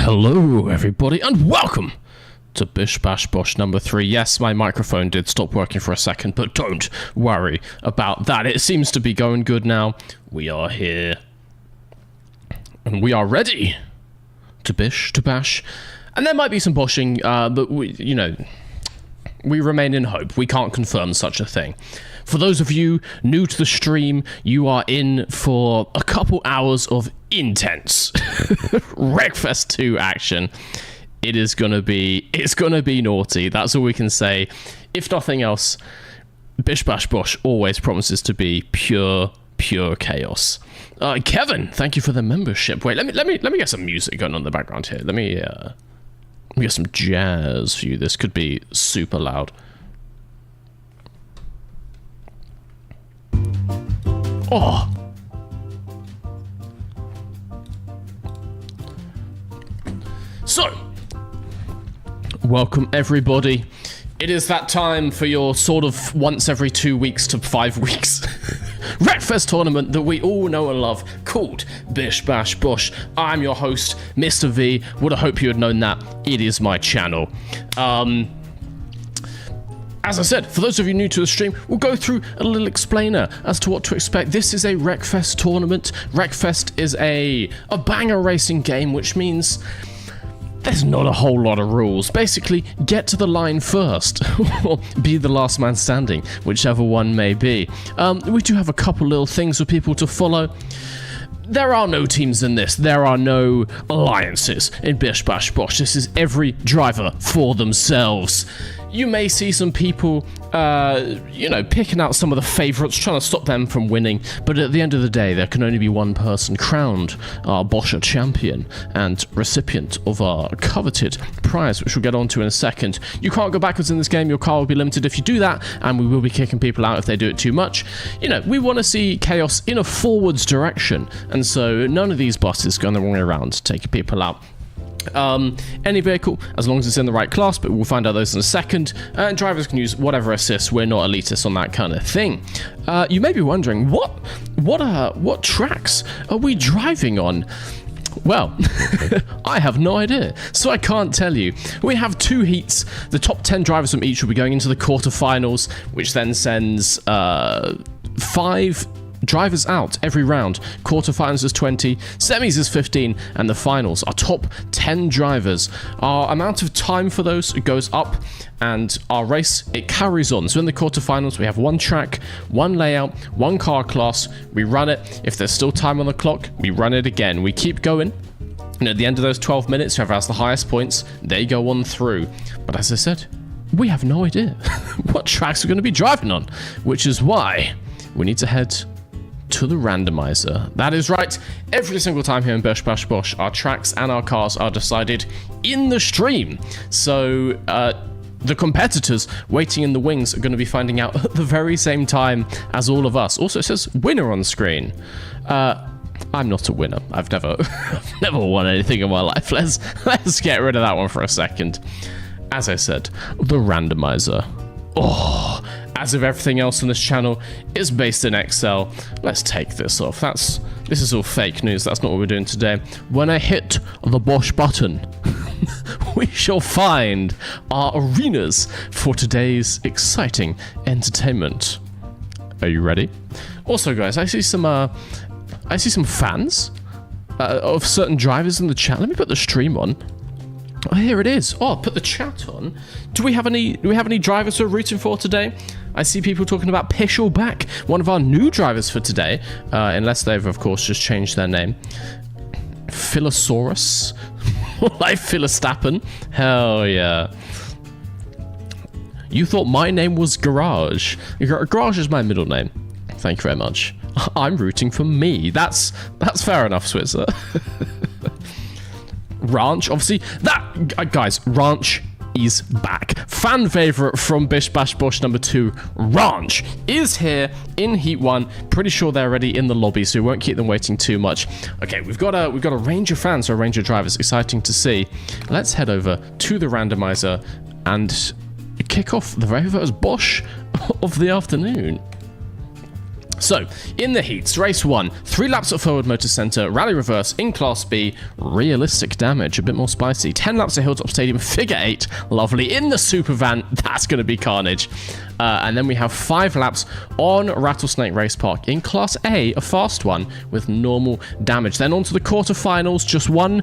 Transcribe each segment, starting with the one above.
Hello everybody and welcome to Bish Bash Bosh number 3. Yes, my microphone did stop working for a second, but don't worry about that. It seems to be going good now. We are here. And we are ready to bish, to bash. And there might be some boshing, but we remain in hope. We can't confirm such a thing. For those of you new to the stream, you are in for a couple hours of intense Wreckfest 2 action. It's gonna be naughty. That's all we can say. If nothing else, Bish Bash Bosh always promises to be pure chaos. Kevin, thank you for the membership. Wait, let me get some music going on in the background here. Let me get some jazz for you. This could be super loud. Oh. So, welcome everybody. It is that time for your sort of once every 2 weeks to 5 weeks Wreckfest tournament that we all know and love, called Bish Bash Bosh. I'm your host, Mr. V. Would have hoped you had known that. It is my channel. As I said, for those of you new to the stream, we'll go through a little explainer as to what to expect. This is a Wreckfest tournament. Wreckfest is a banger racing game, which means there's not a whole lot of rules. Basically, get to the line first, or be the last man standing, whichever one may be. We do have a couple little things for people to follow. There are no teams in this. There are no alliances in Bish Bash Bosh. This is every driver for themselves. You may see some people, picking out some of the favorites, trying to stop them from winning. But at the end of the day, there can only be one person crowned our Bosher champion and recipient of our coveted prize, which we'll get onto in a second. You can't go backwards in this game. Your car will be limited if you do that, and we will be kicking people out if they do it too much. We want to see chaos in a forwards direction, and so none of these buses going the wrong way around, taking people out. Any vehicle, as long as it's in the right class, but we'll find out those in a second. And drivers can use whatever assists. We're not elitist on that kind of thing. You may be wondering, what tracks are we driving on? Well, I have no idea, so I can't tell you. We have 2 heats. The top 10 drivers from each will be going into the quarterfinals, which then sends 5 drivers out every round. Quarterfinals is 20, semis is 15, and the finals are top 10 drivers. Our amount of time for those goes up, and our race, it carries on. So in the quarterfinals, we have 1 track, 1 layout, 1 car class. We run it. If there's still time on the clock, we run it again. We keep going. And at the end of those 12 minutes, whoever has the highest points, they go on through. But as I said, we have no idea what tracks we're going to be driving on, which is why we need to head to the randomizer. That is right. Every single time here in Bish Bash Bosh, our tracks and our cars are decided in the stream. So the competitors waiting in the wings are going to be finding out at the very same time as all of us. Also, it says winner on screen. I'm not a winner. I've never won anything in my life. Let's get rid of that one for a second. As I said, the randomizer. Oh, as of everything else on this channel is based in Excel. Let's take this off. This is all fake news. That's not what we're doing today. When I hit the BOSH button, we shall find our arenas for today's exciting entertainment. Are you ready? Also, guys, I see some fans of certain drivers in the chat. Let me put the stream on. Oh, here it is. Oh, put the chat on. Do we have any drivers we're rooting for today? I see people talking about Pishel back, one of our new drivers for today, unless they've, of course, just changed their name. Philosaurus? Like Philostappen? Hell yeah. You thought my name was Garage. Garage is my middle name. Thank you very much. I'm rooting for me. That's fair enough, Switzer. Ranch, obviously. Guys, Ranch is back. Fan favorite from Bish Bash Bosh number 2, Ranch, is here in Heat 1. Pretty sure they're already in the lobby, so we won't keep them waiting too much. Okay, we've got a range of fans, or a range of drivers. Exciting to see. Let's head over to the randomizer and kick off the very first Bosh of the afternoon. So, in the heats, race 1, 3 laps at Forward Motor Centre, Rally Reverse in Class B, realistic damage, a bit more spicy. 10 laps at Hilltop Stadium, Figure 8, lovely. In the Super Van, that's going to be carnage. And then we have 5 laps on Rattlesnake Race Park in Class A, a fast one with normal damage. Then on to the quarterfinals, just one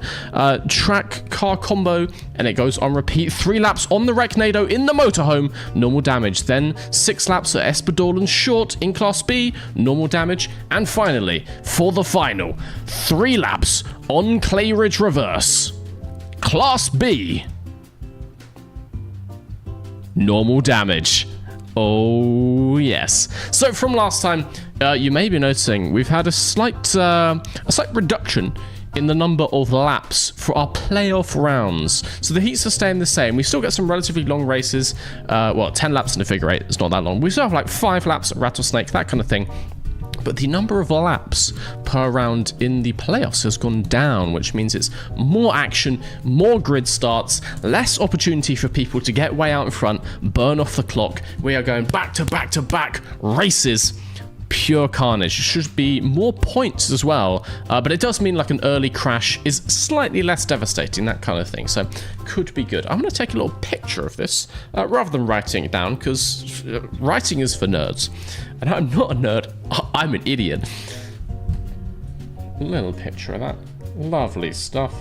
track car combo, and it goes on repeat. 3 laps on the Recnado in the motorhome, normal damage. Then 6 laps at Espadon Short in Class B, normal damage. And finally, for the final, 3 laps on Clay Ridge Reverse, Class B, normal damage. Oh, yes. So from last time, you may be noticing we've had a slight reduction in the number of laps for our playoff rounds. So the heats are staying the same. We still get some relatively long races. 10 laps in a figure 8. It's not that long. We still have like 5 laps at Rattlesnake, that kind of thing. But the number of laps per round in the playoffs has gone down, which means it's more action, more grid starts, less opportunity for people to get way out in front, burn off the clock. We are going back to back to back races. Pure carnage. It should be more points as well, but it does mean like an early crash is slightly less devastating, that kind of thing, so could be good. I'm going to take a little picture of this rather than writing it down, because writing is for nerds, and I'm not a nerd, I'm an idiot. Little picture of that. Lovely stuff.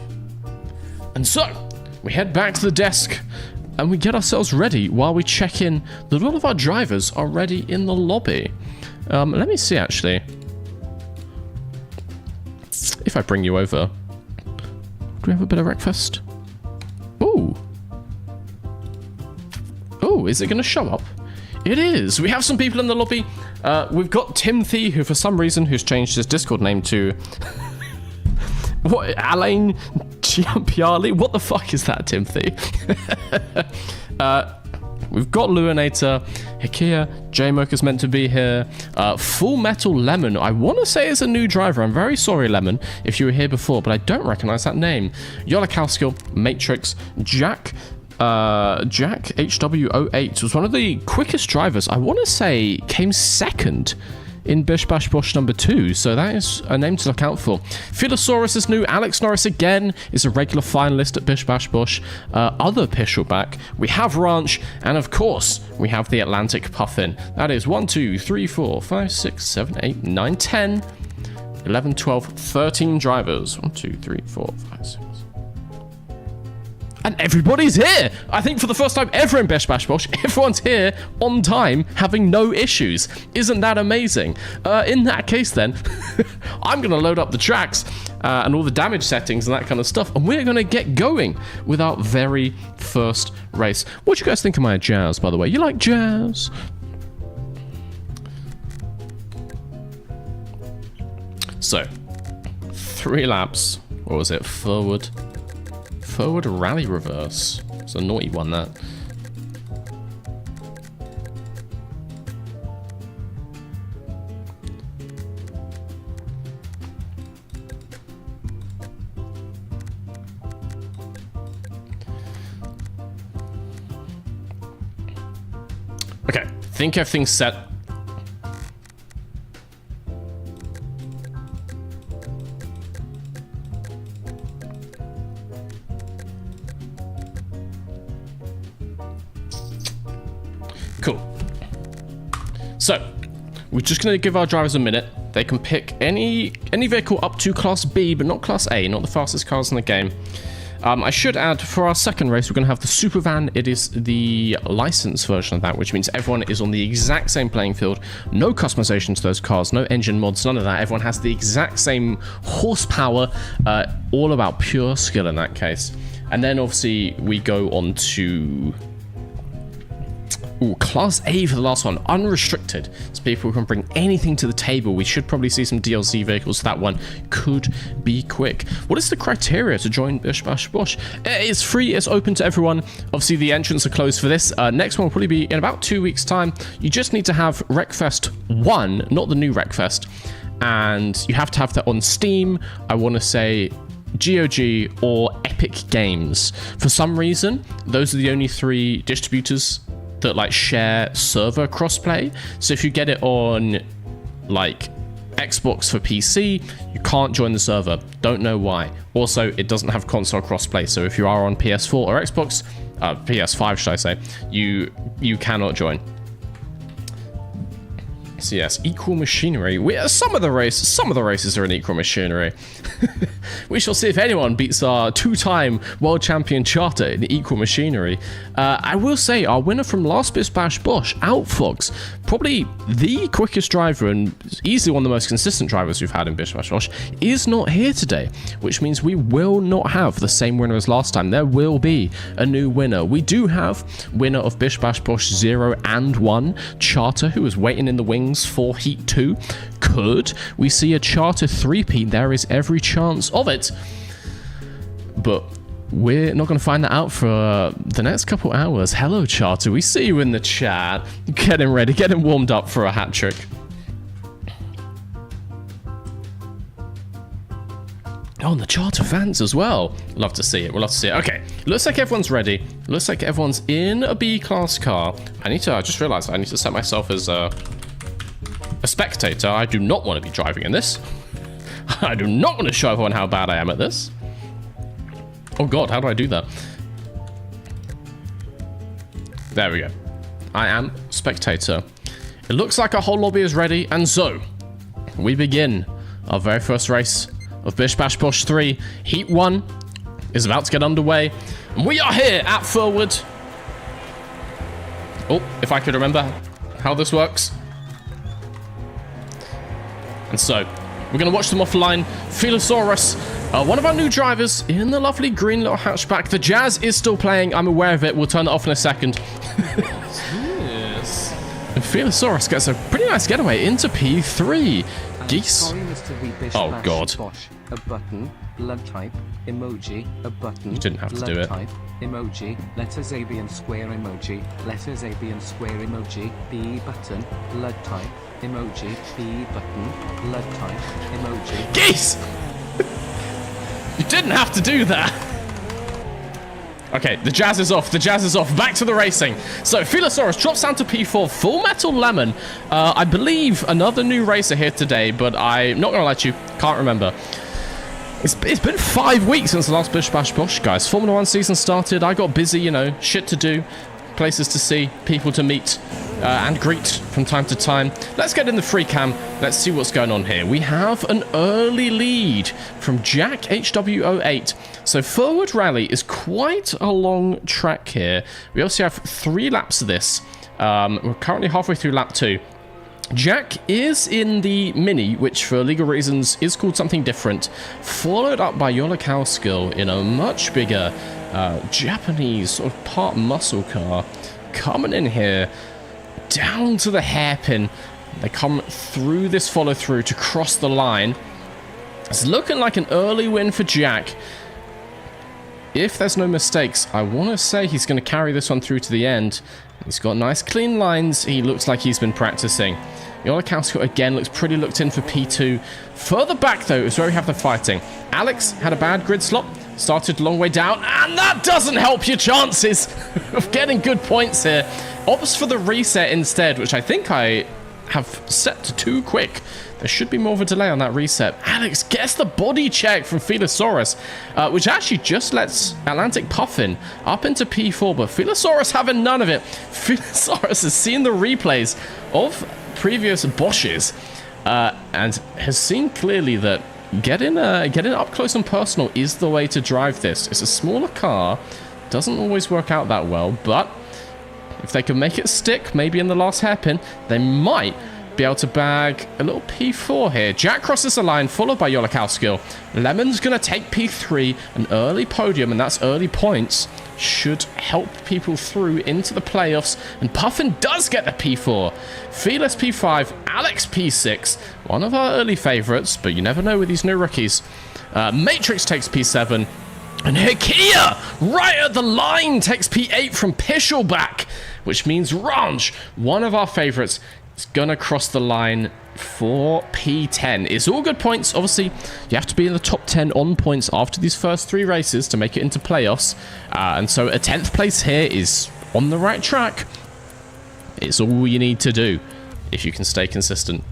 And so, we head back to the desk, and we get ourselves ready while we check in that all of our drivers are ready in the lobby. Let me see, actually. If I bring you over. Do we have a bit of breakfast? Ooh. Oh, is it going to show up? It is. We have some people in the lobby. We've got Timothy, who for some reason, who's changed his Discord name to... What? Alain Chiampiali? What the fuck is that, Timothy? We've got Luanator, Hikia, J-Moke is meant to be here. Full Metal Lemon, I want to say is a new driver. I'm very sorry, Lemon, if you were here before, but I don't recognize that name. Yolakowskill, Matrix, Jack HW08 was one of the quickest drivers. I want to say came second in Bish Bash Bosh number 2, so that is a name to look out for. Philosaurus is new. Alex Norris again is a regular finalist at Bish Bash Bosh. Other Pish back. We have Ranch, and of course, we have the Atlantic Puffin. That is 1, 2, 3, 4, 5, 6, 7, 8, 9, 10, 11, 12, 13 drivers. 1, 2, 3, 4, 5, 6. And everybody's here! I think for the first time ever in Bish Bash Bosh, everyone's here on time, having no issues. Isn't that amazing? In that case then, I'm going to load up the tracks and all the damage settings and that kind of stuff, and we're going to get going with our very first race. What do you guys think of my jazz, by the way? You like jazz? So, 3 laps. What was it? Forward Rally Reverse. It's a naughty one, that. Okay, think everything's set. Cool. So, we're just going to give our drivers a minute. They can pick any vehicle up to Class B, but not Class A, not the fastest cars in the game. I should add, for our second race, we're going to have the Super Van. It is the licensed version of that, which means everyone is on the exact same playing field. No customization to those cars, no engine mods, none of that. Everyone has the exact same horsepower, all about pure skill in that case. And then, obviously, we go on to... Ooh, Class A for the last one, unrestricted, so people can bring anything to the table. We should probably see some DLC vehicles, so that one could be quick. What is the criteria to join Bish Bash Bosh? It's free, it's open to everyone. Obviously, the entrants are closed for this. Next one will probably be in about 2 weeks' time. You just need to have Wreckfest 1, not the new Wreckfest, and you have to have that on Steam. I want to say GOG or Epic Games. For some reason, those are the only 3 distributors that like share server crossplay. So if you get it on like Xbox for PC, you can't join the server. Don't know why. Also, it doesn't have console crossplay, so if you are on PS4 or Xbox, PS5 should I say, you cannot join. So yes, equal machinery. Some of the races are in equal machinery. We shall see if anyone beats our 2-time world champion Charter in equal machinery. I will say our winner from last BISH BASH BOSH, Outfox, probably the quickest driver and easily one of the most consistent drivers we've had in BISH BASH BOSH, is not here today, which means we will not have the same winner as last time. There will be a new winner. We do have winner of BISH BASH BOSH 0 and 1, Charter, who is waiting in the wings for Heat 2. Could we see a Charter 3-peat? There is every chance of it. But we're not going to find that out for the next couple hours. Hello, Charter. We see you in the chat. Getting ready, getting warmed up for a hat trick. Oh, and the Charter fans as well. Love to see it. We'll love to see it. Okay, looks like everyone's ready. Looks like everyone's in a B-class car. I just realized I need to set myself as a spectator. I do not want to be driving in this. I do not want to show everyone how bad I am at this. Oh god, how do I do that? There we go. I am spectator. It looks like our whole lobby is ready, and so we begin our very first race of BISH BASH BOSH 3. Heat 1 is about to get underway, and we are here at Forward. Oh, if I could remember how this works. And so, we're going to watch them offline. Philosaurus, one of our new drivers in the lovely green little hatchback. The jazz is still playing. I'm aware of it. We'll turn it off in a second. Yes. And Philosaurus gets a pretty nice getaway into P3. Geese. Oh, God. A button, blood type, emoji, a button. You didn't have to do it. Type, emoji, letters A, B, and square emoji, letters A, B, and square emoji, B button, blood type, emoji, B button, blood type, emoji. Geese! You didn't have to do that. Okay, the jazz is off. The jazz is off. Back to the racing. So, Philosaurus drops down to P4. Full Metal Lemon. I believe another new racer here today, but I'm not going to let you. Can't remember. It's been 5 weeks since the last BISH BASH BOSH, guys. Formula 1 season started. I got busy, you know, shit to do, places to see, people to meet and greet from time to time. Let's get in the free cam. Let's see what's going on here. We have an early lead from Jack HW08. So Forward Rally is quite a long track here. We also have 3 laps of this. We're currently halfway through lap 2. Jack is in the Mini, which for legal reasons is called something different, followed up by Yolokowskill in a much bigger Japanese sort of part muscle car, coming in here down to the hairpin. They come through this follow through to cross the line. It's looking like an early win for Jack. If there's no mistakes, I want to say he's going to carry this one through to the end. He's got nice clean lines. He looks like he's been practicing. Yolokowskill again looks pretty looked in for P2. Further back though is where we have the fighting. Alex had a bad grid slot, started a long way down, and that doesn't help your chances of getting good points here. Opts for the reset instead, which I think I have set to too quick. There should be more of a delay on that reset. Alex gets the body check from Philosaurus, which actually just lets Atlantic Puffin up into P4, but Philosaurus having none of it. Philosaurus has seen the replays of previous Bosches and has seen clearly that getting up close and personal is the way to drive this. It's a smaller car, doesn't always work out that well, but if they can make it stick, maybe in the last hairpin, they might be able to bag a little P4 here. Jack crosses the line, followed by Yolokowskill. Lemon's going to take P3, an early podium, and that's early points. Should help people through into the playoffs. And Puffin does get the P4. Fearless P5, Alex P6. One of our early favorites, but you never know with these new rookies. Matrix takes P7. And Hikia, right at the line, takes P8 from Pischelbach, which means Ranch, one of our favorites, is gonna cross the line for P10. It's all good points. Obviously, you have to be in the top 10 on points after these first 3 races to make it into playoffs. And so a 10th place here is on the right track. It's all you need to do. if you can stay consistent.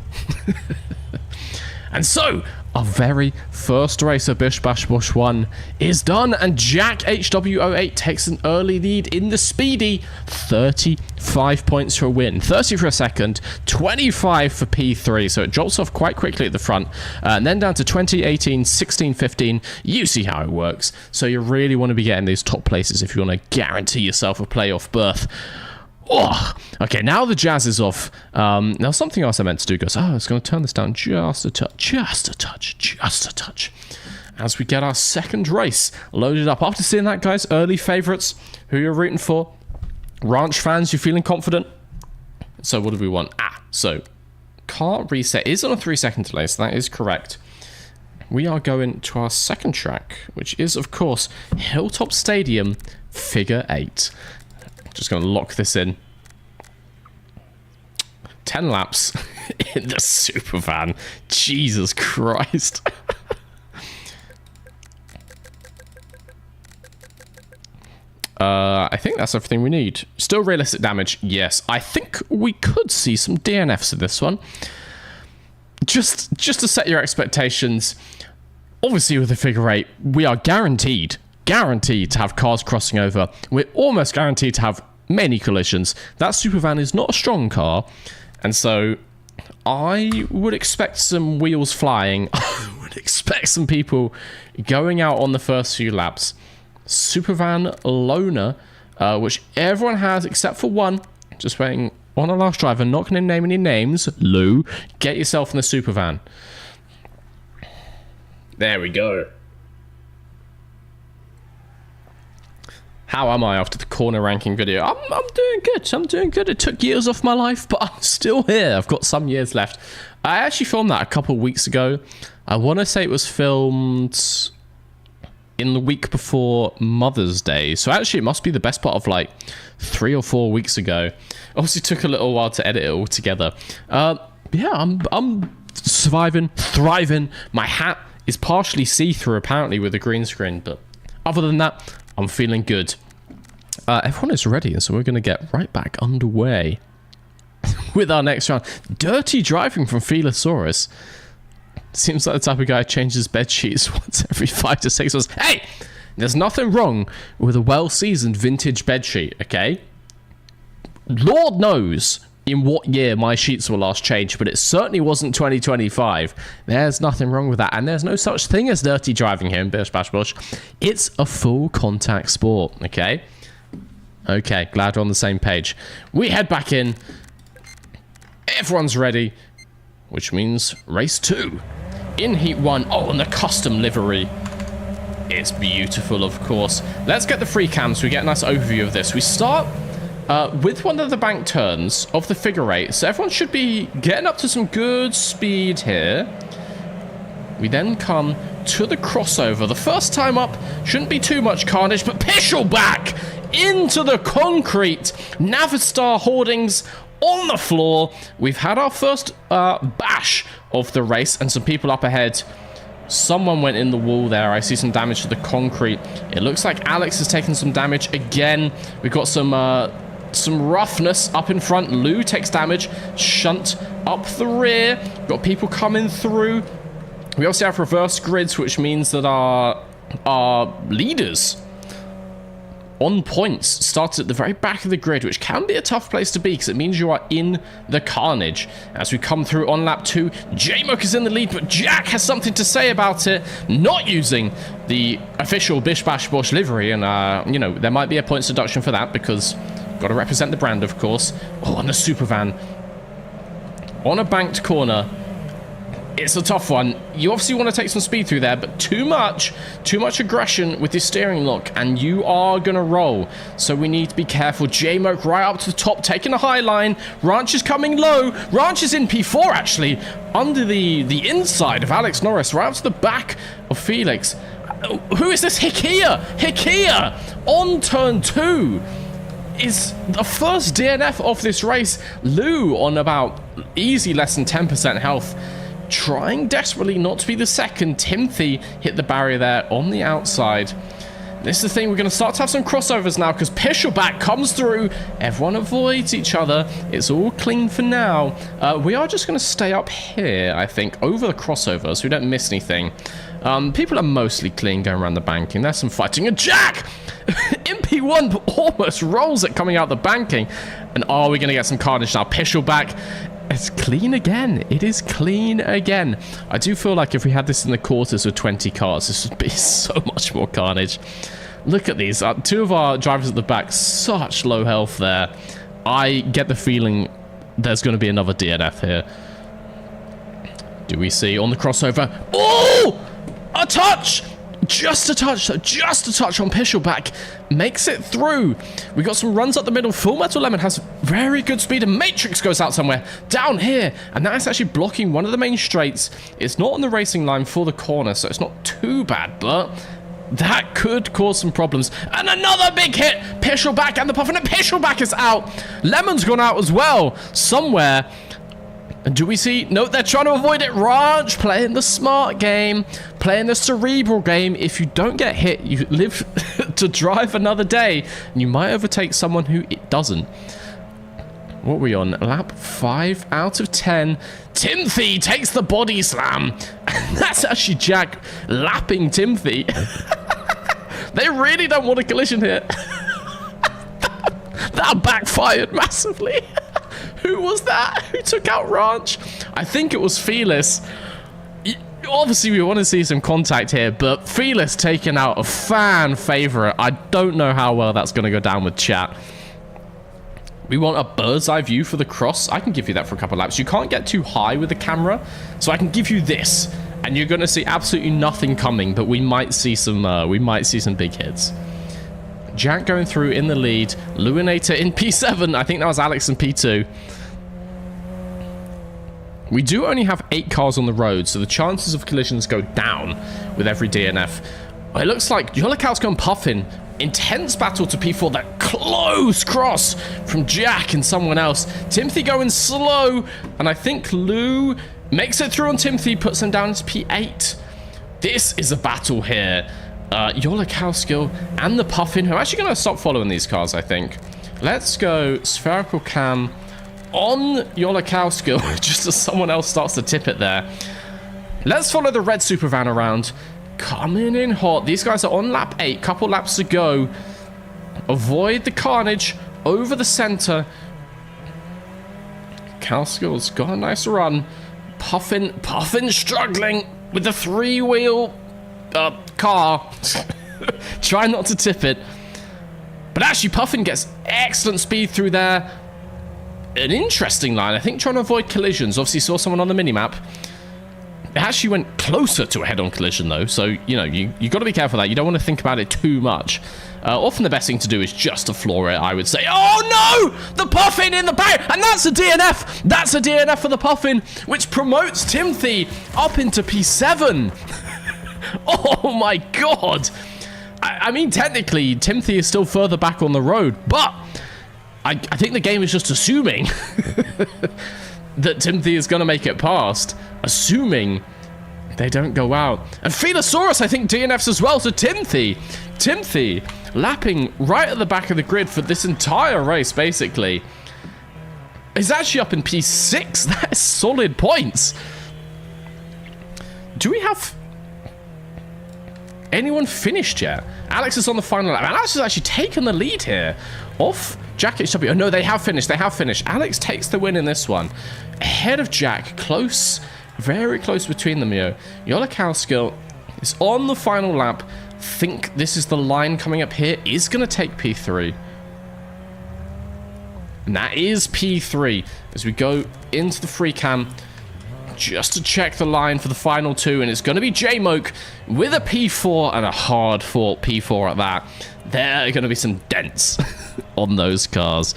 And so, our very first race of Bish Bash Bosh 1 is done, and Jack HW08 takes an early lead in the speedy. 35 points for a win, 30 for a second, 25 for P3, so it drops off quite quickly at the front, and then down to 20, 18, 16, 15. You see how it works. So you really want to be getting these top places if you want to guarantee yourself a playoff berth. Oh, okay, now the jazz is off. Now something else I meant to do, guys. Oh, it's going to turn this down just a touch. As we get our second race loaded up. After seeing that, guys, early favourites, who you're rooting for. Ranch fans, you feeling confident? So what do we want? So car reset is on a 3-second delay, so that is correct. We are going to our second track, which is, of course, Hilltop Stadium, Figure 8. Just going to lock this in. 10 laps in the super van. Jesus Christ. I think that's everything we need. Still realistic damage, yes. I think we could see some DNFs in this one. Just to set your expectations, obviously with the figure 8, we are guaranteed to have cars crossing over. We're almost guaranteed to have many collisions. That super van is not a strong car, and so I would expect some wheels flying. I would expect some people going out on the first few laps. Super van loner, which everyone has except for one, just waiting on a last driver. Not going to name any names. Lou, get yourself in the super van. There we go. How am I after the corner ranking video? I'm doing good. I'm doing good. It took years off my life, but I'm still here. I've got some years left. I actually filmed that a couple of weeks ago. I want to say it was filmed in the week before Mother's Day. So actually, it must be the best part of like 3 or 4 weeks ago. Obviously, took a little while to edit it all together. Yeah, I'm surviving, thriving. My hat is partially see-through, apparently, with a green screen. But other than that, I'm feeling good. Everyone is ready, and so we're going to get right back underway with our next round. Dirty driving from Philosaurus. Seems like the type of guy who changes bed sheets once every 5 to 6 months. Hey! There's nothing wrong with a well-seasoned vintage bed sheet, okay? Lord knows in what year my sheets were last changed, but it certainly wasn't 2025. There's nothing wrong with that, and there's no such thing as dirty driving here in Bish Bash Bosh. It's a full contact sport, okay? Okay, glad we're on the same page. We head back in. Everyone's ready, which means race 2. In heat 1, oh, and the custom livery. It's beautiful, of course. Let's get the free cams so we get a nice overview of this. We start with one of the bank turns of the figure 8, so everyone should be getting up to some good speed here. We then come to the crossover. The first time up shouldn't be too much carnage, but Pishel back into the concrete. Navistar hoardings on the floor. We've had our first bash of the race, and some people up ahead. Someone went in the wall there. I see some damage to the concrete. It looks like Alex has taken some damage again. We've got some roughness up in front. Lou takes damage. Shunt up the rear. Got people coming through. We also have reverse grids, which means that our leaders on points started at the very back of the grid, which can be a tough place to be because it means you are in the carnage. As we come through on lap 2, J-Moke is in the lead, but Jack has something to say about it, not using the official Bish Bash Bosh livery, and you know, there might be a points deduction for that because got to represent the brand, of course. Oh, and the super van on a banked corner. It's a tough one. You obviously want to take some speed through there, but too much aggression with your steering lock, and you are going to roll. So we need to be careful. J-Moke right up to the top, taking a high line. Ranch is coming low. Ranch is in P4, actually, under the inside of Alex Norris, right up to the back of Felix. Who is this? Hikia! Hikia! On turn 2 is the first DNF of this race. Lou on about easy less than 10% health. Trying desperately not to be the second. Timothy hit the barrier there on the outside. This is the thing. We're going to start to have some crossovers now because Pishelback comes through. Everyone avoids each other. It's all clean for now. We are just going to stay up here, I think, over the crossover so we don't miss anything. People are mostly clean going around the banking. There's some fighting. And Jack! MP1 almost rolls it coming out the banking. And are we going to get some carnage now? Pishelback. It's clean again. It is clean again. I do feel like if we had this in the quarters with 20 cars, this would be so much more carnage. Look at these. Two of our drivers at the back, such low health there. I get the feeling there's going to be another DNF here. Do we see on the crossover? Oh! A touch! Just a touch on Pishelback. Makes it through. We got some runs up the middle. Full Metal Lemon has very good speed, and Matrix goes out somewhere down here, and that is actually blocking one of the main straights. It's not on the racing line for the corner, so it's not too bad, but that could cause some problems. And another big hit. Pishelback and the Puffin, and Pishelback is out. Lemon's gone out as well somewhere. And do we see? No, they're trying to avoid it. Ranch playing the smart game, playing the cerebral game. If you don't get hit, you live to drive another day, and you might overtake someone who it doesn't. What are we on? Lap 5 out of 10. Timothy takes the body slam. And that's actually Jack lapping Timothy. They really don't want a collision here. That backfired massively. Who was that? Who took out Ranch? I think it was Fearless. Obviously, we want to see some contact here, but Fearless taking out a fan favorite. I don't know how well that's going to go down with chat. We want a bird's eye view for the cross. I can give you that for a couple of laps. You can't get too high with the camera, so I can give you this, and you're going to see absolutely nothing coming, but we might see some big hits. Jack going through in the lead. Luinator in P7. I think that was Alex in P2. We do only have 8 cars on the road, so the chances of collisions go down with every DNF. It looks like Yolikowska and Puffin. Intense battle to P4. That close cross from Jack and someone else. Timothy going slow, and I think Lou makes it through on Timothy, puts him down to P8. This is a battle here. Yolikowska and the Puffin, who are actually going to stop following these cars, I think. Let's go spherical cam on Yolikowska, just as someone else starts to tip it there. Let's follow the red super van around. Coming in hot. These guys are on lap 8, couple laps to go. Avoid the carnage over the center. Kowski's got a nice run. Puffin struggling with the 3-wheel car. Try not to tip it. But actually, Puffin gets excellent speed through there. An interesting line. I think trying to avoid collisions. Obviously, saw someone on the minimap. It actually went closer to a head-on collision, though. So, you know, you got to be careful of that. You don't want to think about it too much. Often the best thing to do is just to floor it, I would say. Oh, no! The Puffin in the back! And that's a DNF! That's a DNF for the Puffin, which promotes Timothy up into P7. Oh, my God! I mean, technically, Timothy is still further back on the road, but I think the game is just assuming that Timothy is going to make it past, assuming they don't go out. And Philosaurus, I think, DNFs as well, so Timothy lapping right at the back of the grid for this entire race, basically. He's actually up in P6. That is solid points. Do we have anyone finished yet? Alex is on the final lap. Alex has actually taken the lead here off Jack HW. Oh, no, they have finished. Alex takes the win in this one. Ahead of Jack. Close. Very close between them, yo. Yolikowska is on the final lap. Think this is the line coming up here. Is going to take P3. And that is P3. As we go into the free cam, just to check the line for the final 2, and it's going to be J-Moke with a P4 and a hard-fought P4 at that. There are going to be some dents on those cars.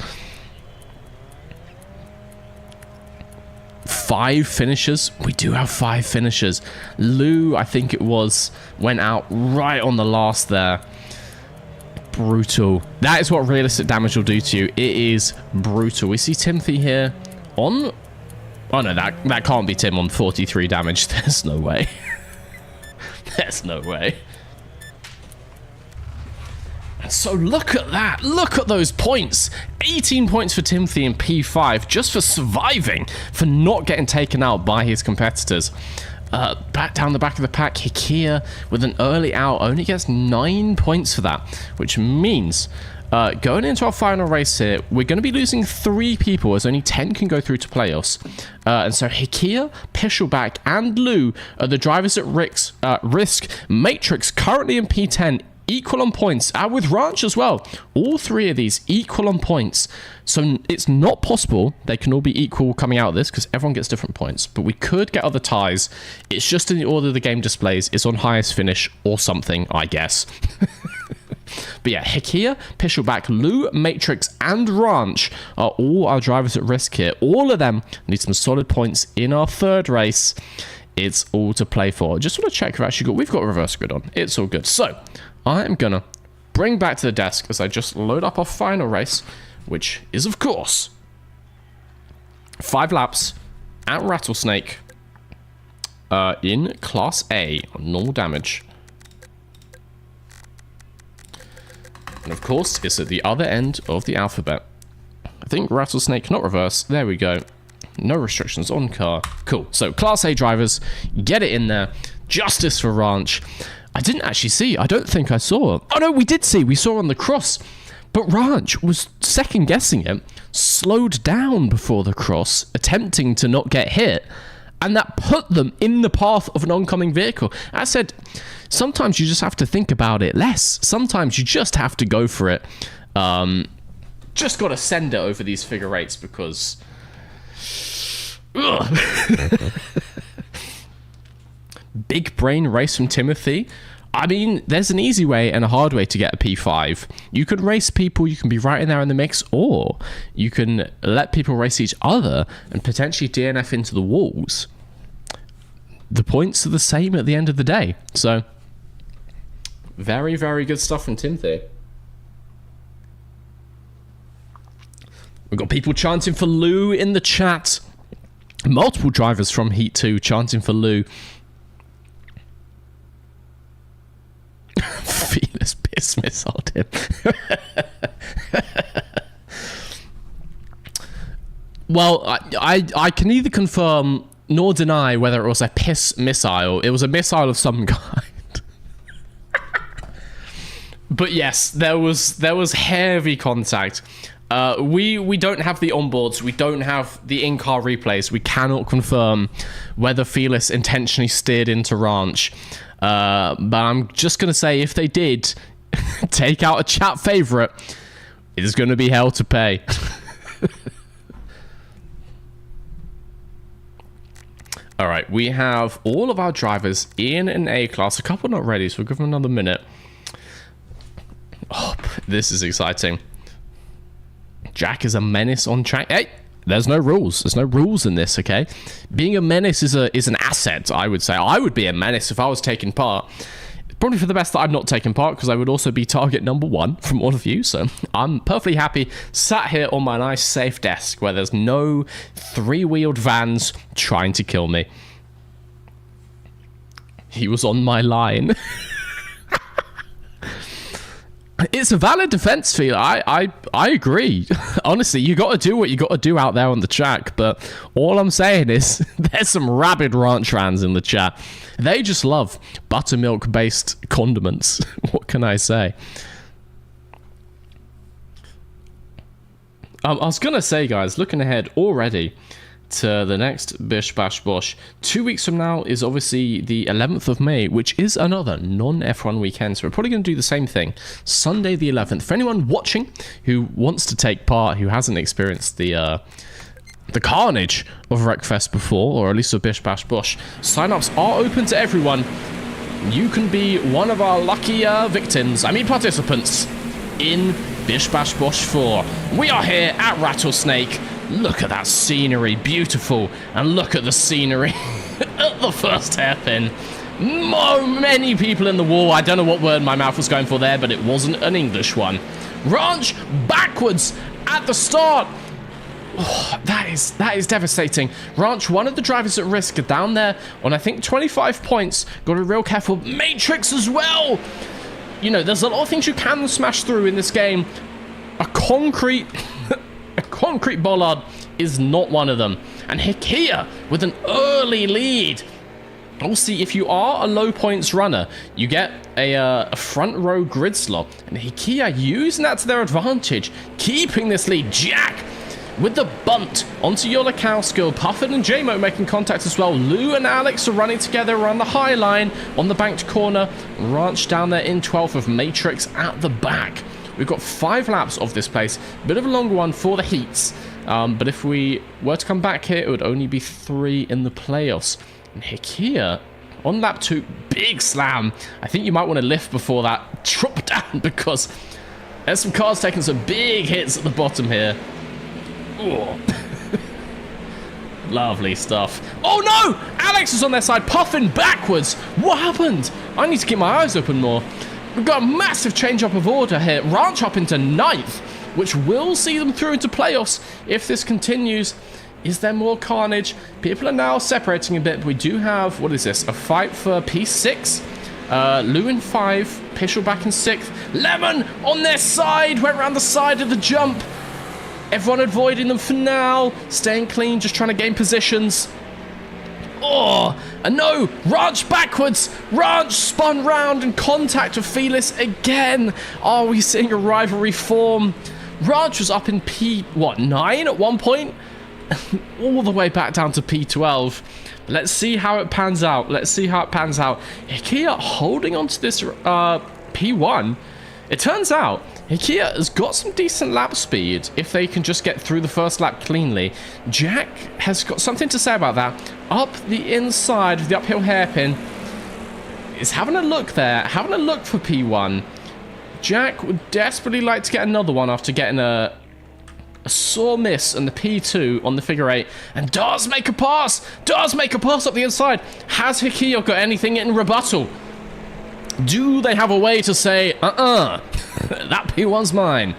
5 finishers. We do have 5 finishers. Lou, I think it was, went out right on the last there. Brutal. That is what realistic damage will do to you. It is brutal. We see Timothy here on... Oh, no, that can't be Tim on 43 damage. There's no way. There's no way. So look at that. Look at those points. 18 points for Timothy in P5 just for surviving, for not getting taken out by his competitors. Back down the back of the pack, Hikia with an early out only gets 9 points for that, which means going into our final race here, we're going to be losing 3 people as only 10 can go through to playoffs. And so Hikia, Pishelback, and Lou are the drivers at risk. Matrix currently in P10, equal on points, and with Ranch as well. All 3 of these equal on points. So it's not possible they can all be equal coming out of this because everyone gets different points. But we could get other ties. It's just in the order the game displays. It's on highest finish or something, I guess. But yeah, Hikia, Pishelback, Lou, Matrix, and Ranch are all our drivers at risk here. All of them need some solid points in our 3rd race. It's all to play for. Just want to check we've got reverse grid on. It's all good. So I am gonna bring back to the desk as I just load up our final race, which is of course 5 laps at Rattlesnake in Class A on normal damage. And of course, it's at the other end of the alphabet. I think Rattlesnake, not reverse. There we go. No restrictions on car. Cool. So Class A drivers, get it in there. Justice for Ranch. I didn't actually see. I don't think I saw. Oh no, we did see. We saw on the cross. But Ranch was second guessing it, slowed down before the cross, attempting to not get hit. And that put them in the path of an oncoming vehicle. I said, sometimes you just have to think about it less. Sometimes you just have to go for it. Just got to send it over these figure 8s because... Big brain race from Timothy. I mean, there's an easy way and a hard way to get a P5. You can race people, you can be right in there in the mix, or you can let people race each other and potentially DNF into the walls. The points are the same at the end of the day. So, very, very good stuff from Timothy. We've got people chanting for Lou in the chat. Multiple drivers from Heat 2 chanting for Lou. Venus piss missiled him. Well, I can neither confirm nor deny whether it was a piss missile. It was a missile of some kind. But yes, there was heavy contact. We don't have the onboards. We don't have the in-car replays. We cannot confirm whether Felis intentionally steered into Ranch. But I'm just going to say, if they did take out a chat favorite, it is going to be hell to pay. All right, we have all of our drivers in an A class. A couple not ready, so we'll give them another minute. Oh, this is exciting. Jack is a menace on track. Hey, there's no rules. There's no rules in this, okay? Being a menace is an asset, I would say. I would be a menace if I was taking part. Probably for the best that I'm not taking part, because I would also be target number 1 from all of you. So I'm perfectly happy sat here on my nice safe desk where there's no 3-wheeled vans trying to kill me. He was on my line. It's a valid defense, Phil. I agree. Honestly, you got to do what you got to do out there on the track. But all I'm saying is there's some rabid Ranch fans in the chat. They just love buttermilk-based condiments. What can I say? I was going to say, guys, looking ahead already to the next Bish Bash Bosh. 2 weeks from now is obviously the 11th of May, which is another non-F1 weekend. So we're probably going to do the same thing. Sunday the 11th. For anyone watching who wants to take part, who hasn't experienced the carnage of Wreckfest before, or at least of Bish Bash Bosh, sign-ups are open to everyone. You can be one of our lucky participants in Bish Bash Bosh 4. We are here at Rattlesnake. Look at that scenery, beautiful. And look at the scenery at the first hairpin. Many people in the wall. I don't know what word my mouth was going for there, but it wasn't an English one. Ranch backwards at the start. Oh, that is devastating. Ranch, one of the drivers at risk, are down there on, I think, 25 points. Got to be real careful. Matrix as well. you know, there's a lot of things you can smash through in this game. A concrete a concrete bollard is not one of them. And Hikia with an early lead. Obviously, if you are a low points runner, you get a front row grid slot. And Hikia using that to their advantage, keeping this lead. Jack with the bunt onto Yolakowskill. Puffin and J-Mo making contact as well. Lou and Alex are running together around the high line on the banked corner. Ranch down there in 12th with Matrix at the back. We've got 5 laps of this place. Bit of a longer one for the heats. But if we were to come back here, it would only be 3 in the playoffs. And Hikia on lap 2, big slam. I think you might want to lift before that. Drop down because there's some cars taking some big hits at the bottom here. Oh. Lovely stuff. Oh no! Alex is on their side, puffing backwards. What happened? I need to keep my eyes open more. We've got a massive change up of order here. Ranch up into 9th, which will see them through into playoffs if this continues. Is there more carnage? People are now separating a bit, but we do have, what is this? A fight for P6. Lou in 5, Pischel back in 6th. Lemon on their side, went around the side of the jump. Everyone avoiding them for now. Staying clean, just trying to gain positions. Oh, and no, Ranch backwards. Ranch spun round in contact with Felis again. Are we seeing a rivalry form? Ranch was up in P9 at one point? All the way back down to P12. Let's see how it pans out. Hikia holding on to this P1. It turns out Hikia has got some decent lap speed if they can just get through the first lap cleanly. Jack has got something to say about that. Up the inside of the uphill hairpin is having a look there, having a look for P1. Jack would desperately like to get another one after getting a sore miss on the P2 on the figure 8, and does make a pass up the inside. Has Hikia got anything in rebuttal? Do they have a way to say, that P1's mine?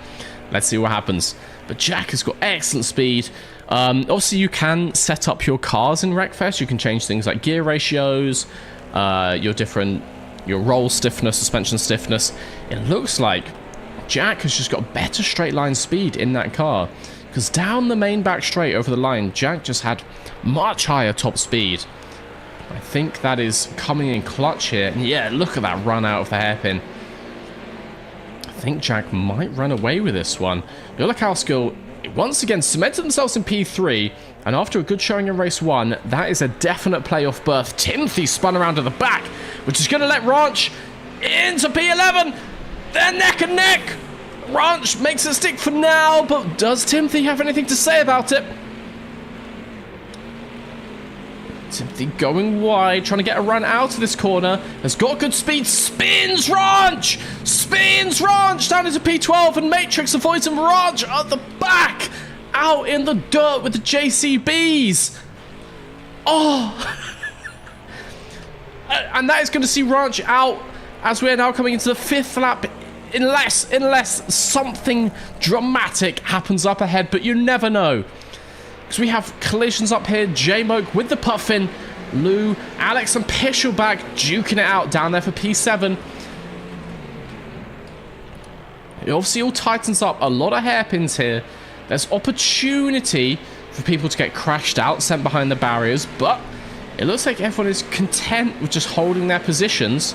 Let's see what happens. But Jack has got excellent speed. Obviously, you can set up your cars in Wreckfest. You can change things like gear ratios, your roll stiffness, suspension stiffness. It looks like Jack has just got better straight line speed in that car, because down the main back straight over the line, Jack just had much higher top speed. I think that is coming in clutch here. And yeah, look at that run out of the hairpin. I think Jack might run away with this one. Yolakowskill once again cemented themselves in P3, and after a good showing in race 1, that is a definite playoff berth. Timothy spun around to the back, which is going to let Ranch into P11. They're neck and neck. Ranch makes it stick for now, but does Timothy have anything to say about it? Timothy going wide, trying to get a run out of this corner. Has got good speed. Spins Ranch down into P12, and Matrix avoids him. Ranch at the back, out in the dirt with the JCBs. Oh. And that is going to see Ranch out as we are now coming into the 5th lap, unless something dramatic happens up ahead, but you never know. Because we have collisions up here. J-Moke with the puffin. Lou, Alex and Pischel back, duking it out down there for P7. It obviously all tightens up. A lot of hairpins here. There's opportunity for people to get crashed out, sent behind the barriers, but it looks like everyone is content with just holding their positions.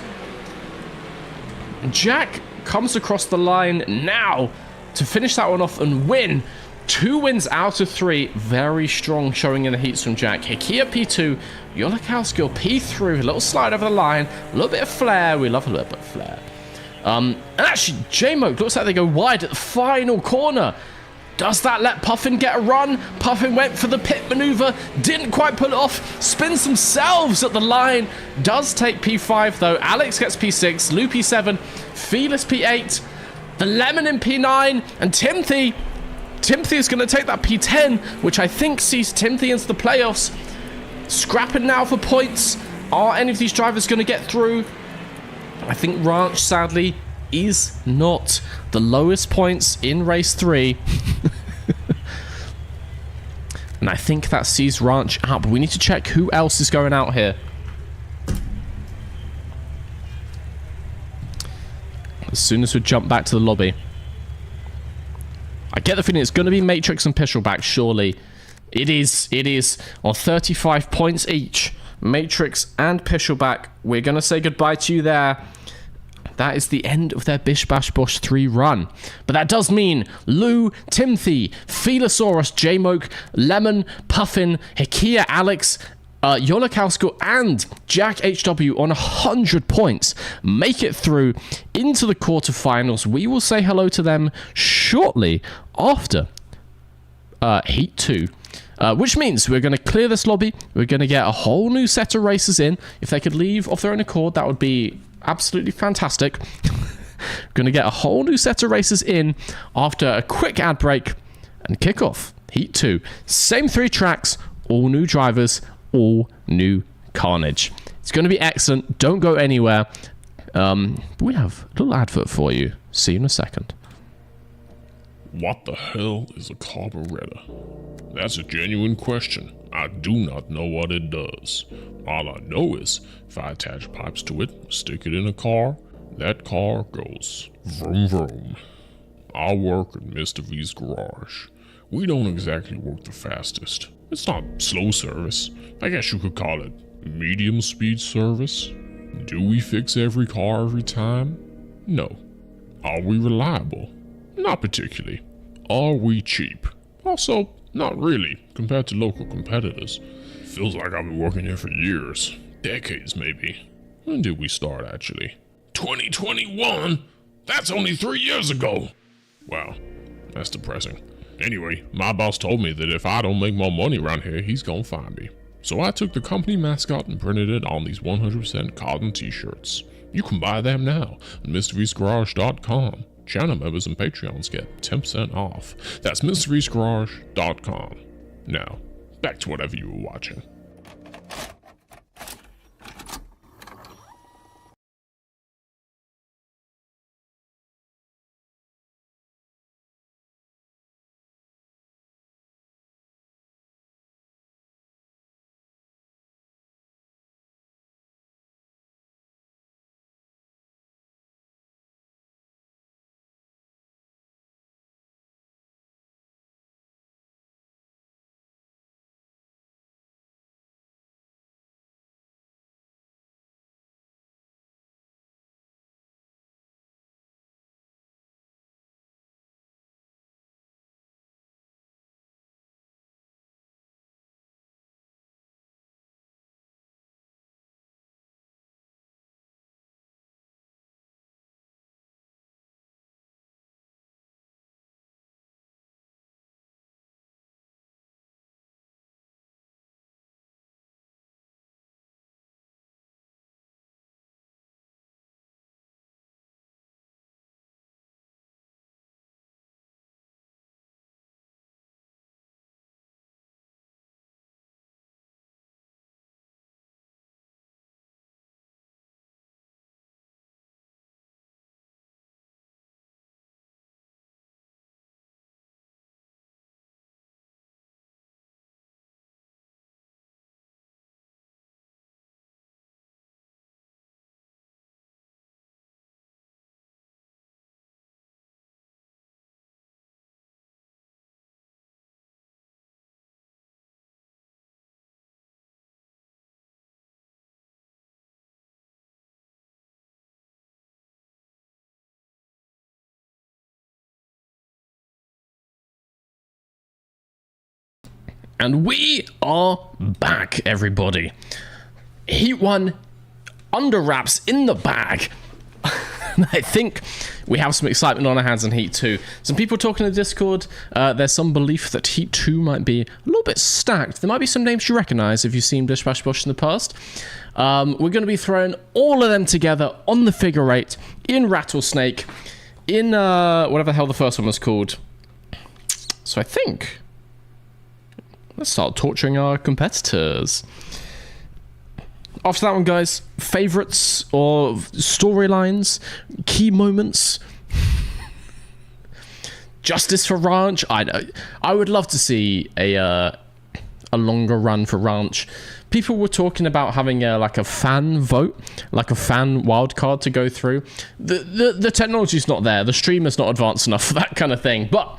Jack comes across the line now to finish that one off and win. 2 wins out of 3. Very strong showing in the heats from Jack. Hikia P2, Yolakowskill P3. A little slide over the line. A little bit of flair. We love a little bit of flair. And actually, J-Mo looks like they go wide at the final corner. Does that let Puffin get a run? Puffin went for the pit maneuver. Didn't quite pull it off. Spins themselves at the line. Does take P5 though. Alex gets P6. Lou P7. Felis P8. The Lemon in P9. And Timothy is going to take that P10, which I think sees Timothy into the playoffs. Scrapping now for points. Are any of these drivers going to get through? I think Ranch, sadly, is not. The lowest points in race 3. And I think that sees Ranch out. But we need to check who else is going out here. as soon as we jump back to the lobby. I get the feeling it's going to be Matrix and Pischelback, surely. It is on 35 points each. Matrix and Pischelback, we're going to say goodbye to you there. That is the end of their Bish Bash Bosh 3 run. But that does mean Lou, Timothy, Felosaurus, J-Moke, Lemon, Puffin, Hikia, Alex, Yolokowsko, and Jack HW on 100 points make it through into the quarterfinals. We will say hello to them shortly after Heat 2. Which means we're going to clear this lobby. We're going to get a whole new set of racers in. If they could leave of their own accord, that would be absolutely fantastic. Going to get a whole new set of racers in after a quick ad break and kick off Heat 2. Same 3 tracks, all new drivers, all new carnage. It's going to be excellent. Don't go anywhere. We have a little advert for you. See you in a second. What the hell is a carburetor? That's a genuine question. I do not know what it does. All I know is, if I attach pipes to it, stick it in a car, that car goes vroom vroom. I work at Mr. V's garage. We don't exactly work the fastest. It's not slow service. I guess you could call it medium speed service. Do we fix every car every time? No. Are we reliable? Not particularly. Are we cheap? Also, not really, compared to local competitors. Feels like I've been working here for years. Decades, maybe. When did we start, actually? 2021? That's only 3 years ago! Wow, that's depressing. Anyway, my boss told me that if I don't make more money around here, he's gonna fire me. So I took the company mascot and printed it on these 100% cotton t-shirts. You can buy them now at MrV'sGarage.com. Channel members and Patreons get 10% off. That's MrV'sGarage.com. Now, back to whatever you were watching. And we are back, everybody. Heat 1 under wraps in the bag. I think we have some excitement on our hands in Heat 2. Some people talking in the Discord, there's some belief that Heat 2 might be a little bit stacked. There might be some names you recognize if you've seen Bish Bash Bosh in the past. We're going to be throwing all of them together on the figure 8 in Rattlesnake, in whatever the hell the first one was called. So I think... let's start torturing our competitors. After that one, guys, favorites or storylines, key moments, justice for Ranch. I know I would love to see a longer run for Ranch, People were talking about having like a fan vote, like a fan wildcard to go through. The technology's not there. The streamer's not advanced enough for that kind of thing. But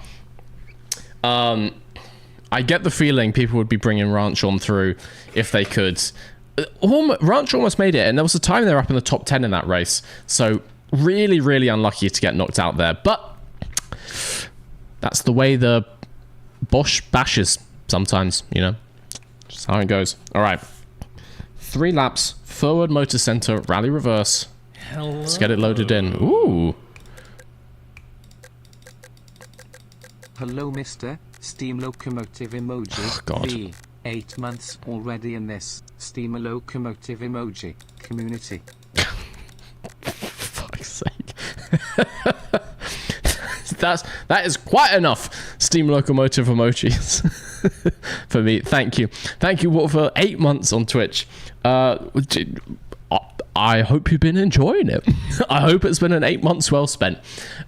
I get the feeling people would be bringing Ranch on through if they could. Ranch almost made it, and there was a time they were up in the top 10 in that race. So really, really unlucky to get knocked out there. But that's the way the BOSH bashes sometimes, you know. Just how it goes. All right. 3 laps, forward motor center, rally reverse. Hello. Let's get it loaded in. Ooh. Hello, Mr. Steam Locomotive emoji. Oh, God. V. 8 months already in this Steam Locomotive emoji community. Fuck's sake. That is quite enough Steam Locomotive emojis for me. Thank you for 8 months on Twitch. I hope you've been enjoying it. I hope it's been an 8 months well spent.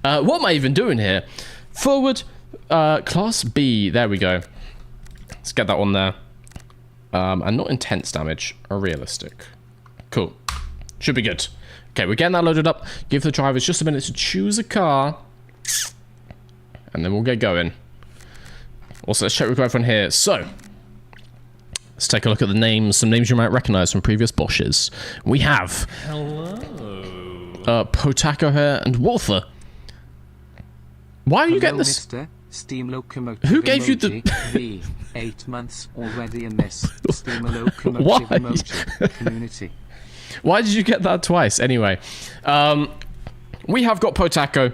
What am I even doing here? Forward class B. There we go. Let's get that one there. And not intense damage, or realistic. Cool. Should be good. Okay, we're getting that loaded up. Give the drivers just a minute to choose a car. And then we'll get going. Also, let's check we've got everyone here. So, let's take a look at the names. Some names you might recognize from previous BOSHs. We have... Hello. Potako here and Walther. Why are you getting this? Mr. Steam Locomotive Who gave you the... V. 8 months already in this Steam Locomotive Why? emoji community. Why did you get that twice? Anyway, we have got Potako.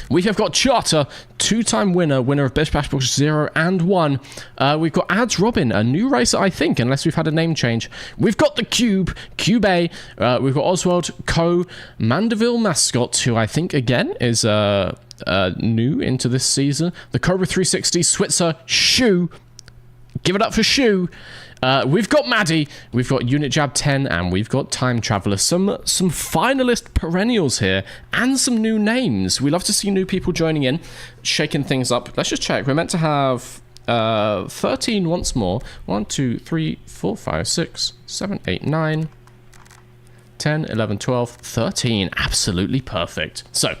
We have got Charter, 2-time winner of BISH Bash Bosh 0 and 1. We've got Ads Robin, a new racer, I think, unless we've had a name change. We've got the Cube A. We've got Oswald, Mandeville Mascot, who I think, again, is new into this season. The Cobra 360, Switzer, Shoe. Give it up for Shoe. We've got Maddie, we've got Unit Jab 10, and we've got Time Traveler. Some finalist perennials here, and some new names. We love to see new people joining in, shaking things up. Let's just check. We're meant to have 13 once more. 1, 2, 3, 4, 5, 6, 7, 8, 9, 10, 11, 12, 13. Absolutely perfect. So,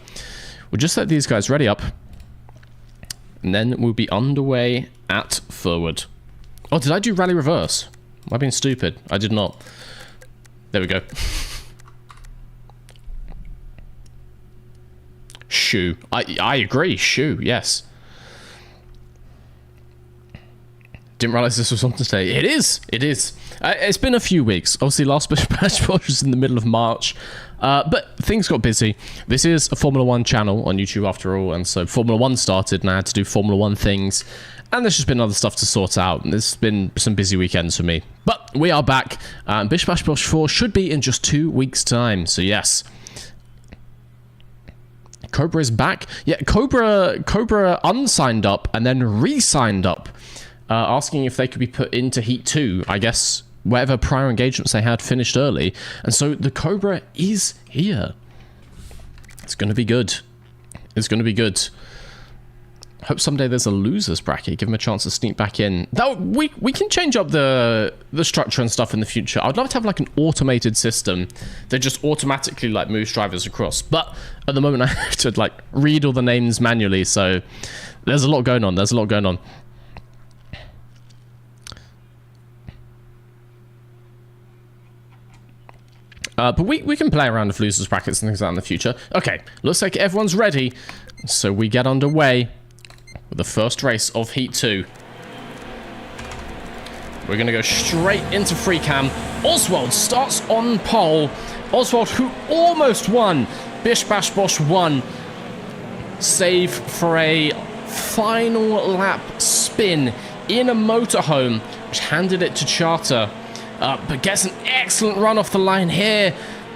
we'll just let these guys ready up, and then we'll be underway at forward. Oh, did I do rally reverse? Am I being stupid? I did not. There we go. Shoe. I agree. Shoe, yes. Didn't realize this was something to say. It is. It is. It's been a few weeks. Obviously, last BISH Bash Bosh was in the middle of March. But things got busy. This is a Formula 1 channel on YouTube after all. And so Formula 1 started and I had to do Formula 1 things. And there's just been other stuff to sort out. There's been some busy weekends for me. But we are back. BISH Bash Bosh 4 should be in just 2 weeks' time. So yes. Cobra is back. Yeah, Cobra unsigned up and then re-signed up. Asking if they could be put into Heat 2. I guess whatever prior engagements they had finished early. And so the Cobra is here. It's going to be good. It's going to be good. Hope someday there's a losers bracket. Give them a chance to sneak back in. That we can change up the structure and stuff in the future. I'd love to have like an automated system that just automatically like moves drivers across. But at the moment I have to like read all the names manually. So there's a lot going on. There's a lot going on. But we can play around with losers brackets and things like that in the future. Okay, looks like everyone's ready. So we get underway with the first race of Heat 2. We're going to go straight into free cam. Oswald starts on pole. Oswald, who almost won BISH Bash Bosh 1. Save for a final lap spin in a motorhome, which handed it to Charter. But gets an excellent run off the line here.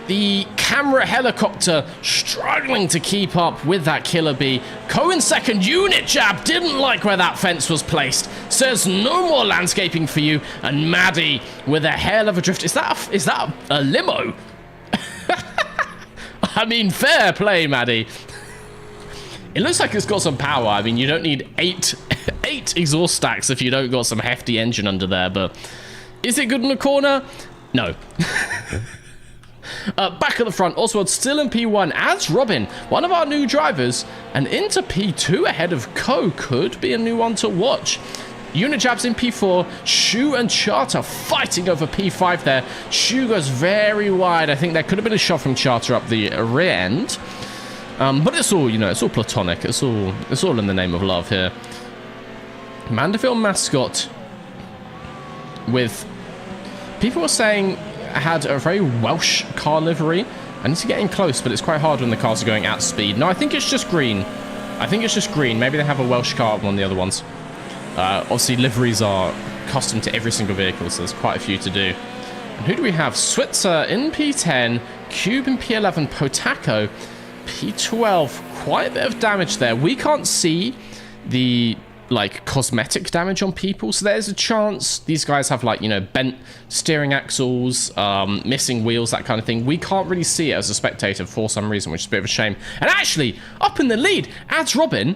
The camera helicopter struggling to keep up with that Killer Bee. Cohen second. Unit Jab didn't like where that fence was placed. Says no more landscaping for you. And Maddie with a hell of a drift. Is that a limo? I mean, fair play, Maddie. It looks like it's got some power. I mean, you don't need eight exhaust stacks if you don't got some hefty engine under there, but Is it good in the corner? No. Back at the front, Oswald still in P1 as Robin, one of our new drivers, and into P2 ahead of Co. Could be a new one to watch. Unit Jabs in P4, Shu and Charter fighting over P5 there. Shu goes very wide. I think there could have been a shot from Charter up the rear end. But it's all, you know, it's all platonic. It's all in the name of love here. Mandeville mascot with, people were saying, had a very Welsh car livery. I need to get in close, but it's quite hard when the cars are going at speed. No, I think it's just green. I think it's just green. Maybe they have a Welsh car on one of the other ones. Obviously, liveries are custom to every single vehicle, so there's quite a few to do. And who do we have? Switzer in P10, Cube in P11, Potako, P12. Quite a bit of damage there. We can't see the, like, cosmetic damage on people, so there's a chance these guys have, like, you know, bent steering axles, missing wheels, that kind of thing. We can't really see it as a spectator for some reason, which is a bit of a shame. And actually, up in the lead, Ads Robin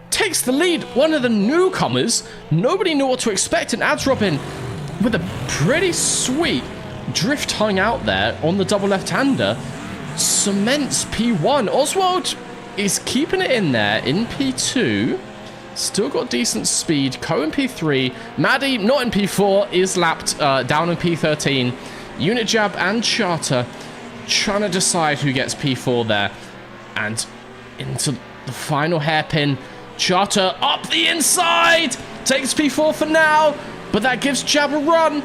takes the lead, one of the newcomers. Nobody knew what to expect, and Ads Robin with a pretty sweet drift hung out there on the double left-hander cements P1. Oswald is keeping it in there in P2. Still got decent speed. Co in P3. Maddie, not in P4, is lapped down in P13. Unit Jab and Charter trying to decide who gets P4 there. And into the final hairpin. Charter up the inside. Takes P4 for now. But that gives Jab a run.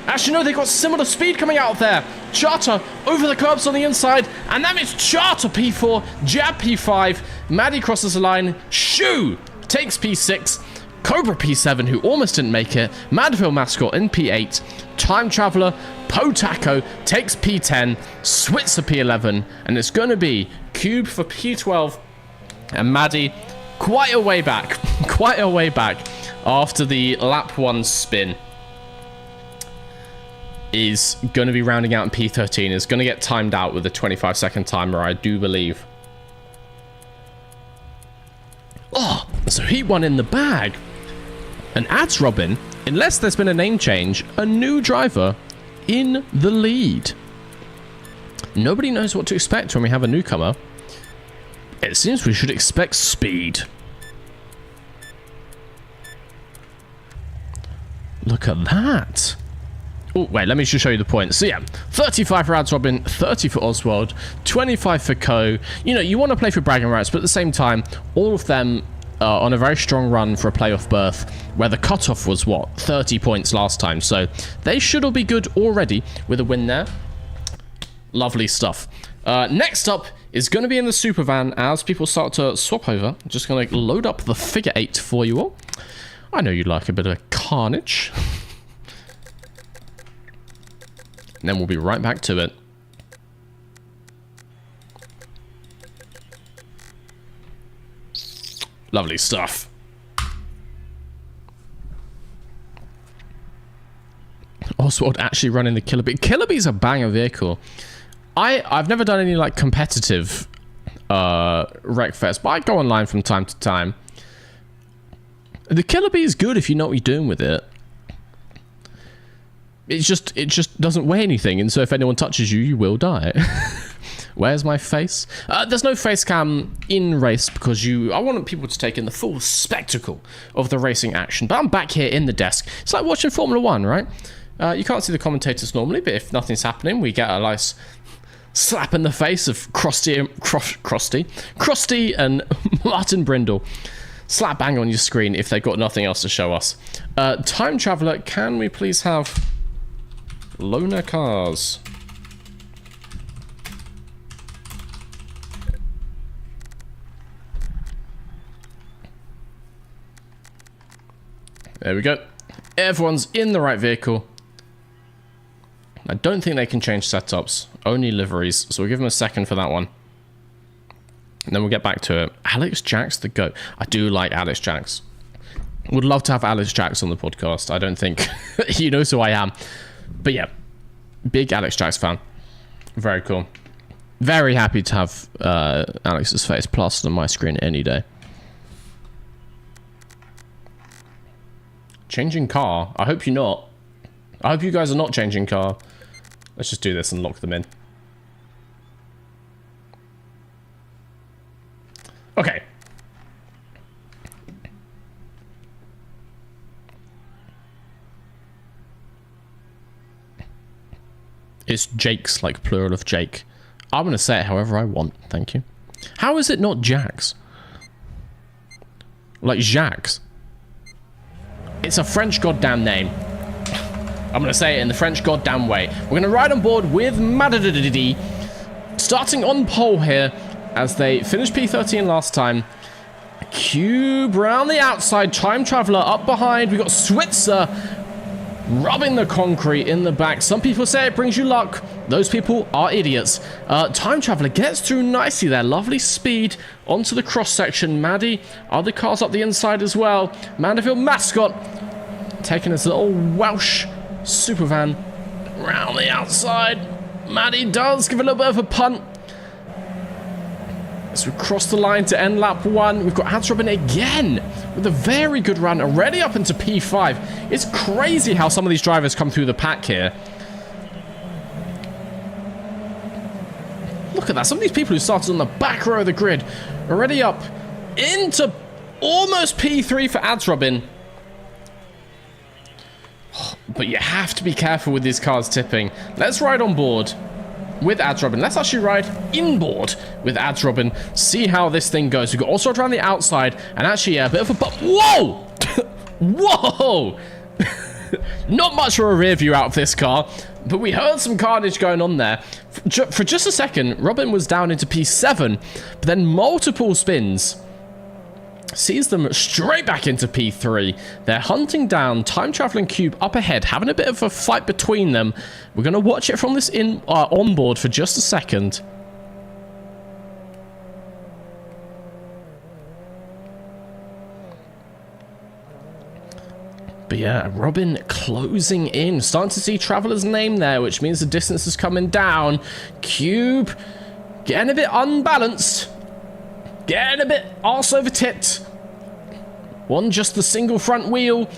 Actually, no, they got similar speed coming out there. Charter over the curbs on the inside. And that means Charter P4. Jab P5. Maddie crosses the line. Shoo takes P6, Cobra P7, who almost didn't make it, Mandeville mascot in P8, Time Traveler, Potako takes P10, Switzer P11, and it's going to be Cube for P12, and Maddie quite a way back after the lap 1 spin is going to be rounding out in P13, is going to get timed out with a 25-second timer, I do believe. Oh, so Heat 1 in the bag. And Ads Robin, unless there's been a name change, a new driver in the lead. Nobody knows what to expect when we have a newcomer. It seems we should expect speed. Look at that. Oh, wait, let me just show you the points. So, yeah, 35 for Ads Robin, 30 for Oswald, 25 for Co. You know, you want to play for bragging rights, but at the same time, all of them are on a very strong run for a playoff berth, where the cutoff was, what, 30 points last time. So, they should all be good already with a win there. Lovely stuff. Next up is going to be in the super van as people start to swap over. I'm just going to load up the figure 8 for you all. I know you like a bit of carnage. And then we'll be right back to it. Lovely stuff. Oswald actually running the Killer Bee. Killer Bee's a banger vehicle. I've never done any like competitive Wreckfest, but I go online from time to time. The Killer Bee is good if you know what you're doing with it. It just doesn't weigh anything, and so if anyone touches you, you will die. Where's my face? There's no face cam in race because I want people to take in the full spectacle of the racing action. But I'm back here in the desk. It's like watching Formula 1, right? You can't see the commentators normally, but if nothing's happening, we get a nice slap in the face of Krusty and Martin Brindle. Slap bang on your screen if they've got nothing else to show us. Time Traveler, can we please have loaner cars? There we go. Everyone's in the right vehicle. I don't think they can change setups. Only liveries. So we'll give them a second for that one. And then we'll get back to it. Alex Jacks the GOAT. I do like Alex Jacks. Would love to have Alex Jacks on the podcast. I don't think he knows who I am. But yeah, big Alex Jacks fan. Very cool. Very happy to have Alex's face plastered on my screen any day. Changing car? I hope you're not. I hope you guys are not changing car. Let's just do this and lock them in. Okay. It's Jake's, like plural of Jake. I'm going to say it however I want. Thank you. How is it not Jack's? Like Jacques. It's a French goddamn name. I'm going to say it in the French goddamn way. We're going to ride on board with Madadadadadi, starting on pole here as they finished P13 last time. Cube round the outside. Time Traveler up behind. We got Switzer rubbing the concrete in the back. Some people say it brings you luck. Those people are idiots. Time Traveler gets through nicely there. Lovely speed onto the cross section. Maddie, other cars up the inside as well. Mandeville Mascot taking his little Welsh super van round the outside. Maddie does give a little bit of a punt as we cross the line to end lap 1. We've got Hans Robin again with a very good run, already up into P5. It's crazy how some of these drivers come through the pack here. Look at that. Some of these people who started on the back row of the grid already up into almost P3 for Ads Robin. But you have to be careful with these cars tipping. Let's ride on board with Ads Robin. Let's actually ride inboard with Ads Robin. See how this thing goes. We've got also around the outside and actually a bit of a bump. Whoa! Whoa! Not much for a rear view out of this car, but we heard some carnage going on there. For just a second, Robin was down into P7, but then multiple spins sees them straight back into P3. They're hunting down Time Traveling Cube up ahead, having a bit of a fight between them. We're going to watch it from this onboard for just a second. But yeah, Robin closing in. Starting to see Traveler's name there, which means the distance is coming down. Cube getting a bit unbalanced. Getting a bit arse over tit. One just the single front wheel.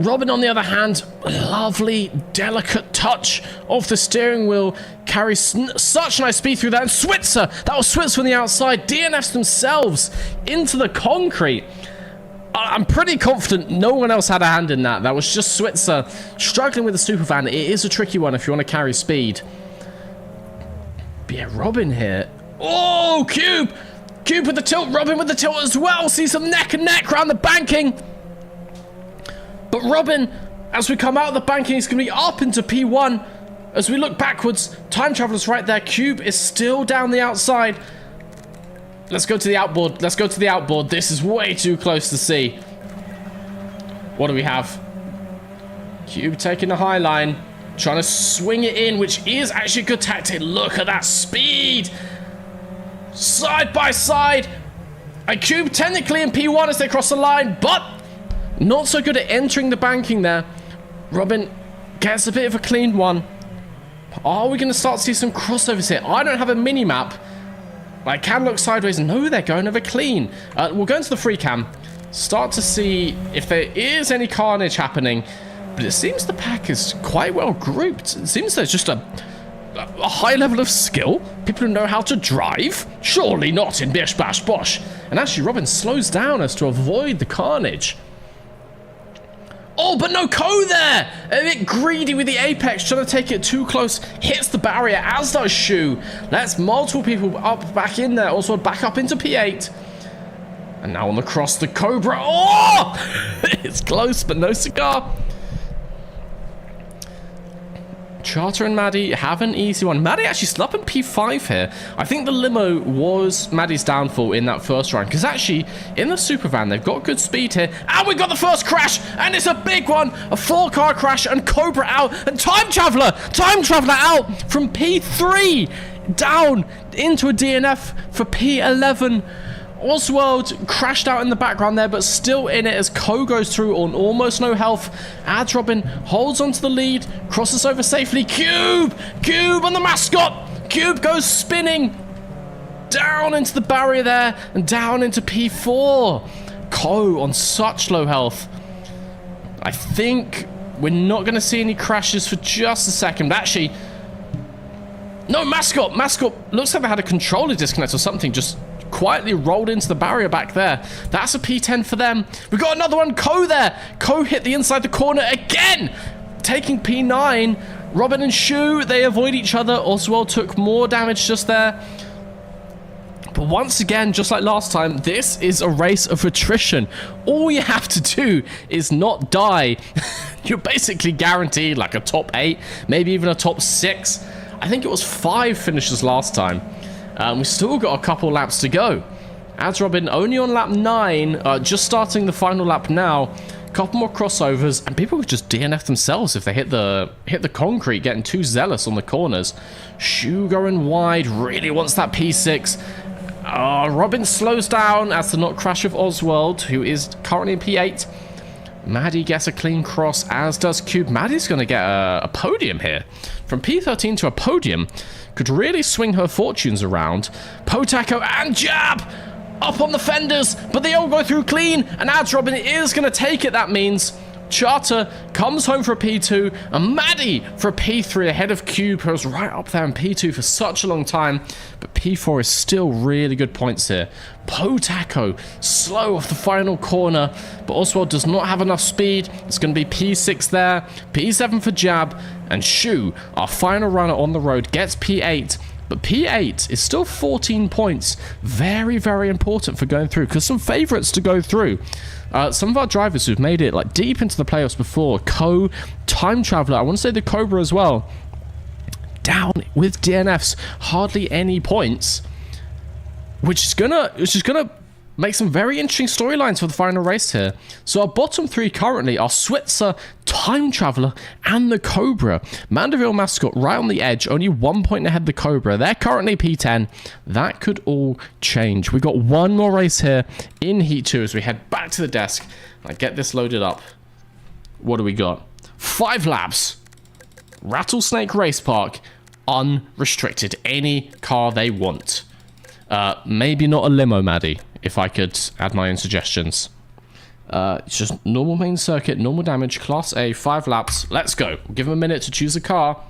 Robin, on the other hand, lovely, delicate touch of the steering wheel. Carries such nice speed through that. And Switzer, that was Switzer from the outside. DNFs themselves into the concrete. I'm pretty confident no one else had a hand in that. That was just Switzer struggling with the supervan. It is a tricky one if you want to carry speed. But yeah, Robin here. Oh, Cube! Cube with the tilt, Robin with the tilt as well. See some neck and neck around the banking. But Robin, as we come out of the banking, is going to be up into P1. As we look backwards, Time Traveler's right there. Cube is still down the outside. Let's go to the outboard. Let's go to the outboard. This is way too close to see. What do we have? Cube taking the high line. Trying to swing it in, which is actually a good tactic. Look at that speed. Side by side. And Cube technically in P1 as they cross the line, but not so good at entering the banking there. Robin gets a bit of a clean one. Are we going to start to see some crossovers here? I don't have a mini-map. I can look sideways. No, they're going over clean. We'll go into the free cam. Start to see if there is any carnage happening. But it seems the pack is quite well grouped. It seems there's just a high level of skill. People who know how to drive. Surely not in BISH, BASH, BOSH. And actually, Robin slows down as to avoid the carnage. Oh, but no Co there! A bit greedy with the apex, trying to take it too close. Hits the barrier, as does Shu. That's multiple people up, back in there. Also back up into P8. And now on the cross, the Cobra. Oh! It's close, but no cigar. Charter and Maddie have an easy one. Maddie actually still up in P5 here. I think the limo was Maddie's downfall in that first round, because actually in the supervan they've got good speed here, and we got the first crash, and it's a big one. A 4-car crash, and Cobra out, and Time Traveler out from P3 down into a DNF for P11. Oswald crashed out in the background there, but still in it as Co goes through on almost no health. Ads Robin holds onto the lead, crosses over safely. Cube on the mascot. Cube goes spinning down into the barrier there and down into P4. Co on such low health. I think We're not going to see any crashes for just a second. But actually, no, Mascot looks like they had a controller disconnect or something, just quietly rolled into the barrier back there. That's a P10 for them. We got another one, Ko there. Ko hit the inside the corner again, taking P9. Robin and Shu, they avoid each other. Oswald took more damage just there. But once again, just like last time, this is a race of attrition. All you have to do is not die. You're basically guaranteed like a top 8, maybe even a top 6. I think it was 5 finishes last time. We still got a couple laps to go. As Robin only on lap 9, just starting the final lap now. Couple more crossovers, and people could just DNF themselves if they hit the concrete, getting too zealous on the corners. Shu going wide, really wants that P6. Robin slows down as the not crash of Oswald, who is currently in P8. Maddie gets a clean cross, as does Cube. Maddie's going to get a podium here. From P13 to a podium could really swing her fortunes around. Potako and Jab up on the fenders, but they all go through clean, and as Robin is going to take it, that means Charter comes home for a P2, and Maddie for a P3 ahead of Cube, who was right up there in P2 for such a long time, but P4 is still really good points here. Potako slow off the final corner, but Oswald does not have enough speed. It's going to be P6 there, P7 for Jab, and Shu, our final runner on the road, gets P8. But P8 is still 14 points. Very, very important for going through, because some favourites to go through. Some of our drivers who've made it like deep into the playoffs before, Ko, Time Traveler, I want to say the Cobra as well, down with DNFs, hardly any points, which is gonna make some very interesting storylines for the final race here. So our bottom 3 currently are Switzer, Time Traveler, and the Cobra. Mandeville Mascot right on the edge, only 1 point ahead of the Cobra. They're currently P10. That could all change. We've got one more race here in Heat 2 as we head back to the desk. I get this loaded up. What do we got? 5 laps. Rattlesnake Race Park. Unrestricted. Any car they want. Maybe not a limo, Maddie, if I could add my own suggestions. It's just normal main circuit, normal damage, Class A, 5 laps. Let's go. We'll give them a minute to choose a car.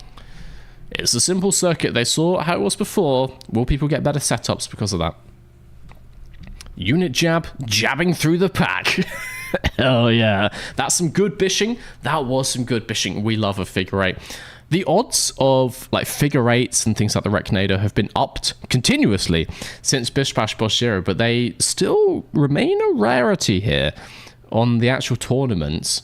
It's a simple circuit. They saw how it was before. Will people get better setups because of that? Unit Jab, jabbing through the pack. Oh, yeah. That's some good bishing. That was some good bishing. We love a figure 8. The odds of like figure 8s and things like the Recnado have been upped continuously since Bish Bash Bosh Zero, but they still remain a rarity here on the actual tournaments.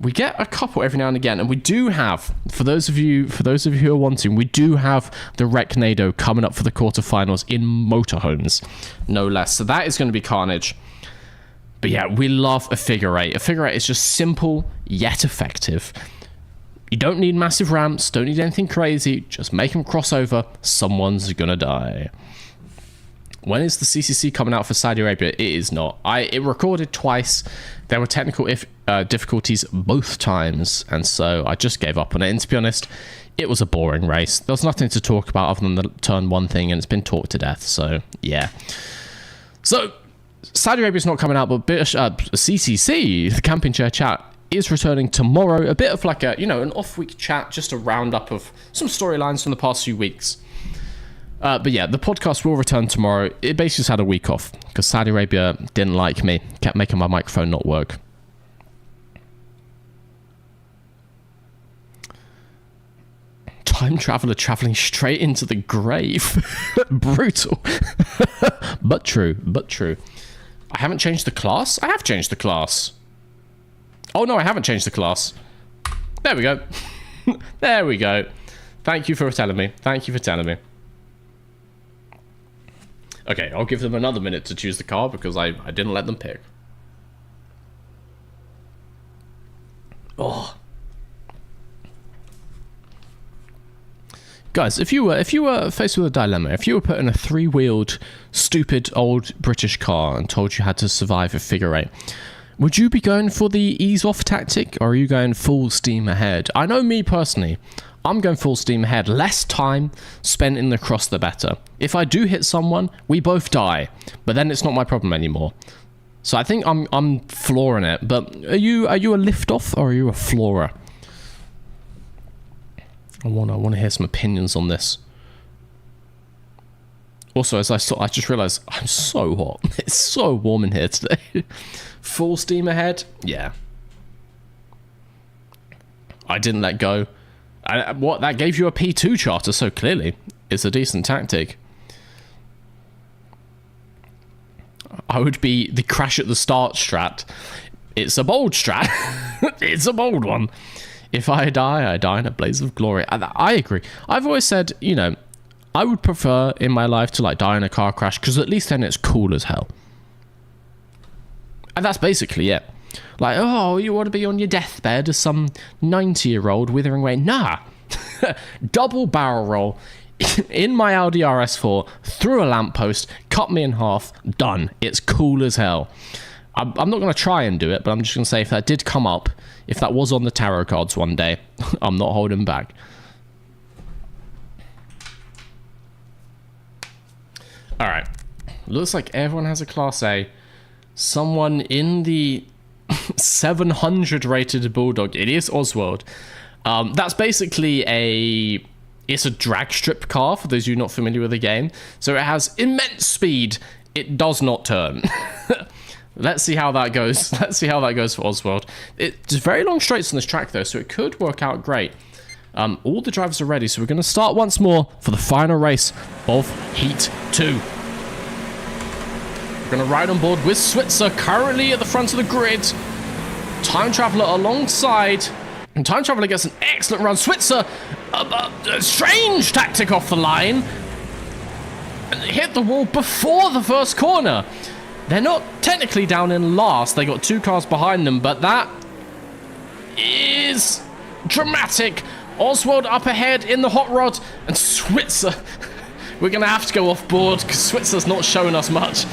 We get a couple every now and again, and we do have, for those of you who are wanting, we do have the Recnado coming up for the quarterfinals in motorhomes, no less. So that is going to be carnage. But yeah, we love a figure 8. A figure 8 is just simple yet effective. You don't need massive ramps, don't need anything crazy, just make them cross over, someone's gonna die. When is the CCC coming out for Saudi Arabia? It is not. It recorded twice. There were technical difficulties both times, and so I just gave up on it. And to be honest, it was a boring race. There was nothing to talk about other than the turn 1 thing, and it's been talked to death, so yeah. So, Saudi Arabia's not coming out, but CCC, the Camping Chair Chat, is returning tomorrow. A bit of like a, an off-week chat, just a roundup of some storylines from the past few weeks. But yeah, the podcast will return tomorrow. It basically just had a week off because Saudi Arabia didn't like me, kept making my microphone not work. Time Traveler traveling straight into the grave. Brutal. But true. I haven't changed the class? I have changed the class. Oh, no, I haven't changed the class. There we go. There we go. Thank you for telling me. Okay, I'll give them another minute to choose the car because I didn't let them pick. Oh. Guys, if you were faced with a dilemma, if you were put in a 3-wheeled, stupid old British car and told you had to survive a figure 8, would you be going for the ease-off tactic, or are you going full steam ahead? I know me personally, I'm going full steam ahead. Less time spent in the cross, the better. If I do hit someone, we both die, but then it's not my problem anymore. So I think I'm flooring it. But are you a lift-off, or are you a floorer? I want to hear some opinions on this. Also, as I just realized, I'm so hot. It's so warm in here today. Full steam ahead? Yeah. I didn't let go. What? That gave you a P2 charter, so clearly it's a decent tactic. I would be the crash at the start strat. It's a bold strat. It's a bold one. If I die in a blaze of glory. I agree. I've always said, you know, I would prefer in my life to like die in a car crash, because at least then it's cool as hell. And that's basically it. Like, oh, you want to be on your deathbed as some 90-year-old withering away. Nah. Double barrel roll in my Audi RS4 through a lamppost, cut me in half, done. It's cool as hell. I'm not going to try and do it, but I'm just going to say if that did come up, if that was on the tarot cards one day, I'm not holding back. All right. Looks like everyone has a Class A. Someone in the 700 rated Bulldog. It is Oswald. That's basically it's a drag strip car, for those of you not familiar with the game. So it has immense speed. It does not turn. Let's see how that goes. Let's see how that goes for Oswald. It's very long straights on this track, though, so it could work out great. All the drivers are ready, so we're going to start once more for the final race of Heat 2. We're going to ride on board with Switzer, currently at the front of the grid. Time Traveller alongside. And Time Traveller gets an excellent run. Switzer, a strange tactic off the line. And hit the wall before the first corner. They're not technically down in last. They got 2 cars behind them, but that is dramatic. Oswald up ahead in the hot rod, and Switzer. We're going to have to go off board because Switzer's not showing us much.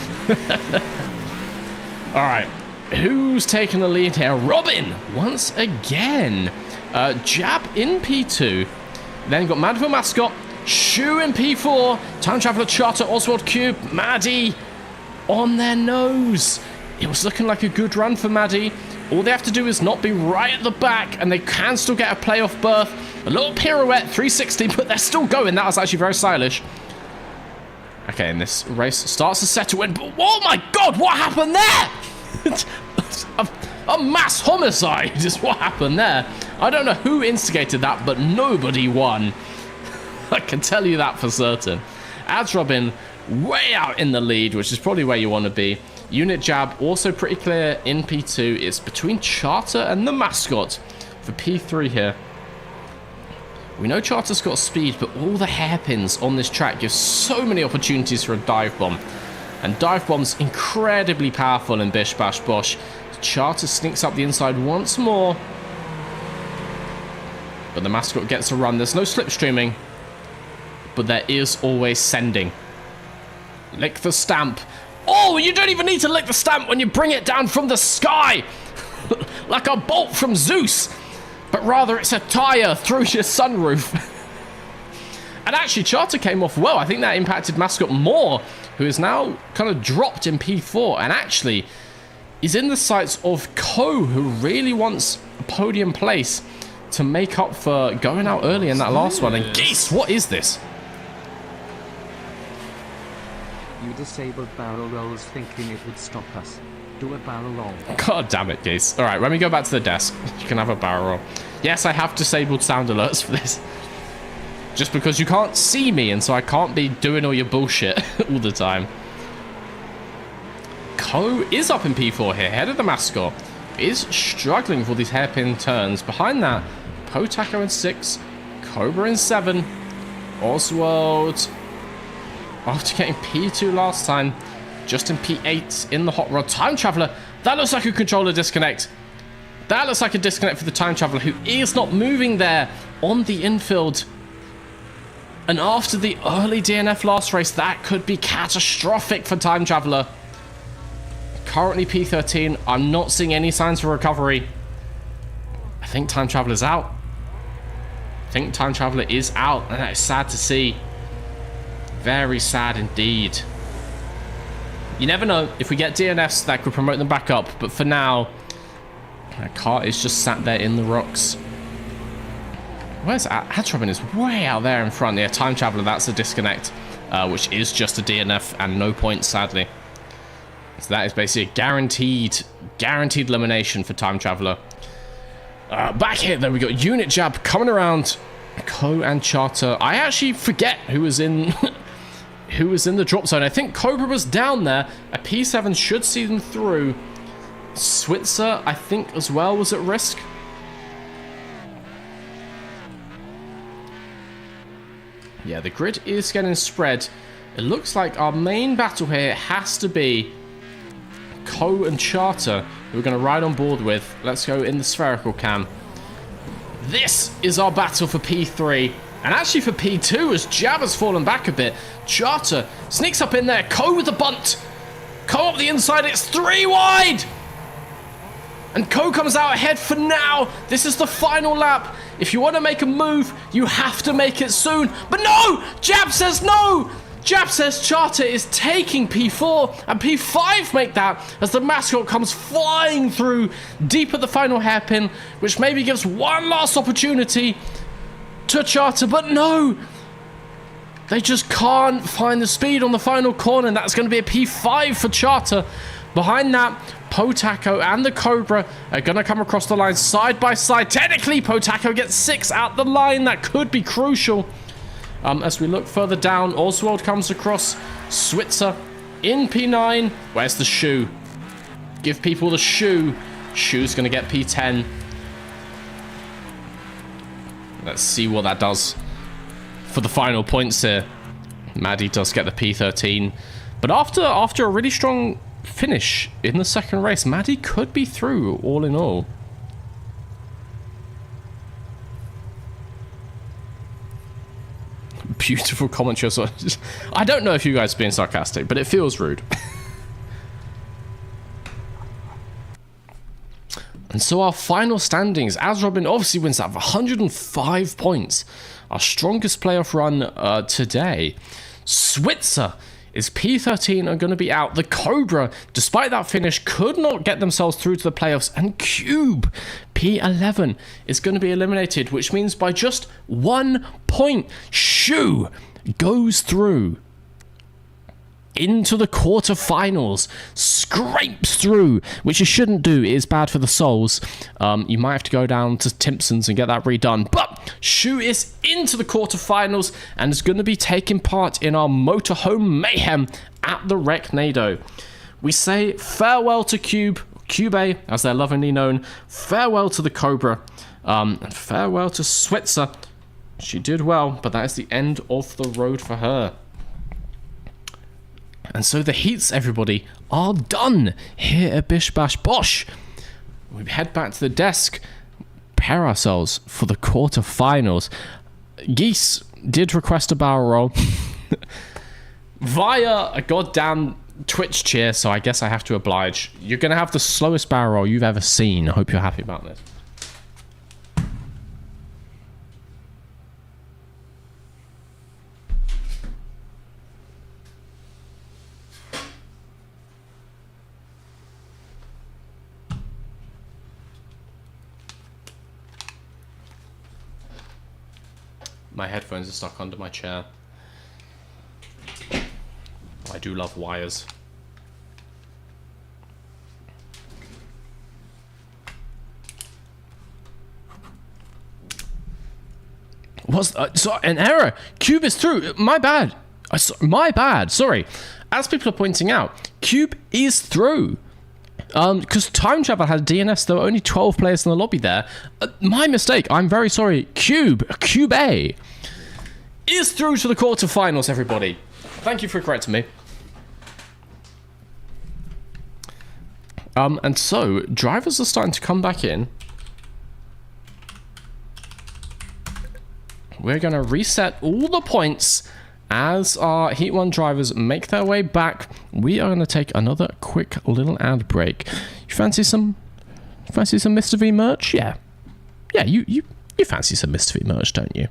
All right. Who's taking the lead here? Robin, once again. Jab in P2. Then got Madville Mascot. Shu in P4. Time Traveller Charter, Oswald Cube, Maddie on their nose. It was looking like a good run for Maddie. All they have to do is not be right at the back, and they can still get a playoff berth. A little pirouette, 360, but they're still going. That was actually very stylish. Okay, and this race starts to settle in, but oh my god, what happened there? a mass homicide is what happened there. I don't know who instigated that, but nobody won. I can tell you that for certain. Adds Robin way out in the lead, which is probably where you want to be. Unit Jab also pretty clear in P2. It's between Charter and the Mascot for P3 here. We know Charter's got speed, but all the hairpins on this track give so many opportunities for a dive bomb. And dive bomb's incredibly powerful in Bish Bash Bosh. Charter sneaks up the inside once more. But the Mascot gets a run. There's no slipstreaming, but there is always sending. Lick the stamp. Oh, you don't even need to lick the stamp when you bring it down from the sky. Like a bolt from Zeus. But rather it's a tire through your sunroof. And actually, Charter came off well. I think that impacted Mascot more, who is now kind of dropped in P4. And actually is in the sights of Ko, who really wants a podium place to make up for going out early in that last one. And Geese, what is this? You disabled barrel rolls thinking it would stop us. Do a barrel roll. God damn it, Geese. All right, when we go back to the desk, you can have a barrel roll. Yes, I have disabled sound alerts for this. Just because you can't see me, and so I can't be doing all your bullshit all the time. Ko is up in P4 here, head of the Mascot. Is struggling for these hairpin turns. Behind that, Potako in 6, Cobra in 7, Oswald, after getting P2 last time, just in P8 in the hot rod. Time Traveller, that looks like a controller disconnect. That looks like a disconnect for the Time Traveller, who is not moving there on the infield. And after the early DNF last race, that could be catastrophic for Time Traveller. Currently P13, I'm not seeing any signs for recovery. I think Time Traveller's out. I think Time Traveller is out, and that is sad to see. Very sad indeed. You never know, if we get DNFs, that could promote them back up, but for now, that car is just sat there in the rocks. Where's Atrobin is way out there in front. Yeah, Time Traveler, that's a disconnect, which is just a DNF and no points, sadly. So that is basically a guaranteed elimination for Time Traveler. Back here, then we got Unit Jab coming around. Co and Charter. I actually forget who was in who was in the drop zone. I think Cobra was down there. A P7 should see them through. Switzer, I think, as well, was at risk. Yeah, the grid is getting spread. It looks like our main battle here has to be Co and Charter, who we're going to ride on board with. Let's go in the spherical cam. This is our battle for P3. And actually for P2, as Jab has fallen back a bit. Charter sneaks up in there. Co with the bunt. Co up the inside. It's 3 wide. And Co comes out ahead for now. This is the final lap. If you want to make a move, you have to make it soon. But no! Jab says no! Jab says Charter is taking P4, and P5 make that as the mascot comes flying through deep at the final hairpin, which maybe gives one last opportunity to Charter, but no! They just can't find the speed on the final corner, and that's going to be a P5 for Charter. Behind that, Potako and the Cobra are going to come across the line side by side. Technically, Potako gets 6 out the line. That could be crucial. As we look further down, Oswald comes across. Switzer in P9. Where's the shoe? Give people the shoe. Shoe's going to get P10. Let's see what that does for the final points here. Maddie does get the P13. But after a really strong finish in the second race, Maddie could be through all in all. Beautiful commentary. I don't know if you guys are being sarcastic, but it feels rude. And so our final standings, as Robin obviously wins that 105 points. Our strongest playoff run today. Switzer is P13 are going to be out. The Cobra, despite that finish, could not get themselves through to the playoffs. And Cube, P11, is going to be eliminated, which means by just 1 point, Shu goes through into the quarterfinals, scrapes through, which you shouldn't do. It is bad for the souls. You might have to go down to Timpson's and get that redone. But Shu is into the quarterfinals and is going to be taking part in our motorhome mayhem at the Recnado. We say farewell to Cube A, as they're lovingly known. Farewell to the Cobra. And farewell to Switzer. She did well, but that is the end of the road for her. And so the heats, everybody, are done here at Bish Bash Bosh. We head back to the desk, prepare ourselves for the quarterfinals. Geese did request a barrel roll via a goddamn Twitch cheer, so I guess I have to oblige. You're going to have the slowest barrel roll you've ever seen. I hope you're happy about this. My headphones are stuck under my chair. I do love wires. Was so an error? Cube is through. My bad. My bad. Sorry. As people are pointing out, Cube is through. Because Time Travel had DNS, there were only 12 players in the lobby there. My mistake. I'm very sorry. Cube A, is through to the quarterfinals, everybody. Thank you for correcting me. And so, drivers are starting to come back in. We're going to reset all the points as our Heat 1 drivers make their way back. We are going to take another quick little ad break. You fancy some Mr. V merch? Yeah. Yeah, you fancy some Mr. V merch, don't you?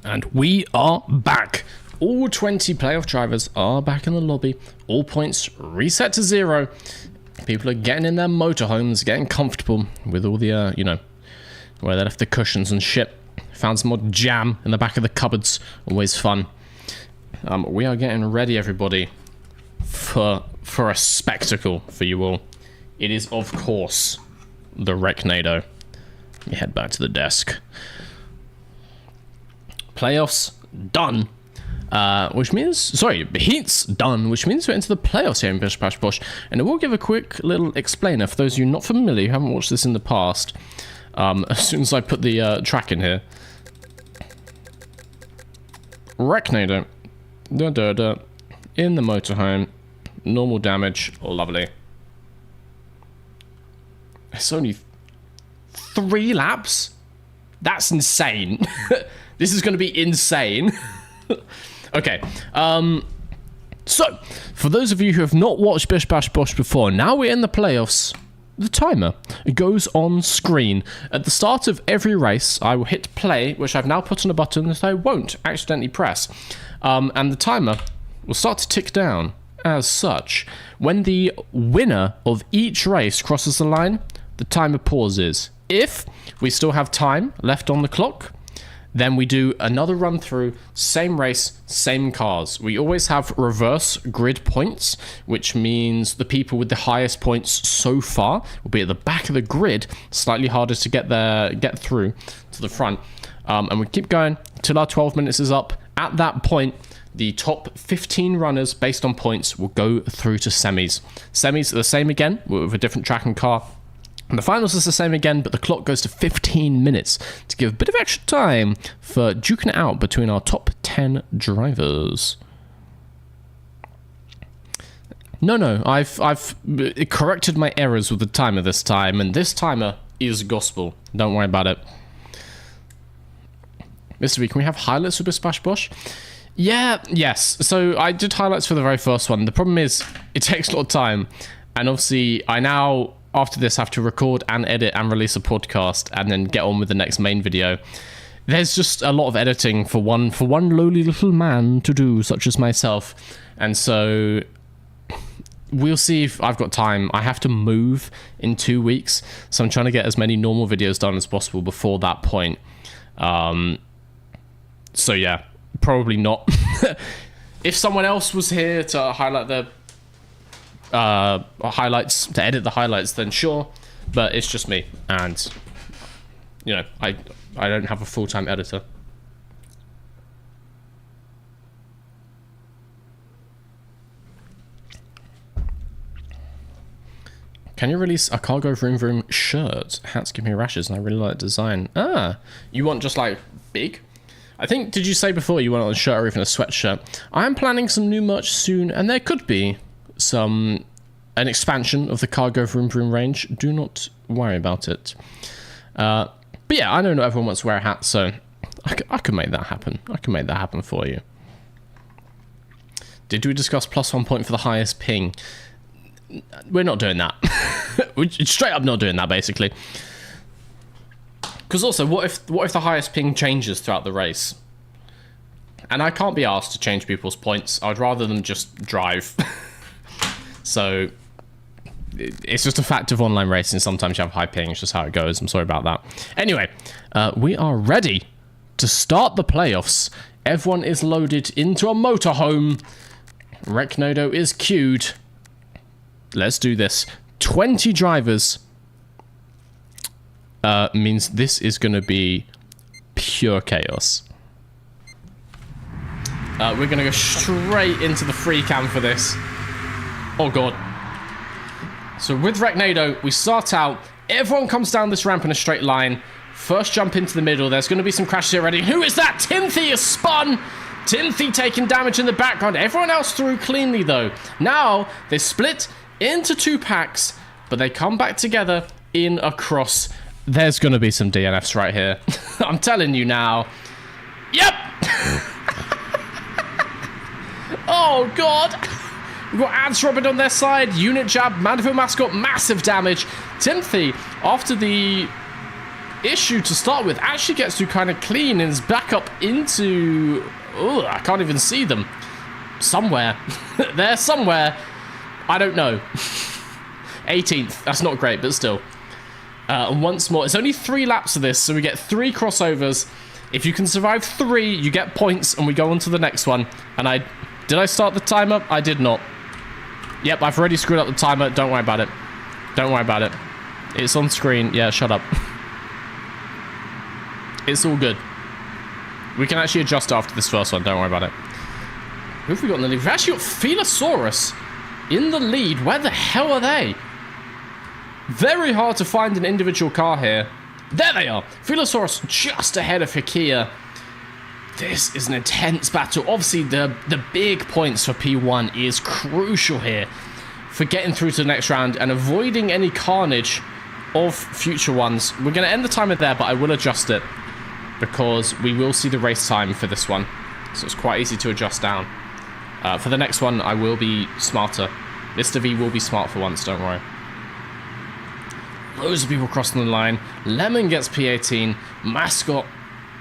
And we are back. All 20 playoff drivers are back in the lobby. All points reset to 0. People are getting in their motorhomes, getting comfortable with all the, you know, where they left the cushions and shit. Found some more jam in the back of the cupboards. Always fun. We are getting ready, everybody, for a spectacle for you all. It is, of course, the Recnado. Let me head back to the desk. Playoffs done. Which means, sorry, heats done, which means we're into the playoffs here in Bish Bash Bosh. And I will give a quick little explainer for those of you not familiar, who haven't watched this in the past. As soon as I put the track in here. Recnado. In the motorhome. Normal damage. Lovely. It's only 3 laps? That's insane. This is going to be insane. Okay. So, for those of you who have not watched Bish Bash Bosh before, now we're in the playoffs. The timer goes on screen. At the start of every race, I will hit play, which I've now put on a button that I won't accidentally press. And the timer will start to tick down as such. When the winner of each race crosses the line, the timer pauses. If we still have time left on the clock, then we do another run through, same race, same cars. We always have reverse grid points, which means the people with the highest points so far will be at the back of the grid, slightly harder to get through to the front. And we keep going till our 12 minutes is up. At that point, the top 15 runners based on points will go through to semis. Semis are the same again, with a different track and car. And the finals is the same again, but the clock goes to 15 minutes to give a bit of extra time for duking it out between our top 10 drivers. No, I've corrected my errors with the timer this time, and this timer is gospel. Don't worry about it. Mr. B, can we have highlights for Bish Bash Bosh? Yeah, yes. So I did highlights for the very first one. The problem is it takes a lot of time, and obviously I now, after this, have to record and edit and release a podcast and then get on with the next main video. There's just a lot of editing for one lowly little man to do, such as myself. And so we'll see if I've got time. I have to move in 2 weeks, so I'm trying to get as many normal videos done as possible before that point. So yeah, probably not. If someone else was here to highlight the highlights, to edit the highlights, then sure, but it's just me, and you know, I don't have a full-time editor. Can you release a cargo vroom vroom shirt? Hats give me rashes and I really like the design. You want just like big? I think, did you say before you want on a shirt or even a sweatshirt? I am planning some new merch soon, and there could be an expansion of the cargo vroom vroom range. Do not worry about it. But yeah, I know not everyone wants to wear a hat, so I could make that happen. I can make that happen for you. Did we discuss +1 point for the highest ping? We're not doing that. We're straight up not doing that, basically. Because also, what if the highest ping changes throughout the race? And I can't be asked to change people's points. I'd rather them just drive. So it's just a fact of online racing. Sometimes you have high ping. It's just how it goes. I'm sorry about that. Anyway, we are ready to start the playoffs. Everyone is loaded into a motorhome. Recnado is queued. Let's do this. 20 drivers means this is going to be pure chaos. We're going to go straight into the free cam for this. Oh god. So with Recnado, we start out. Everyone comes down this ramp in a straight line. First jump into the middle. There's going to be some crashes here already. Who is that? Timothy is spun. Timothy taking damage in the background. Everyone else through cleanly though. Now they split into 2 packs, but they come back together in a cross. There's going to be some DNFs right here. I'm telling you now. Yep. Oh god. We've got Ants Robin on their side. Unit jab. Mandeville mascot. Massive damage. Timothy, after the issue to start with. Actually gets through kind of clean and is back up into... Oh, I can't even see them. Somewhere. They're somewhere. I don't know. 18th. That's not great, but still. And once more, it's only 3 laps of this, so we get 3 crossovers. If you can survive 3, you get points, and we go on to the next one. And did I start the timer? I did not. Yep, I've already screwed up the timer. Don't worry about it. Don't worry about it. It's on screen. Yeah, shut up. It's all good. We can actually adjust after this first one. Don't worry about it. Who have we got in the lead? We've actually got Philosaurus in the lead. Where the hell are they? Very hard to find an individual car here. There they are. Philosaurus just ahead of Hikia. This is an intense battle. Obviously, the big points for P1 is crucial here for getting through to the next round and avoiding any carnage of future ones. We're going to end the timer there, but I will adjust it because we will see the race time for this one. So it's quite easy to adjust down. For the next one, I will be smarter. Mr. V will be smart for once, don't worry. Loads of people crossing the line. Lemon gets P18. Mascot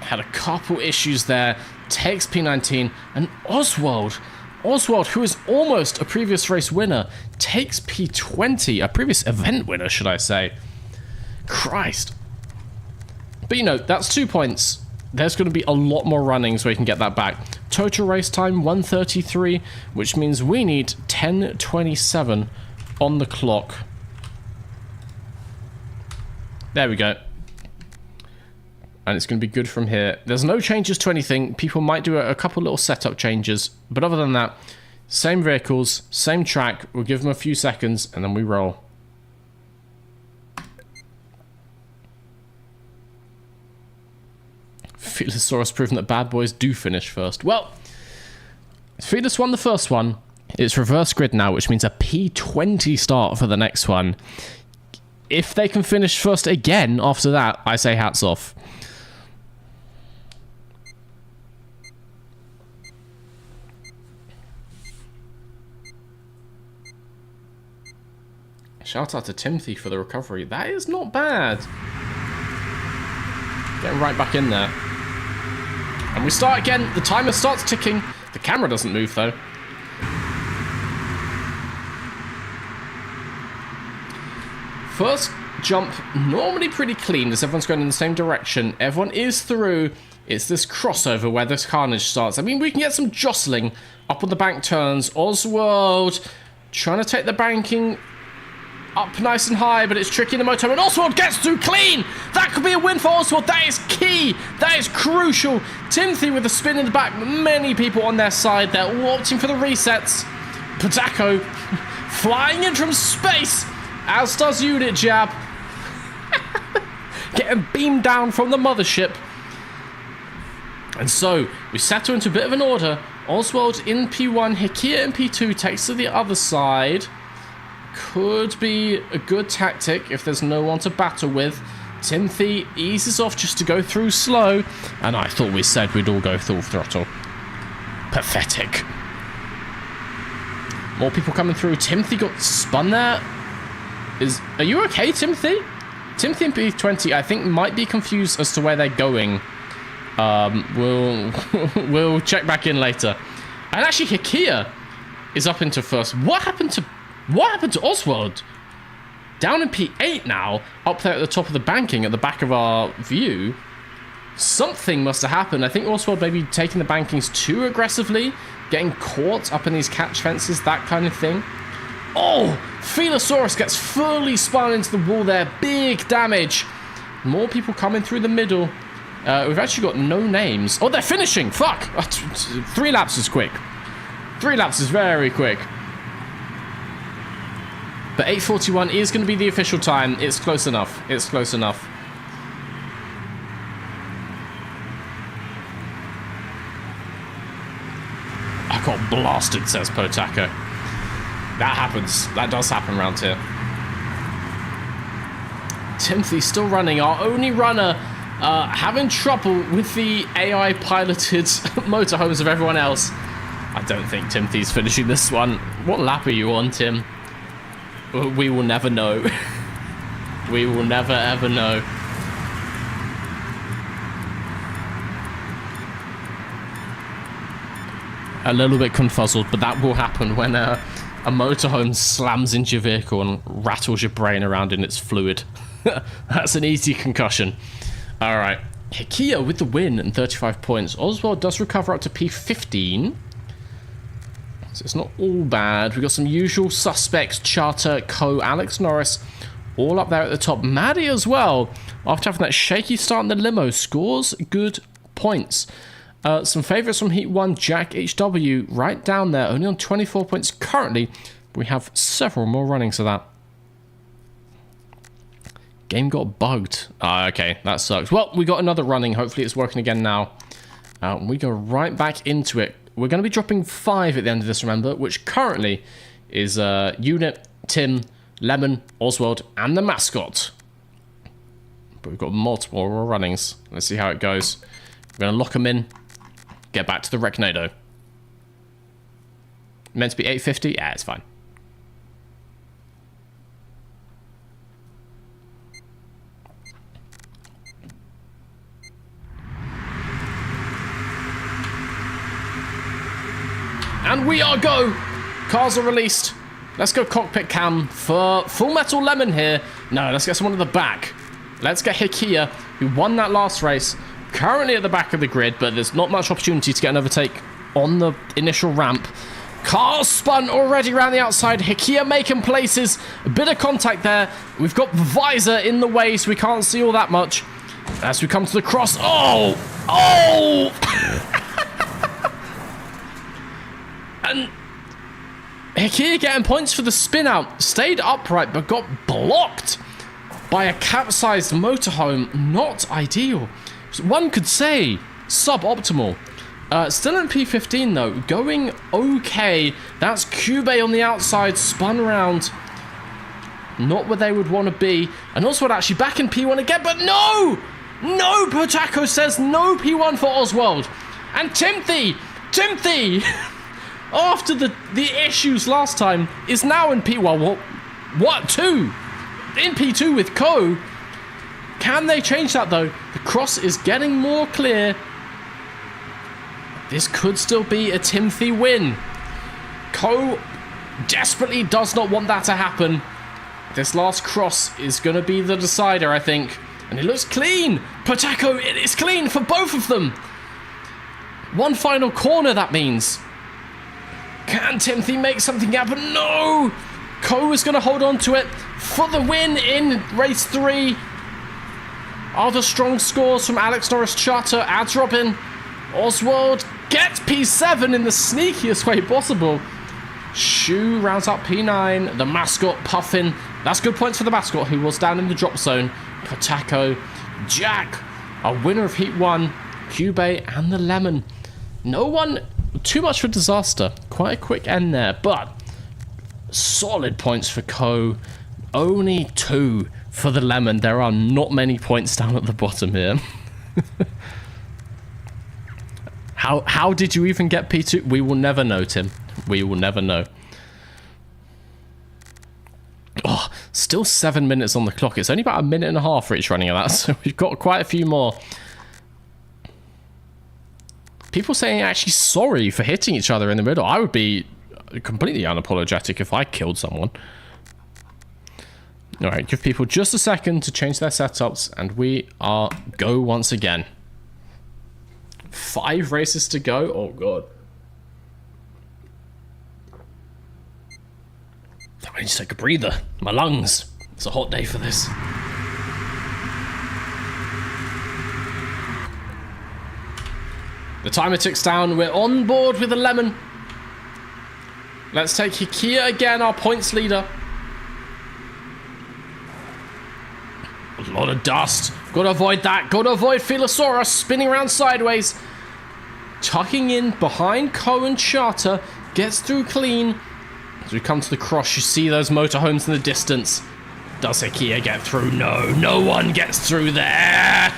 had a couple issues there. Takes P19. And Oswald, who is almost a previous race winner, takes P20. A previous event winner, should I say. Christ. But you know, that's 2 points. There's going to be a lot more runnings where you can get that back. Total race time, 1:33, which means we need 10:27 on the clock. There we go. And it's going to be good from here. There's no changes to anything. People might do a couple little setup changes. But other than that, same vehicles, same track. We'll give them a few seconds and then we roll. Philosaurus proving that bad boys do finish first. Well, Felis won the first one. It's reverse grid now, which means a P20 start for the next one. If they can finish first again after that, I say hats off. Shout out to Timothy for the recovery. That is not bad. Getting right back in there. And we start again. The timer starts ticking. The camera doesn't move though. First jump, normally pretty clean as everyone's going in the same direction. Everyone is through. It's this crossover where this carnage starts. I mean, we can get some jostling up on the bank turns. Oswald trying to take the banking up nice and high, but it's tricky in the motor. And Oswald gets through clean. That could be a win for Oswald. That is key. That is crucial. Timothy with a spin in the back. Many people on their side. They're watching for the resets. Potako flying in from space. As does Unit Jab. Getting beamed down from the mothership. And so, we settle into a bit of an order. Oswald in P1, Hikia in P2, takes to the other side. Could be a good tactic if there's no one to battle with. Timothy eases off just to go through slow. And I thought we said we'd all go full throttle. Pathetic. More people coming through. Timothy got spun there. Are you okay, Timothy? Timothy and P20, I think, might be confused as to where they're going. We'll check back in later. And actually, Hikia is up into first. What happened to Oswald? Down in P8 now, up there at the top of the banking, at the back of our view. Something must have happened. I think Oswald maybe taking the bankings too aggressively, getting caught up in these catch fences, that kind of thing. Oh, Philosaurus gets fully spun into the wall there. Big damage. More people coming through the middle. We've actually got no names. Oh, they're finishing. Fuck. 3 laps is quick. 3 laps is very quick. But 8:41 is going to be the official time. It's close enough. It's close enough. I got blasted, says Potako. That happens. That does happen around here. Timothy's still running. Our only runner having trouble with the AI-piloted motorhomes of everyone else. I don't think Timothy's finishing this one. What lap are you on, Tim? We will never know. We will never, ever know. a little bit confuzzled, but that will happen when a motorhome slams into your vehicle and rattles your brain around in its fluid. That's an easy concussion. All right. Hikia with the win and 35 points. Oswald does recover up to P15. So it's not all bad. We've got some usual suspects. Charter, Co, Alex Norris, all up there at the top. Maddie as well, after having that shaky start in the limo, scores good points. Some favourites from Heat 1, Jack HW, right down there, only on 24 points currently. We have several more runnings of that. Game got bugged. Okay, that sucks. Well, we got another running. Hopefully it's working again now. We go right back into it. We're going to be dropping 5 at the end of this, remember, which currently is Unit, Tim, Lemon, Oswald, and the mascot. But we've got multiple runnings. Let's see how it goes. We're going to lock them in. Get back to the Recnado. Meant to be 850? Yeah, it's fine. And we are go! Cars are released. Let's go cockpit cam for Full Metal Lemon here. No, let's get someone at the back. Let's get Hikia, who won that last race. Currently at the back of the grid, but there's not much opportunity to get an overtake on the initial ramp. Cars spun already around the outside. Hikia making places. A bit of contact there. We've got visor in the way, so we can't see all that much. As we come to the cross. Oh! Oh! And Hikia getting points for the spin out. Stayed upright, but got blocked by a capsized motorhome. Not ideal. One could say suboptimal. Still in P15 though, going okay. That's Cube on the outside, spun around. Not where they would want to be. And also actually back in P1 again, but no! No, Potako says no P1 for Oswald. And Timothy, after the issues last time, is now in P1. What? 2? In P2 with Co. Can they change that though? The cross is getting more clear. This could still be a Timothy win. Co desperately does not want that to happen. This last cross is going to be the decider, I think. And it looks clean. Potako, it is clean for both of them. One final corner, that means. Can Timothy make something happen? No! Co is going to hold on to it for the win in race 3. Other strong scores from Alex Norris, Charter, Ads Robin. Oswald gets P7 in the sneakiest way possible. Shu rounds up P9. The mascot Puffin. That's good points for the mascot, who was down in the drop zone. Potako, Jack, a winner of Heat 1, Cube and the Lemon. No one too much for disaster. Quite a quick end there, but solid points for Co. Only 2 for the Lemon. There are not many points down at the bottom here. How did you even get P2? We will never know, Tim. We will never know. Oh, still 7 minutes on the clock. It's only about a minute and a half for each running of that, so we've got quite a few more. People saying actually sorry for hitting each other in the middle. I would be completely unapologetic if I killed someone. All right, give people just a second to change their setups, and we are go once again. 5 races to go. Oh, God. I need to take a breather. My lungs. It's a hot day for this. The timer ticks down. We're on board with the Lemon. Let's take Hikia again, our points leader. A lot of dust. Got to avoid that. Got to avoid Philosaurus spinning around sideways. Tucking in behind Co and Charter. Gets through clean. As we come to the cross, you see those motorhomes in the distance. Does Hikia get through? No, no one gets through there.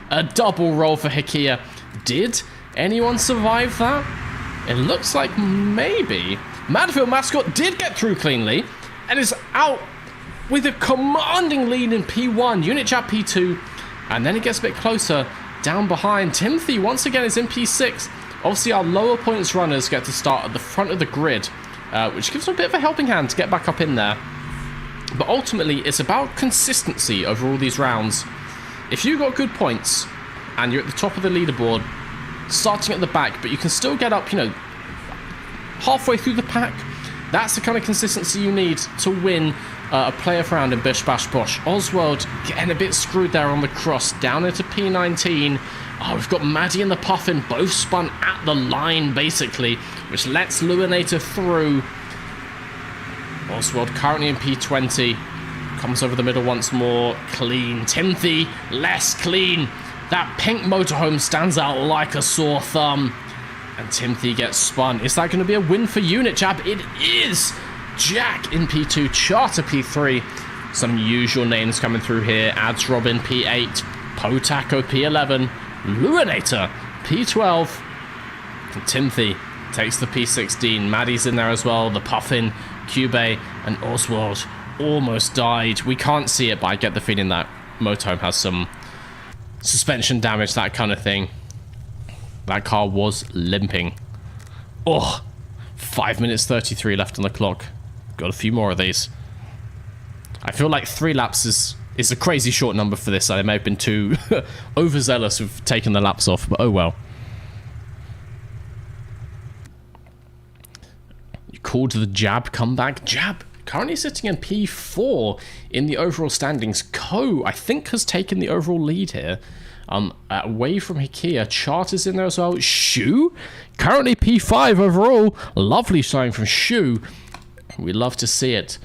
A double roll for Hikia. Did anyone survive that? It looks like maybe. Madfield Mascot did get through cleanly and is out with a commanding lead in P1. Unit Chat P2. And then it gets a bit closer down behind. Timothy once again is in P6. Obviously, our lower points runners get to start at the front of the grid, which gives them a bit of a helping hand to get back up in there. But ultimately, it's about consistency over all these rounds. If you got good points, and you're at the top of the leaderboard, starting at the back, but you can still get up, you know, halfway through the pack, that's the kind of consistency you need to win a playoff round in Bish Bash Bosh. Oswald getting a bit screwed there on the cross, down into P19. Oh, we've got Maddie and the Puffin both spun at the line, basically, which lets Luinator through. Oswald currently in P20. Comes over the middle once more. Clean. Timothy, less clean. That pink motorhome stands out like a sore thumb. And Timothy gets spun. Is that going to be a win for Unit Jab? It is! Jack in P2. Charter P3. Some usual names coming through here. Ads Robin P8. Potaco P11. Luinator P12. And Timothy takes the P16. Maddie's in there as well. The Puffin, Cube, and Oswald almost died. We can't see it, but I get the feeling that motorhome has some suspension damage, that kind of thing. That car was limping. Oh, 5 minutes 33 left on the clock. Got a few more of these. I feel like 3 laps is a crazy short number for this. I may have been too overzealous with taking the laps off, but oh well. You called the Jab comeback. Jab currently sitting in P4 in the overall standings. Ko, I think, has taken the overall lead here. Away from Hikia. Charter's in there as well. Shu, currently P5 overall. Lovely showing from Shu. We love to see it.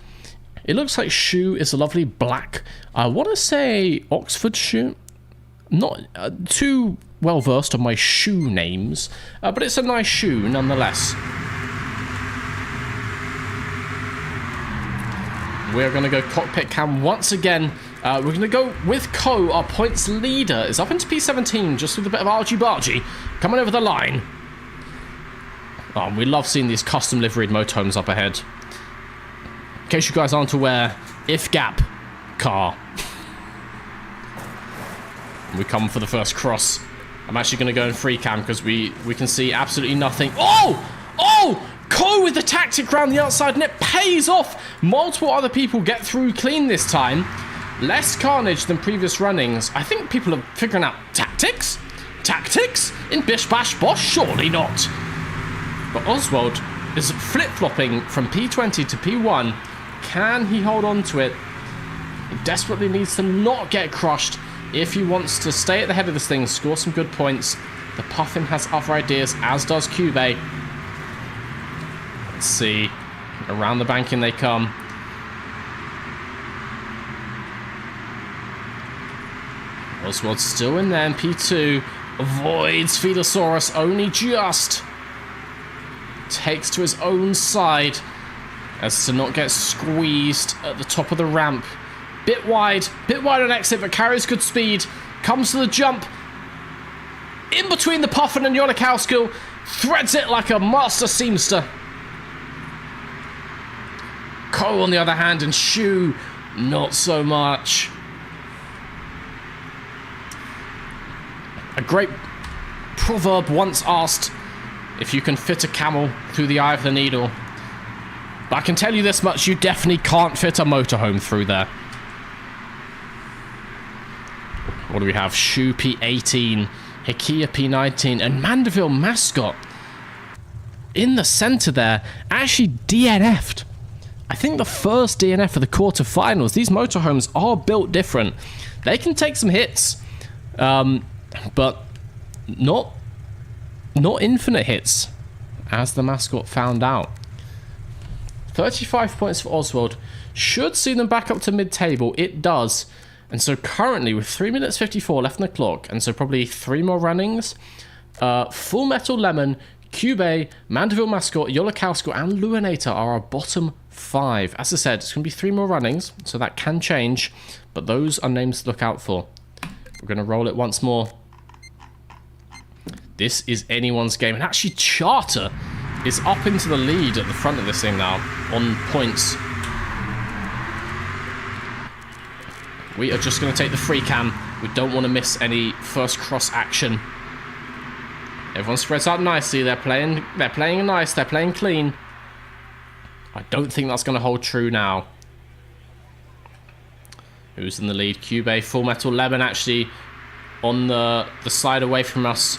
It looks like Shu is a lovely black. I want to say Oxford shoe. Not too well versed on my shoe names, but it's a nice shoe nonetheless. We're going to go cockpit cam once again. We're going to go with Ko, our points leader. Is up into P17, just with a bit of argy-bargy. Coming over the line. Oh, we love seeing these custom liveried motorhomes up ahead. In case you guys aren't aware, if gap car. We come for the first cross. I'm actually going to go in free cam because we can see absolutely nothing. Oh! Oh! Ko with the tactic around the outside, and it pays off. Multiple other people get through clean this time. Less carnage than previous runnings. I think people are figuring out tactics? Tactics? In Bish Bash Bosh? Surely not. But Oswald is flip-flopping from P20 to P1. Can he hold on to it? He desperately needs to not get crushed if he wants to stay at the head of this thing, score some good points. The Puffin has other ideas, as does Cube. Let's see. Around the banking they come. Oswald's still in there in P2. Avoids Fedosaurus only just. Takes to his own side as to not get squeezed at the top of the ramp. Bit wide on exit, but carries good speed. Comes to the jump. In between the Puffin and Yolikowskill. Threads it like a master seamster. Ko on the other hand, and Shu, not so much. A great proverb once asked if you can fit a camel through the eye of the needle. But I can tell you this much, you definitely can't fit a motorhome through there. What do we have? Shu P18, Hikia P19, and Mandeville Mascot in the center there, actually DNF'd. I think the first DNF of the quarterfinals. These motorhomes are built different. They can take some hits, but not infinite hits, as the Mascot found out. 35 points for Oswald. Should see them back up to mid-table. It does. And so currently, with 3 minutes 54 left on the clock, and so probably 3 more runnings, Full Metal Lemon, Cube, Mandeville Mascot, Yolikowskill, and Luinator are our bottom 5. As I said, it's going to be 3 more runnings, so that can change, but those are names to look out for. We're going to roll it once more. This is anyone's game, and actually Charter is up into the lead at the front of this thing now, on points. We are just going to take the free cam. We don't want to miss any first cross action. Everyone spreads out nicely. They're playing nice. They're playing clean. I don't think that's going to hold true now. Who's in the lead? Cube, Full Metal Lemon actually on the side away from us.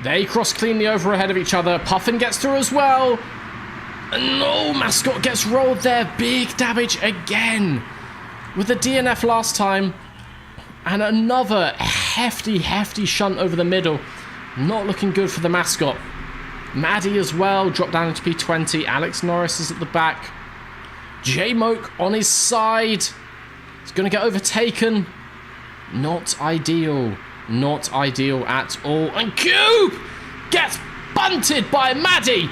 They cross cleanly over ahead of each other. Puffin gets through as well. And no, Mascot gets rolled there. Big damage again. With the DNF last time. And another hefty shunt over the middle. Not looking good for the Mascot. Maddie as well, dropped down into P20. Alex Norris is at the back. J-Moke on his side. He's going to get overtaken. Not ideal. Not ideal at all. And Cube gets bunted by Maddie.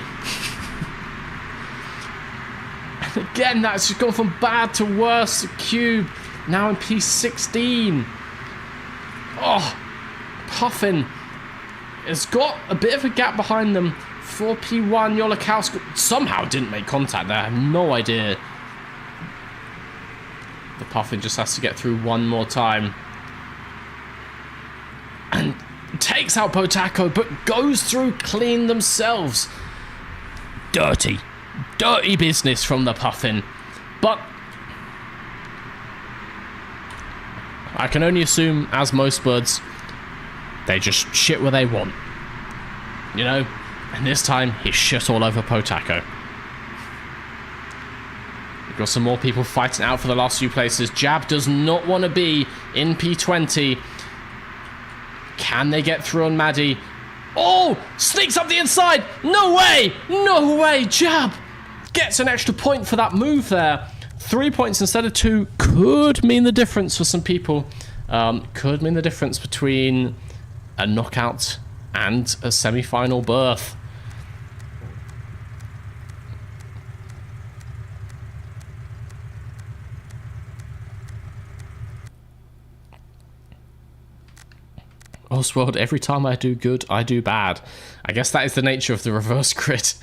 And again, that's just gone from bad to worse. Cube now in P16. Oh, Puffin has got a bit of a gap behind them. 4P1, Yolakowski somehow didn't make contact there. I have no idea. The Puffin just has to get through one more time. And takes out Potako, but goes through clean themselves. Dirty business from the Puffin. But I can only assume, as most birds, they just shit where they want. You know? And this time, he shit all over Potako. We've got some more people fighting out for the last few places. Jab does not want to be in P20. Can they get through on Maddie? Oh! Sneaks up the inside! No way! No way! Jab gets an extra point for that move there. 3 points instead of 2 could mean the difference for some people. Could mean the difference between a knockout and a semi-final berth. Oswald, every time I do good, I do bad. I guess that is the nature of the reverse grid.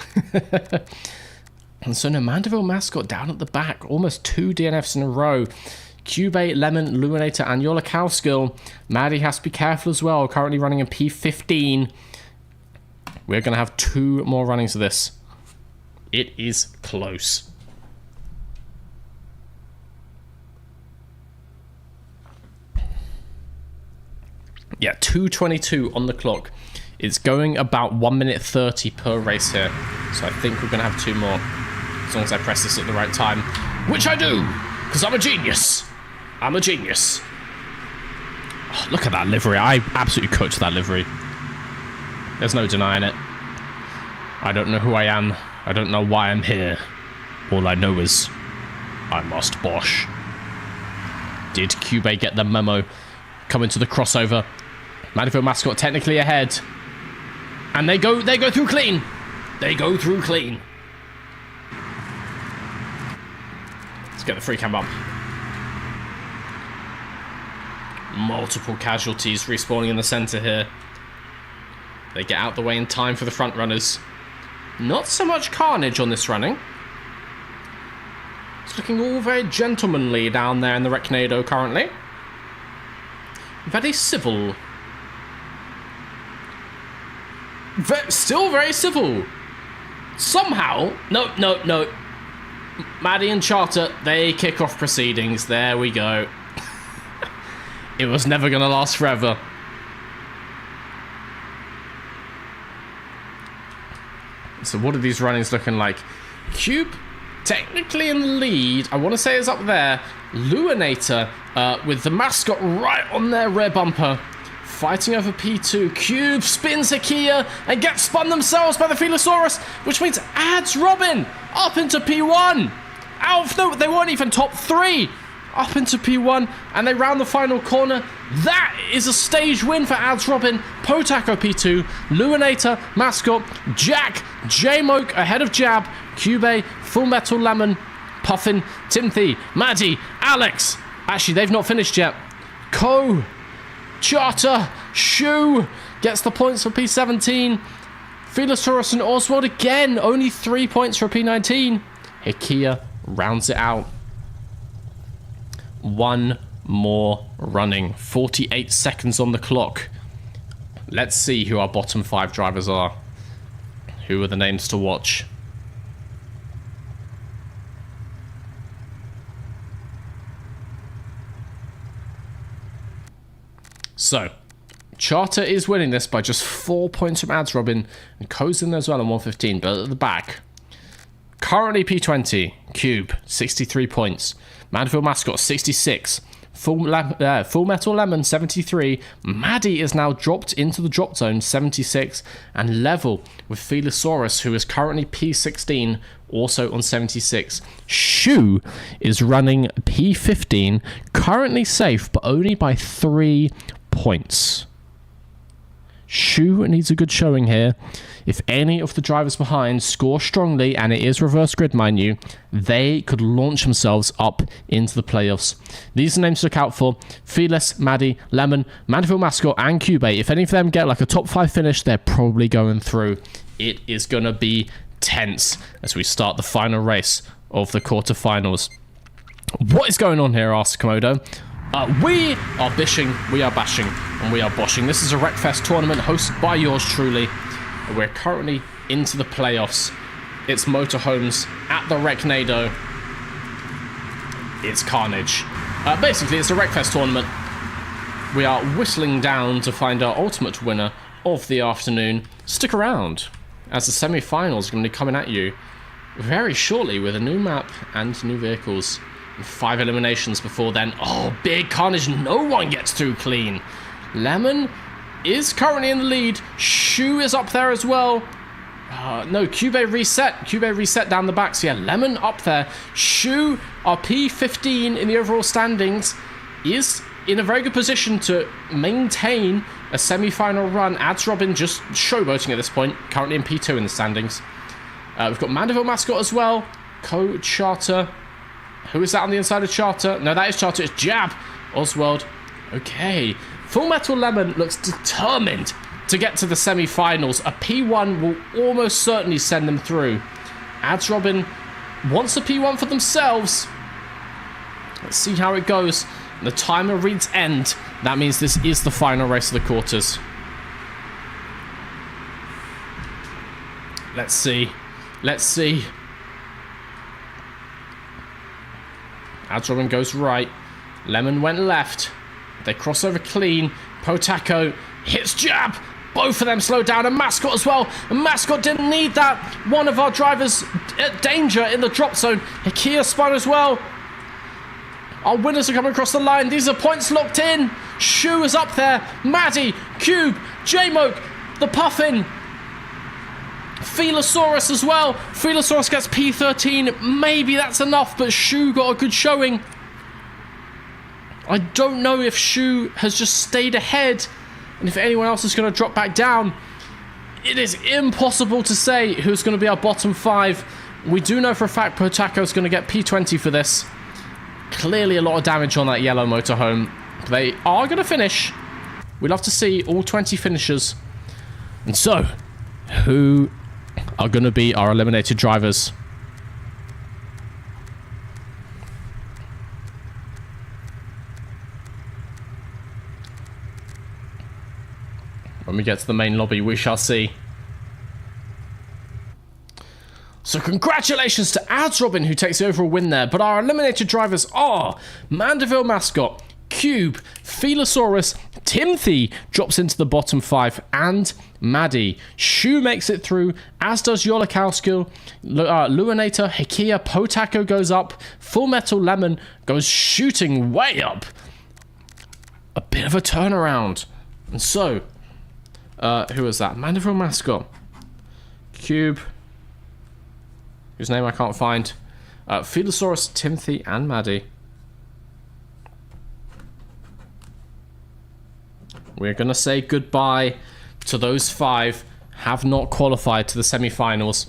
And so no, Mandeville Mascot down at the back. Almost 2 DNFs in a row. Cube, Lemon, Luminator, and Yolakowski. Maddie has to be careful as well. Currently running in P15. We're going to have 2 more runnings of this. It is close. Yeah, 2:22 on the clock. It's going about 1 minute 30 per race here. So I think we're going to have 2 more. As long as I press this at the right time. Which I do! Because I'm a genius. I'm a genius. Oh, look at that livery. I absolutely cooked that livery. There's no denying it. I don't know who I am. I don't know why I'm here. All I know is I must BOSH. Did Cube get the memo? Coming to the crossover. Mandeville Mascot technically ahead. And they go through clean. They go through clean. Let's get the free cam up. Multiple casualties respawning in the center here. They get out the way in time for the front runners. Not so much carnage on this running. It's looking all very gentlemanly down there in the Recnado currently. Very civil. Still very civil. Somehow... No. Maddie and Charter, they kick off proceedings. There we go. It was never going to last forever. So what are these runnings looking like? Cube, technically in the lead. I want to say is up there. Luminator with the Mascot right on their rear bumper. Fighting over P2. Cube spins Hakia and gets spun themselves by the Filosaurus, which means adds Robin up into P1. No, they weren't even top 3. Up into P1, and they round the final corner. That is a stage win for Ads Robin. Potako P2, Luminator, Mascot, Jack, J-Moke ahead of Jab, Cube, Full Metal Lemon, Puffin, Timothy, Maddie, Alex. Actually, they've not finished yet. Co, Charter, Shu gets the points for P17. Philosaurus and Oswald again, only 3 points for P19. Hakia rounds it out. 1 more running. 48 seconds on the clock. Let's see who our bottom 5 drivers are. Who are the names to watch? So, Charter is winning this by just 4 points from Ads Robin, and Co's in there as well on 115, but at the back, currently P20, Cube, 63 points, Manfield Mascot, 66, Full Metal Lemon, 73, Maddie is now dropped into the drop zone, 76, and level with Felosaurus, who is currently P16, also on 76. Shu is running P15, currently safe, but only by 3 points. Shu needs a good showing here. If any of the drivers behind score strongly, and it is reverse grid, mind you, they could launch themselves up into the playoffs. These are names to look out for: Felis, Maddie, Lemon, Mandeville Mascot, and Cube. If any of them get like a top 5 finish, they're probably going through. It is going to be tense as we start the final race of the quarterfinals. What is going on here, asks Komodo. We are bishing, we are bashing, and we are boshing. This is a Wreckfest tournament hosted by yours truly. We're currently into the playoffs. It's motorhomes at the Wrecknado. It's carnage. Basically, it's a Wreckfest tournament. We are whistling down to find our ultimate winner of the afternoon. Stick around, as the semi-finals are going to be coming at you very shortly with a new map and new vehicles. 5 eliminations before then. Oh, big carnage. No one gets through clean. Lemon is currently in the lead. Shu is up there as well. No, Cube reset. Cube reset down the back. So yeah, Lemon up there. Shu, our P15 in the overall standings, is in a very good position to maintain a semi-final run. Ads Robin just showboating at this point. Currently in P2 in the standings. We've got Mandeville Mascot as well. Co-Charter. Who is that on the inside of Charter? No, that is Charter. It's Jab. Oswald. Okay. Full Metal Lemon looks determined to get to the semi-finals. A P1 will almost certainly send them through. Ads Robin wants a P1 for themselves. Let's see how it goes. The timer reads end. That means this is the final race of the quarters. Let's see. Let's see. Ads Robin goes right. Lemon went left. They cross over clean. Potako hits Jab. Both of them slow down. And Mascot as well. And Mascot didn't need that. One of our drivers at danger in the drop zone. Hikia spun as well. Our winners are coming across the line. These are points locked in. Shu is up there. Maddie, Cube, J-Moke, the Puffin. Felosaurus as well. Felosaurus gets P13. Maybe that's enough, but Shu got a good showing. I don't know if Shu has just stayed ahead and if anyone else is going to drop back down. It is impossible to say who's going to be our bottom 5. We do know for a fact Potako is going to get P20 for this. Clearly a lot of damage on that yellow motorhome. They are going to finish. We'd love to see all 20 finishers. And so, who are going to be our eliminated drivers? When we get to the main lobby, we shall see. So congratulations to Ads Robin, who takes the overall win there. But our eliminated drivers are Mandeville Mascot, Cube, Felosaurus, Timothy drops into the bottom 5, and Maddie. Shu makes it through, as does Yolakowskill, Luanator, Hikia, Potako goes up, Full Metal Lemon goes shooting way up. A bit of a turnaround. And so, who was that? Mandeville Mascot, Cube, whose name I can't find, Felosaurus, Timothy, and Maddie. We're going to say goodbye to those 5 have not qualified to the semi-finals.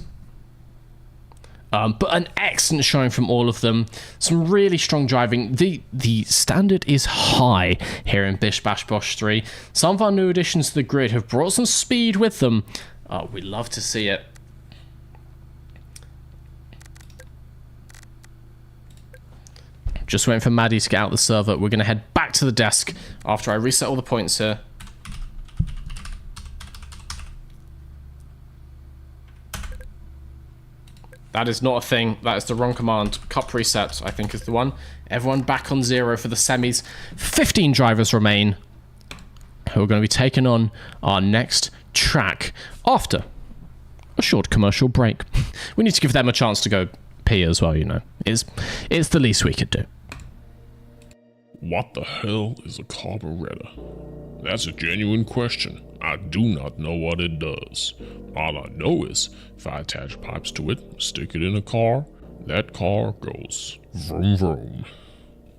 But an excellent showing from all of them. Some really strong driving. The standard is high here in Bish Bash Bosh 3. Some of our new additions to the grid have brought some speed with them. We love to see it. Just waiting for Maddie to get out the server. We're going to head back to the desk after I reset all the points here. That is not a thing. That is the wrong command. Cup reset, I think, is the one. Everyone back on 0 for the semis. 15 drivers remain who are going to be taking on our next track after a short commercial break. We need to give them a chance to go pee as well, you know. It's the least we could do. What the hell is a carburetor? That's a genuine question. I do not know what it does. All I know is if I attach pipes to it, stick it in a car, that car goes vroom vroom.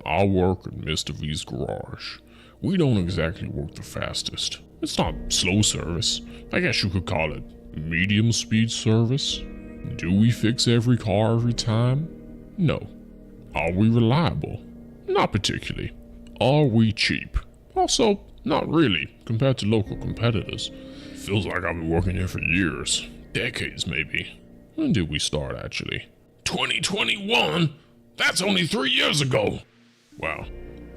I work at Mr. V's garage. We don't exactly work the fastest. It's not slow service. I guess you could call it medium speed service. Do we fix every car every time? No. Are we reliable? Not particularly. Are we cheap? Also, not really, compared to local competitors. Feels like I've been working here for years. Decades, maybe. When did we start, actually? 2021? That's only 3 years ago! Wow,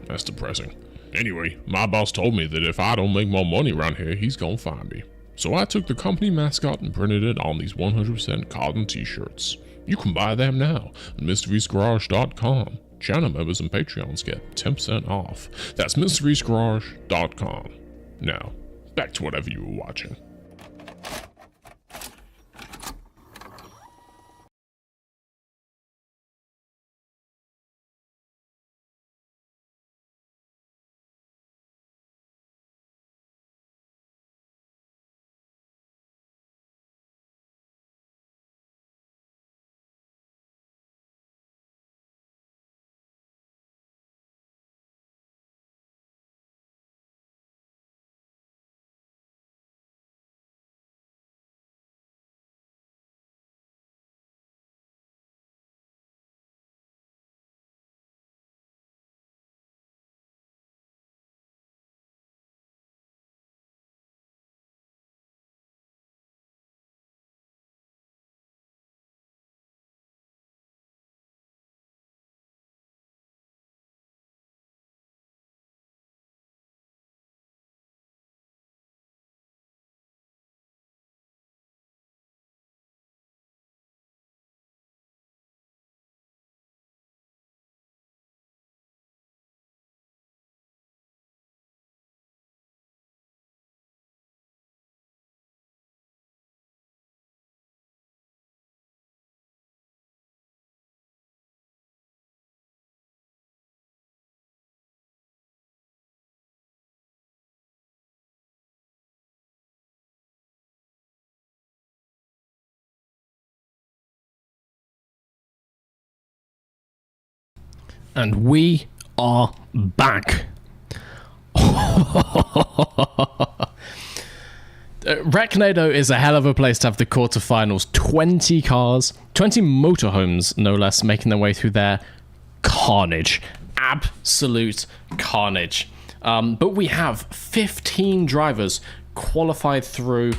that's depressing. Anyway, my boss told me that if I don't make more money around here, he's gonna fire me. So I took the company mascot and printed it on these 100% cotton t-shirts. You can buy them now at MrV'sGarage.com. Channel members and Patreons get 10% off. That's MrV'sGarage.com. Now, back to whatever you were watching. And we are back. Recnado is a hell of a place to have the quarterfinals. 20 cars, 20 motorhomes, no less, making their way through there. Carnage. Absolute carnage. But we have 15 drivers qualified through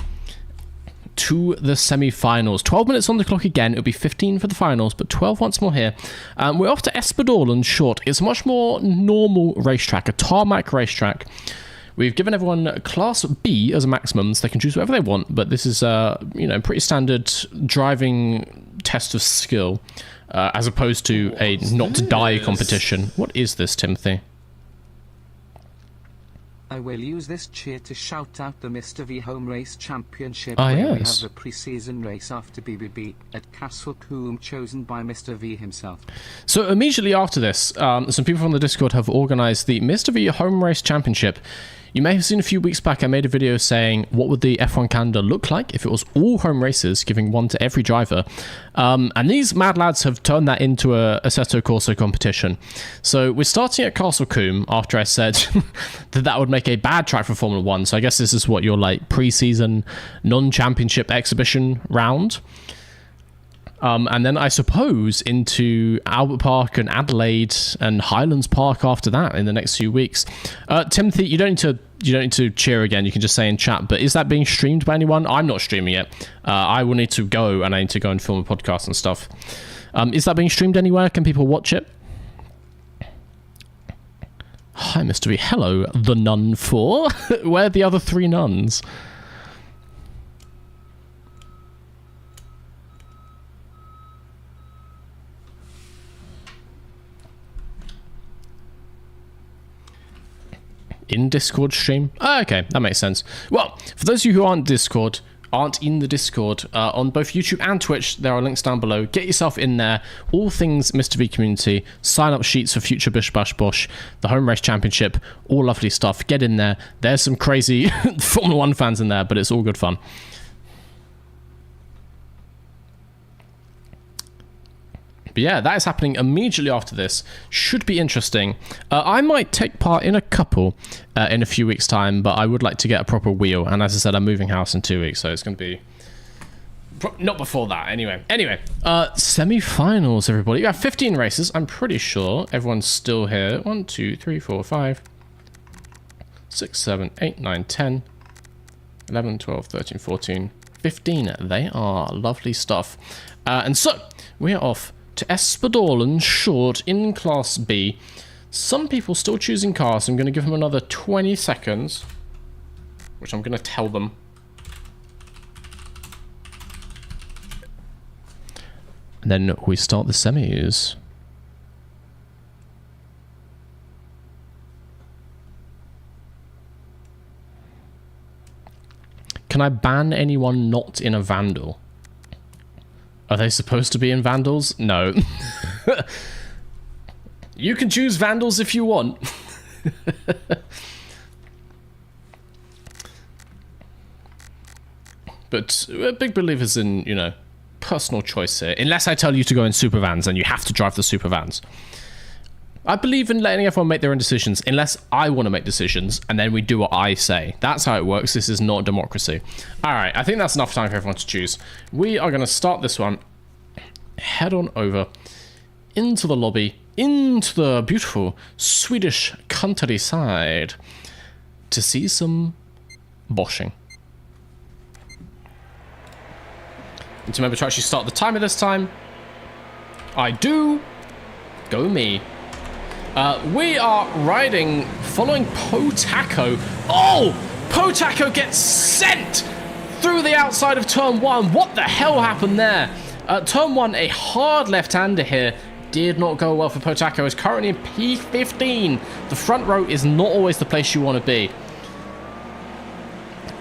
to the semi-finals. 12 minutes on the clock again. It'll be 15 for the finals, but 12 once more here. We're off to Espadorlan Short. It's a much more normal racetrack, a tarmac racetrack. We've given everyone Class B as a maximum, so they can choose whatever they want, but this is pretty standard driving test of skill, as opposed to a not to die competition. What is this, Timothy? I will use this cheer to shout out the Mr. V Home Race Championship, Ah, where we yes. have the pre-season race after BBB at Castle Coombe, chosen by Mr. V himself. So immediately after this, some people from the Discord have organised the Mr. V Home Race Championship. You may have seen a few weeks back I made a video saying what would the F1 calendar look like if it was all home races, giving one to every driver. And these mad lads have turned that into a Assetto Corsa competition. So we're starting at Castle Coombe after I said that would make a bad track for Formula 1. So I guess this is what your pre-season non-championship exhibition round. And then I suppose into Albert Park and Adelaide and Highlands Park after that in the next few weeks. Timothy, you don't need to cheer again. You can just say in chat. But is that being streamed by anyone? I'm not streaming it. I will need to go, and I need to go and film a podcast and stuff. Is that being streamed anywhere? Can people watch it? Hi, Mr. V. Hello, the Nun 4. Where are the other 3 nuns? in Discord stream. Oh, okay, that makes sense. Well, for those of you who aren't in the Discord, on both YouTube and Twitch, there are links down below. Get yourself in there. All things Mr. V community, sign up sheets for future Bish Bash Bosh, the home race championship, all lovely stuff. Get in there. There's some crazy Formula 1 fans in there, but it's all good fun. But yeah, that is happening immediately after this. Should be interesting. I might take part in a couple in a few weeks' time, but I would like to get a proper wheel. And as I said, I'm moving house in 2 weeks, so it's going to be... not before that, anyway. Semi-finals, everybody. We have 15 races, I'm pretty sure. Everyone's still here. 1, 2, 3, 4, 5, 6, 7, 8, 9, 10, 11, 12, 13, 14, 15. They are lovely stuff. And so, we are off to Espadollen Short in Class B. Some people still choosing cars, so I'm going to give them another 20 seconds, which I'm going to tell them. And then we start the semis. Can I ban anyone not in a Vandal? Are they supposed to be in Vandals? No. You can choose Vandals if you want. But we're big believers in, you know, personal choice here. Unless I tell you to go in super vans and you have to drive the super vans. I believe in letting everyone make their own decisions, unless I want to make decisions, and then we do what I say. That's how it works. This is not democracy. All right, I think that's enough time for everyone to choose. We are going to start this one. Head on over into the lobby, into the beautiful Swedish countryside to see some boshing. And to remember to actually start the timer this time. I do. Go me. We are riding, following Potaco. Oh! Potaco gets sent through the outside of turn 1. What the hell happened there? Turn 1, a hard left-hander here. Did not go well for Potaco. Is currently in P15. The front row is not always the place you want to be.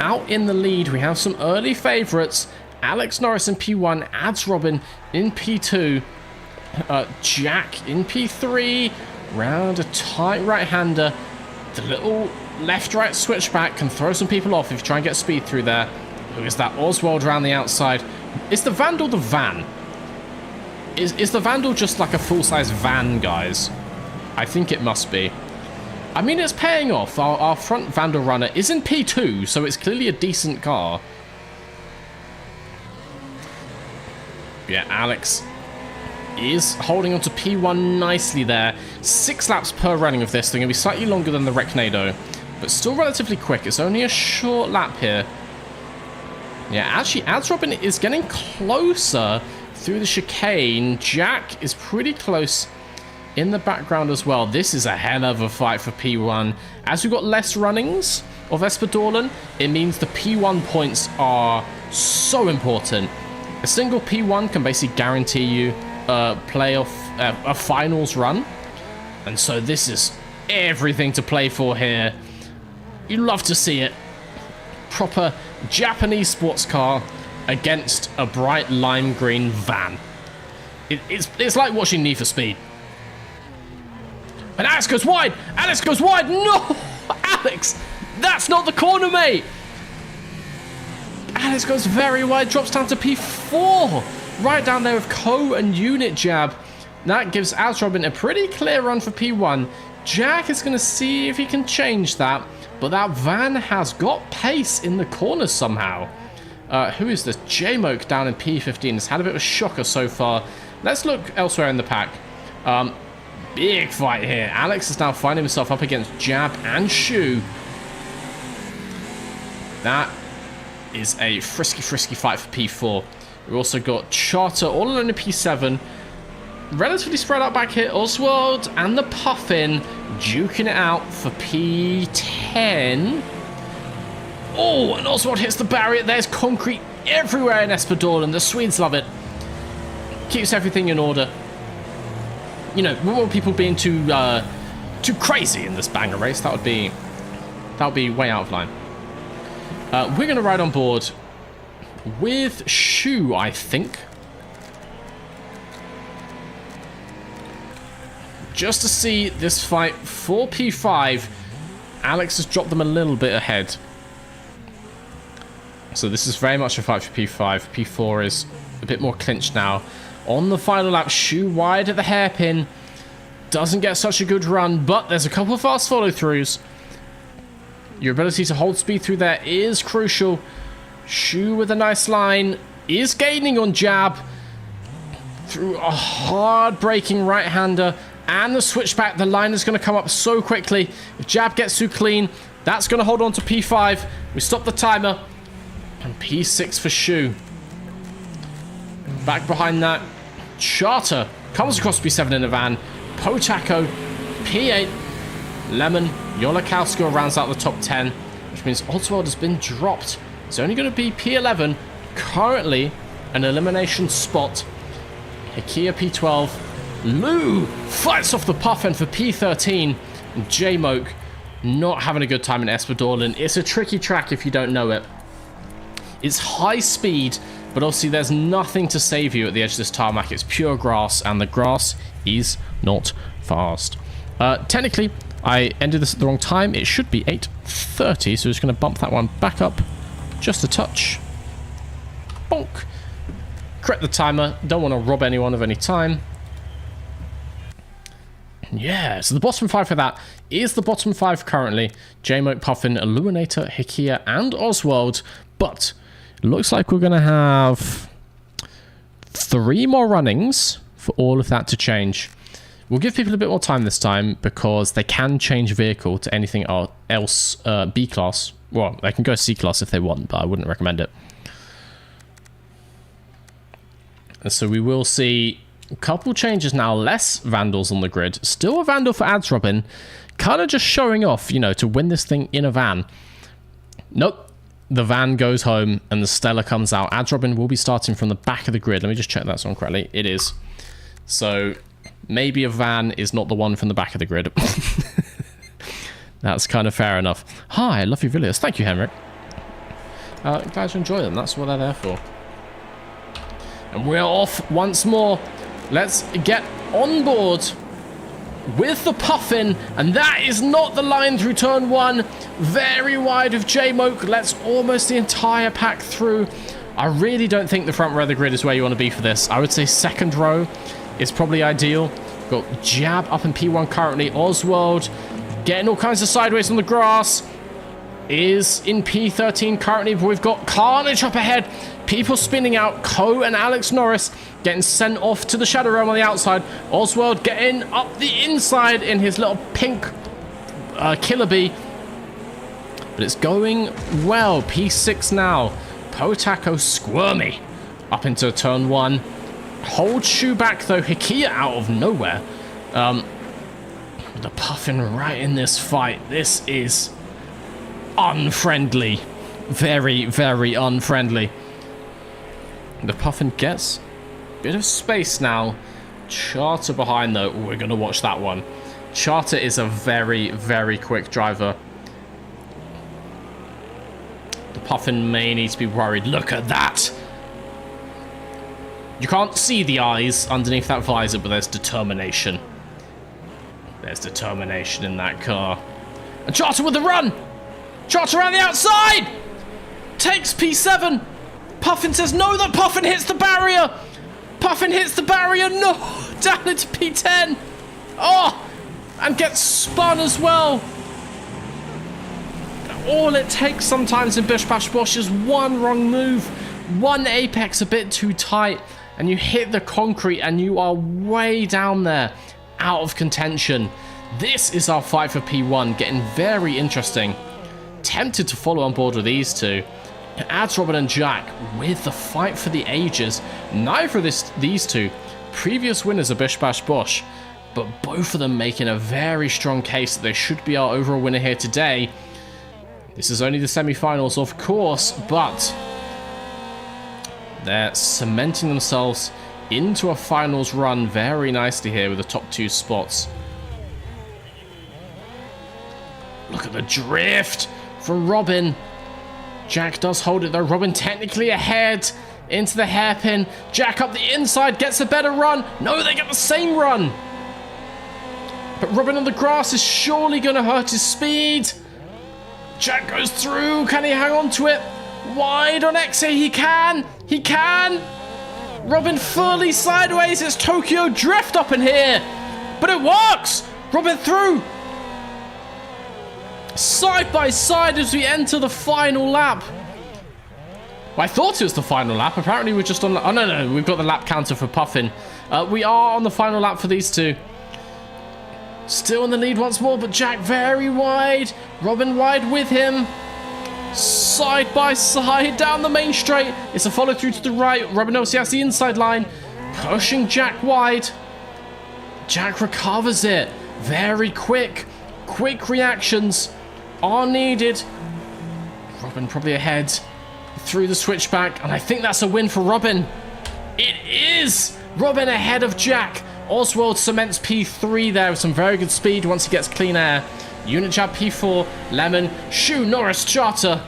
Out in the lead, we have some early favourites. Alex Norris in P1, Ads Robin in P2, Jack in P3. Round a tight right-hander. The little left-right switchback can throw some people off if you try and get speed through there. Who is that? Oswald around the outside. Is the Vandal the van? Is the Vandal just like a full-size van, guys? I think it must be. I mean, it's paying off. Our front Vandal runner is in P2, so it's clearly a decent car. Yeah, Alex is holding on to P1 nicely there. 6 laps per running of this. They're going to be slightly longer than the Recnado, but still relatively quick. It's only a short lap here. Yeah, actually, Ads Robin is getting closer through the chicane. Jack is pretty close in the background as well. This is a hell of a fight for P1. As we've got less runnings of Espadollen, it means the P1 points are so important. A single P1 can basically guarantee you a finals run, and so this is everything to play for here. You love to see it. Proper Japanese sports car against a bright lime green van. It's like watching Need for Speed. And Alex goes wide. Alex goes wide. No, Alex, that's not the corner, mate. Alex goes very wide, drops down to P4. Right down there with Co and Unit Jab. That gives Ads Robin a pretty clear run for P1. Jack is going to see if he can change that. But that van has got pace in the corners somehow. Who is this? J-Moke down in P15 has had a bit of a shocker so far. Let's look elsewhere in the pack. Big fight here. Alex is now finding himself up against Jab and Shu. That is a frisky fight for P4. We've also got Charter all alone in P7. Relatively spread out back here. Oswald and the Puffin duking it out for P10. Oh, and Oswald hits the barrier. There's concrete everywhere in Espadollen. The Swedes love it. Keeps everything in order. You know, we want people being too crazy in this banger race. That would be That would be way out of line. We're going to ride on board with Shu, I think. Just to see this fight for P5. Alex has dropped them a little bit ahead. So this is very much a fight for P5. P4 is a bit more clinched now. On the final lap, Shu wide at the hairpin. Doesn't get such a good run, but there's a couple of fast follow-throughs. Your ability to hold speed through there is crucial. Shu with a nice line. Is gaining on jab. Through a hard braking right-hander. And the switchback. The line is going to come up so quickly. If jab gets too clean, that's going to hold on to P5. We stop the timer. And P6 for Shu. Back behind that, Charter comes across P7 in a van. Potako, P8. Lemon, Yolakowska rounds out the top 10, which means Oswald has been dropped. It's only going to be P11, currently an elimination spot. Hikia P12. Lou fights off the puff end for P13. J-Moke not having a good time in Espadorlin. It's a tricky track if you don't know it. It's high speed, but obviously there's nothing to save you at the edge of this tarmac. It's pure grass, and the grass is not fast. Technically, I ended this at the wrong time. It should be 8:30, so we're just going to bump that one back up just a touch. Bonk. Correct the timer. Don't want to rob anyone of any time. Yeah, so the bottom 5 for that is the bottom 5 currently. J-Moke, Puffin, Illuminator, Hikia, and Oswald. But it looks like we're going to have 3 more runnings for all of that to change. We'll give people a bit more time this time because they can change vehicle to anything else B-class. Well, they can go C-class if they want, but I wouldn't recommend it. And so we will see a couple changes now. Less Vandals on the grid. Still a Vandal for Ads Robin. Kind of just showing off, you know, to win this thing in a van. Nope. The van goes home and the Stella comes out. Ads Robin will be starting from the back of the grid. Let me just check that's on correctly. It is. So maybe a van is not the one from the back of the grid. That's kind of fair enough. Hi, I love your videos. Thank you, Henrik. Glad you enjoy them. That's what they're there for. And we're off once more. Let's get on board with the Puffin. And that is not the line through turn 1. Very wide of J-Moke. Lets almost the entire pack through. I really don't think the front row of the grid is where you want to be for this. I would say second row is probably ideal. Got Jab up in P1 currently. Oswald getting all kinds of sideways on the grass. Is in P13 currently, but we've got Carnage up ahead. People spinning out. Ko and Alex Norris getting sent off to the Shadow Realm on the outside. Oswald getting up the inside in his little pink Killer Bee. But it's going well. P6 now. Potako squirmy up into turn 1. Hold Shu back though. Hikia out of nowhere. The Puffin right in this fight. This is unfriendly. Very, very unfriendly. The Puffin gets a bit of space now. Charter behind though. We're going to watch that one. Charter is a very, very quick driver. The Puffin may need to be worried. Look at that. You can't see the eyes underneath that visor, but there's determination. There's determination in that car. And Charter with the run! Charter around the outside! Takes P7! Puffin says no, that Puffin hits the barrier! Puffin hits the barrier, no! Down into P10! Oh! And gets spun as well! All it takes sometimes in Bish Bash Bosh is one wrong move, one apex a bit too tight, and you hit the concrete and you are way down there, out of contention. This is our fight for P1, getting very interesting. Tempted to follow on board with these two. Ads Robin and Jack with the fight for the ages. Neither of these two previous winners of Bish Bash Bosh, but both of them making a very strong case that they should be our overall winner here today. This is only the semi-finals, of course, but they're cementing themselves into a finals run very nicely here with the top 2 spots. Look at the drift from Robin. Jack does hold it though. Robin technically ahead into the hairpin. Jack up the inside, gets a better run. No, they get the same run. But Robin on the grass is surely going to hurt his speed. Jack goes through. Can he hang on to it? Wide on exit. He can. He can. Robin fully sideways. It's Tokyo Drift up in here. But it works. Robin through. Side by side as we enter the final lap. Well, I thought it was the final lap. Apparently we're just on... Oh, no. We've got the lap counter for Puffin. We are on the final lap for these two. Still in the lead once more, but Jack very wide. Robin wide with him. Side by side down the main straight. It's a follow through to the right. Robin obviously has the inside line. Pushing Jack wide. Jack recovers it. Very quick. Quick reactions are needed. Robin probably ahead through the switchback, and I think that's a win for Robin. It is! Robin ahead of Jack. Oswald cements P3 there with some very good speed once he gets clean air. Unit Jab P4, Lemon, Shu, Norris, Charter.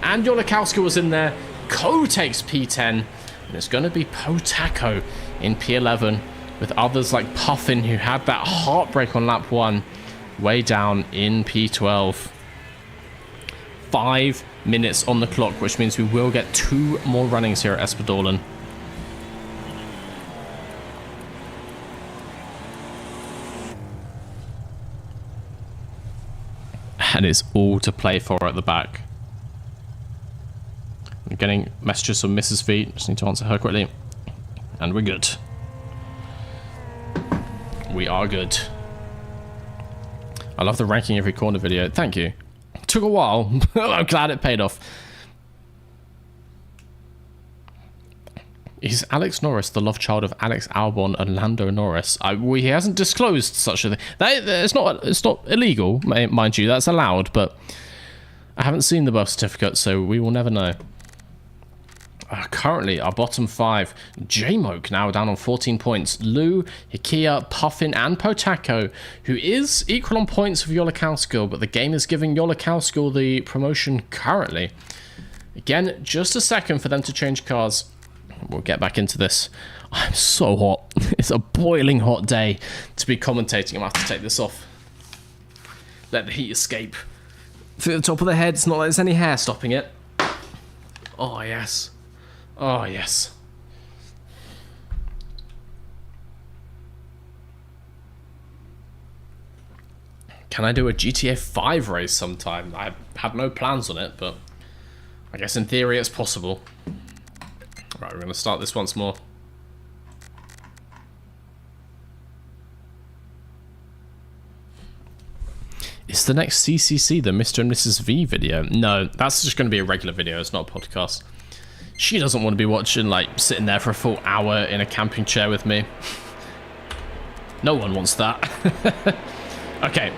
And Yolikowska was in there. Ko takes P10, and it's going to be Potako in P11 with others like Puffin, who had that heartbreak on lap 1, way down in P12. 5 minutes on the clock, which means we will get 2 more runnings here at Espadolin. And it's all to play for at the back. I'm getting messages from Mrs. V. Just need to answer her quickly. And we're good. We are good. I love the ranking every corner video. Thank you. Took a while. I'm glad it paid off. Is Alex Norris the love child of Alex Albon and Lando Norris? He hasn't disclosed such a thing. It's not illegal, mind you. That's allowed, but I haven't seen the birth certificate, so we will never know. Currently, our bottom 5. J-Moke now down on 14 points. Lou, Hikia, Puffin, and Potako, who is equal on points with Yolikowska, but the game is giving Yolikowska the promotion currently. Again, just a second for them to change cars. We'll get back into this. I'm so hot. It's a boiling hot day to be commentating. I'm going to have to take this off. Let the heat escape through the top of the head. It's not like there's any hair stopping it. Oh, yes. Oh, yes. Can I do a GTA 5 race sometime? I have no plans on it, but I guess in theory it's possible. Right, we're going to start this once more. Is the next CCC the Mr. and Mrs. V video? No, that's just going to be a regular video. It's not a podcast. She doesn't want to be watching, like, sitting there for a full hour in a camping chair with me. No one wants that. Okay,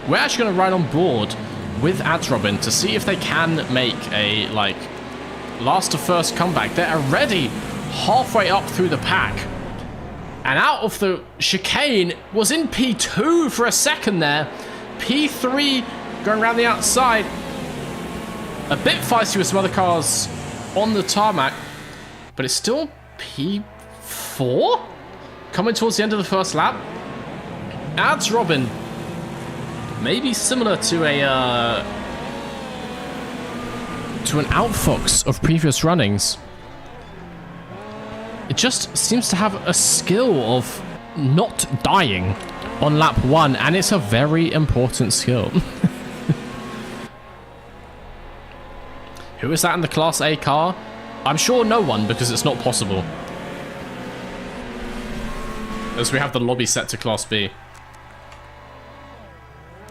we're actually going to ride on board with Robin to see if they can make a, like, last to first comeback. They're already halfway up through the pack. And out of the chicane was in P2 for a second there. P3 going around the outside. A bit feisty with some other cars on the tarmac, but it's still P4 coming towards the end of the first lap. Adds Robin, maybe similar to an Outfox of previous runnings. It just seems to have a skill of not dying on lap 1, and it's a very important skill. Who is that in the Class A car? I'm sure no one, because it's not possible. As we have the lobby set to Class B.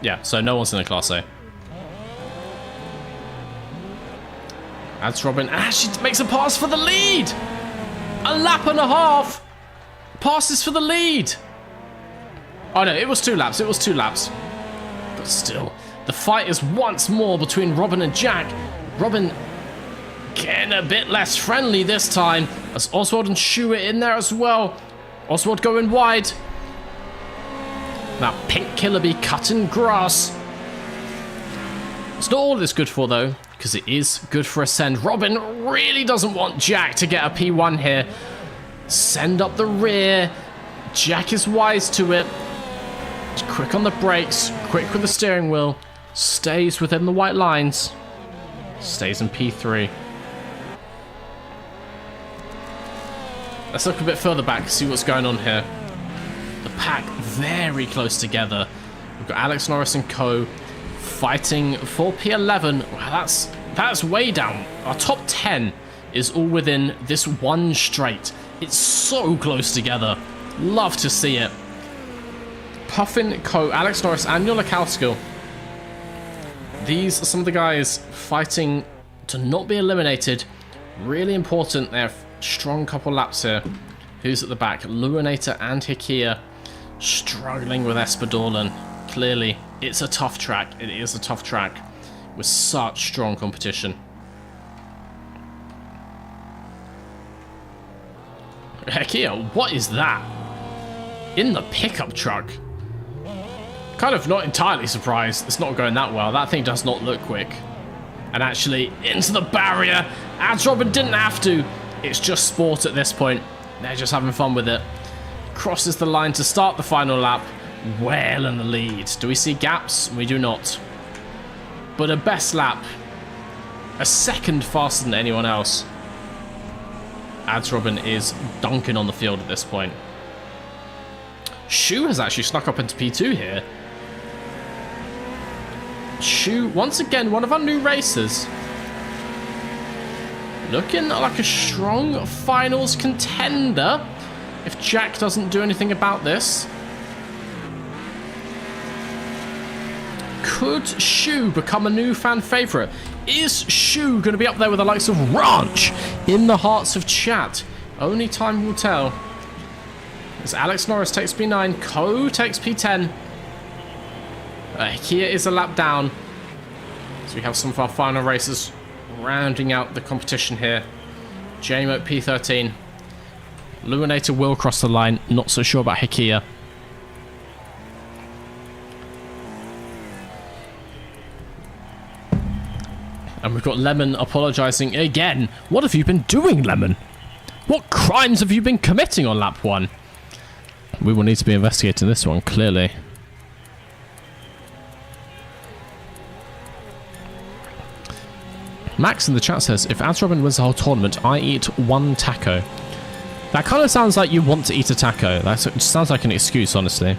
Yeah, so no one's in the Class A. That's Robin. She makes a pass for the lead! A lap and a half! Passes for the lead! Oh no, it was 2 laps, it was 2 laps. But still, the fight is once more between Robin and Jack. Robin getting a bit less friendly this time, as Oswald and Shu are in there as well. Oswald going wide. That pink killer bee cutting grass. It's not all it's good for, though, because it is good for Ascend. Robin really doesn't want Jack to get a P1 here. Send up the rear. Jack is wise to it. He's quick on the brakes, quick with the steering wheel. Stays within the white lines. Stays in P3. Let's look a bit further back, see what's going on here. The pack very close together. We've got Alex Norris and co. fighting for P11. Wow, that's way down. Our top 10 is all within this one straight. It's so close together. Love to see it. Puffin, Co, Alex Norris, and Yolakowskill. These are some of the guys fighting to not be eliminated. Really important. They have strong couple laps here. Who's at the back? Luanator and Hikia struggling with Espadorlan. Clearly, it's a tough track. It is a tough track with such strong competition. Hikia, what is that? In the pickup truck. Kind of not entirely surprised. It's not going that well. That thing does not look quick. And actually, into the barrier. As Robin didn't have to. It's just sport at this point. They're just having fun with it. Crosses the line to start the final lap. Well in the lead. Do we see gaps? We do not. But a best lap. A second faster than anyone else. Ads Robin is dunking on the field at this point. Shu has actually snuck up into P2 here. Shu, once again, one of our new racers. Looking like a strong finals contender. If Jack doesn't do anything about this. Could Shu become a new fan favourite? Is Shu going to be up there with the likes of Ranch in the hearts of chat? Only time will tell. As Alex Norris takes P9, Co takes P10. Here is a lap down. So we have some of our final racers rounding out the competition here. JMO at P13. Luanator will cross the line. Not so sure about Hikia. And we've got Lemon apologising again. What have you been doing, Lemon? What crimes have you been committing on lap 1? We will need to be investigating this one, clearly. Max in the chat says, if Ads Robin wins the whole tournament, I eat 1 taco. That kind of sounds like you want to eat a taco. That sounds like an excuse, honestly.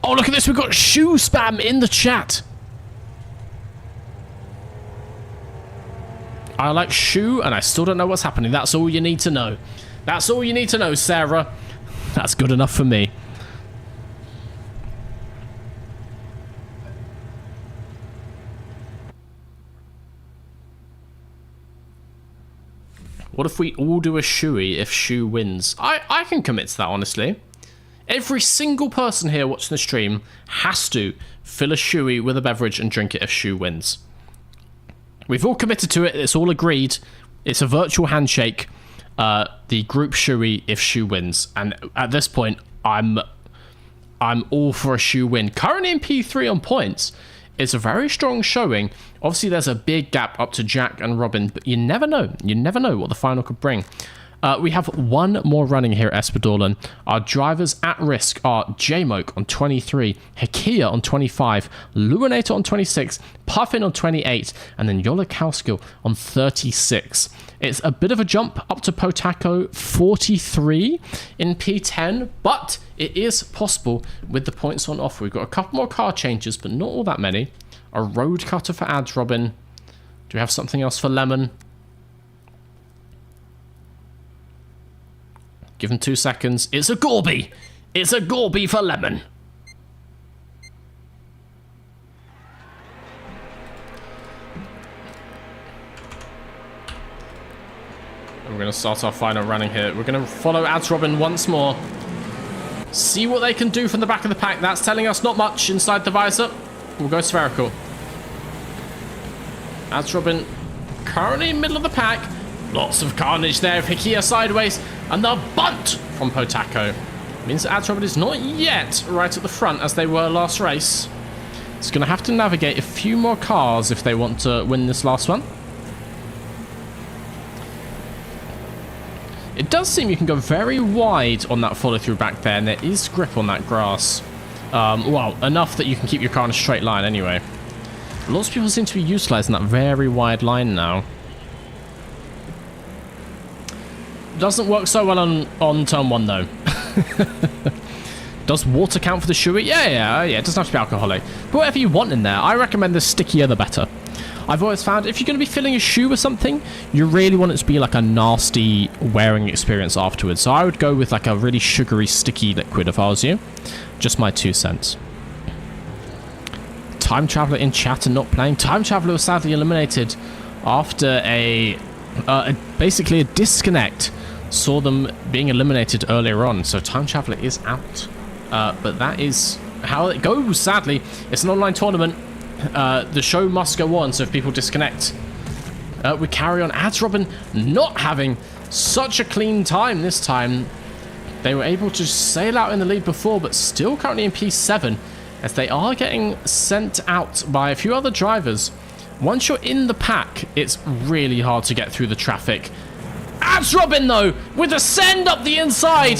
Oh, look at this. We've got shoe spam in the chat. I like shoe, and I still don't know what's happening. That's all you need to know. That's all you need to know, Sarah. That's good enough for me. What if we all do a shoey if Shu wins? I can commit to that, honestly. Every single person here watching the stream has to fill a shoey with a beverage and drink it if Shu wins. We've all committed to it. It's all agreed. It's a virtual handshake. The group shoey if Shu wins. And at this point, I'm all for a Shu win. Currently in P3 on points. It's a very strong showing. Obviously, there's a big gap up to Jack and Robin, but you never know. You never know what the final could bring. We have one more running here at Espadorlan. Our drivers at risk are J-Moke on 23, Hikia on 25, Luanator on 26, Puffin on 28, and then Yolakowskill on 36. It's a bit of a jump up to Potako 43 in P10, but it is possible with the points on offer. We've got a couple more car changes, but not all that many. A road cutter for Ads Robin. Do we have something else for Lemon? Give him 2 seconds. It's a Gorby. It's a Gorby for Lemon. And we're going to start our final running here. We're going to follow Ads Robin once more. See what they can do from the back of the pack. That's telling us not much inside the visor. We'll go spherical. Ads Robin currently middle of the pack. Lots of carnage there. Hikia sideways. And the bunt from Potako. Means that Adrobin is not yet right at the front as they were last race. It's going to have to navigate a few more cars if they want to win this last one. It does seem you can go very wide on that follow-through back there, and there is grip on that grass. Well, enough that you can keep your car in a straight line anyway. Lots of people seem to be utilising that very wide line now. Doesn't work so well on turn 1 though. Does water count for the shoey? Yeah, it doesn't have to be alcoholic. But whatever you want in there, I recommend the stickier the better. I've always found if you're going to be filling a shoe with something, you really want it to be like a nasty wearing experience afterwards. So I would go with like a really sugary, sticky liquid if I was you. Just my 2 cents. Time Traveler in chat and not playing. Time Traveler was sadly eliminated after basically a disconnect. Saw them being eliminated earlier on, so Time Traveler is out. But that is how it goes, sadly. It's an online tournament. The show must go on, so if people disconnect, we carry on. Adrobin not having such a clean time this time. They were able to sail out in the lead before, but still currently in P7, as they are getting sent out by a few other drivers. Once you're in the pack, it's really hard to get through the traffic. Adrobin, though, with a send up the inside.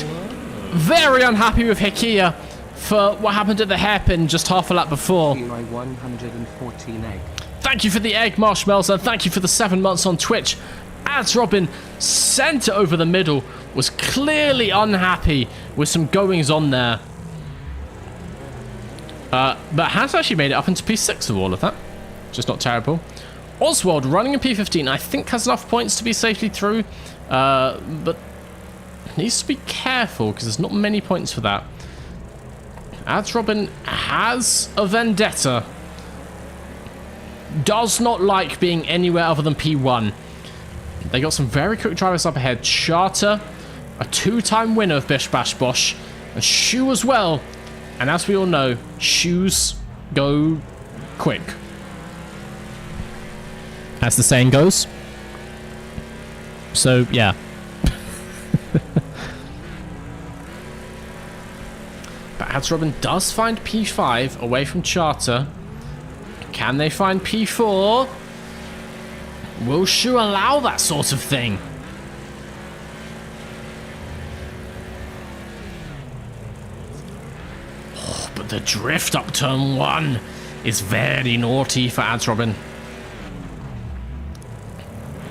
Very unhappy with Hikia for what happened at the hairpin just half a lap before. 114 egg. Thank you for the egg, Marshmallows, and thank you for the 7 months on Twitch. Adrobin sent it over the middle, was clearly unhappy with some goings on there. But has actually made it up into P6 of all of that. Just not terrible. Oswald running in P15, I think has enough points to be safely through, but needs to be careful because there's not many points for that. Adrobin has a vendetta. Does not like being anywhere other than P1. They got some very quick drivers up ahead. Charter, a 2-time winner of Bish Bash Bosh, and Shoe as well. And as we all know, shoes go quick, as the saying goes. So, yeah. But Adrobin does find P5 away from Charter. Can they find P4? Will Shu allow that sort of thing? Oh, but the drift up turn 1 is very naughty for Adrobin.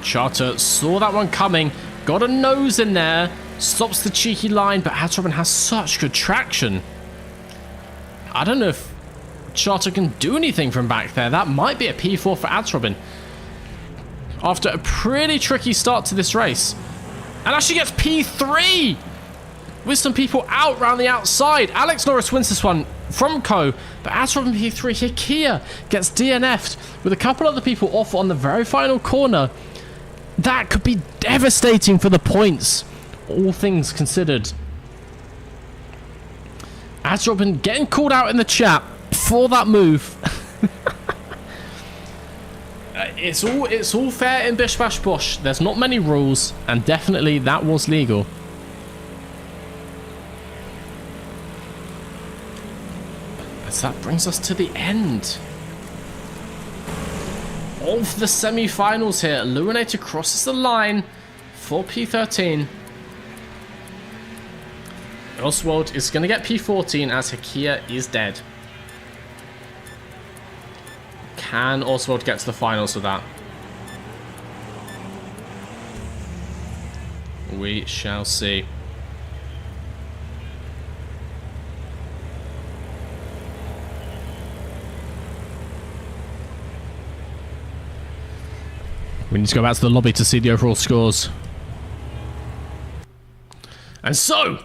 Charter saw that one coming, got a nose in there, stops the cheeky line, but Adrobin has such good traction. I don't know if Charter can do anything from back there. That might be a P4 for Adrobin after a pretty tricky start to this race. And actually gets P3 with some people out round the outside. Alex Norris wins this one from Co, but Adrobin P3. Hikia gets DNF'd with a couple other people off on the very final corner. That could be devastating for the points, all things considered. Adrobin getting called out in the chat for that move. It's all fair in Bish Bash Bosh. There's not many rules, and definitely that was legal. As that brings us to the end of the semi-finals here. Illuminator crosses the line for P13. Oswald is going to get P14 as Hikia is dead. Can Oswald get to the finals with that? We shall see. We need to go back to the lobby to see the overall scores. And so,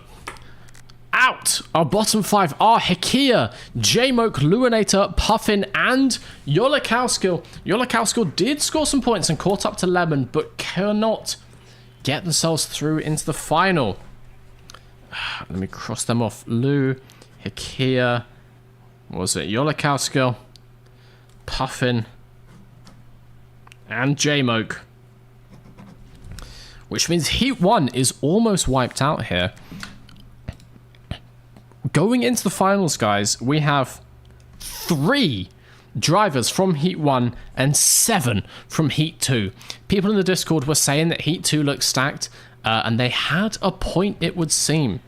out our bottom 5 are Hikia, J-Moke, Luinator, Puffin, and Yolakowskill. Yolakowskill did score some points and caught up to Lemon, but cannot get themselves through into the final. Let me cross them off. Lu, Hikia, what was it? Yolakowskill, Puffin, and J-Moke. Which means Heat 1 is almost wiped out here. going into the finals, guys, we have 3 drivers from Heat 1 and 7 from Heat 2. People in the Discord were saying that Heat 2 looked stacked, and they had a point, it would seem.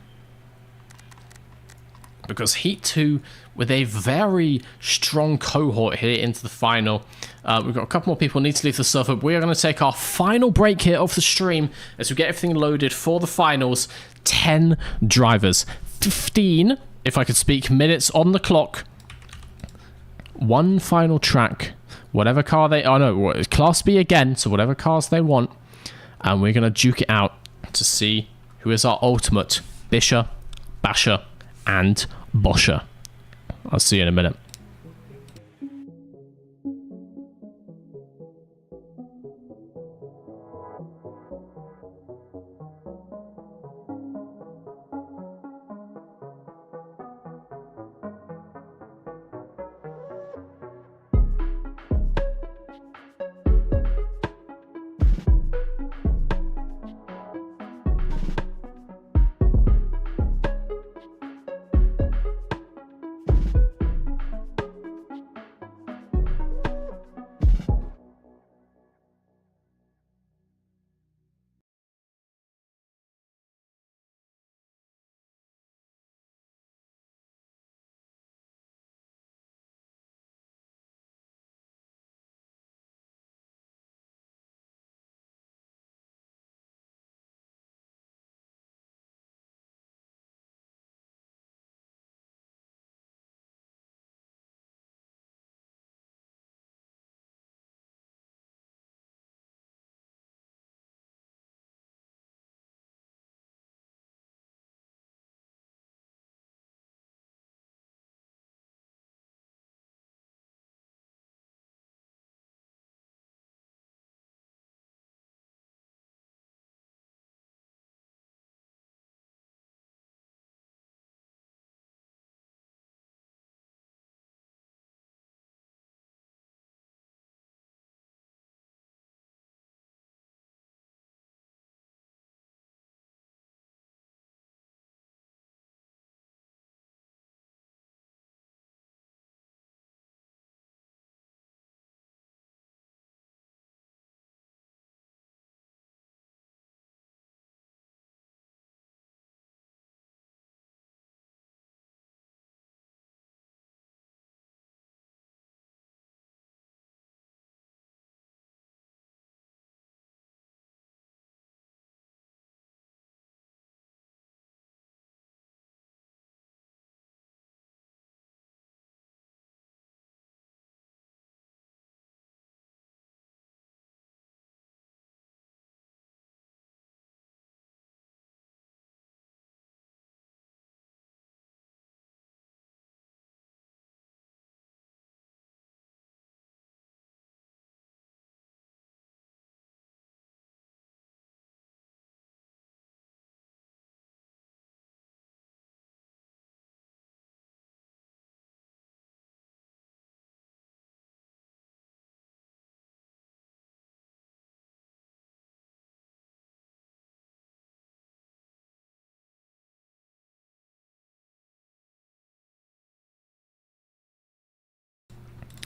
Because Heat 2, with a very strong cohort here into the final. We've got a couple more people need to leave the server. We are going to take our final break here of the stream as we get everything loaded for the finals. 10 drivers. 15, if I could speak, minutes on the clock. 1 final track. Whatever car they... Oh, no. Class B again, so whatever cars they want. And we're going to duke it out to see who is our ultimate Bisher, Basher, and Bosher. I'll see you in a minute.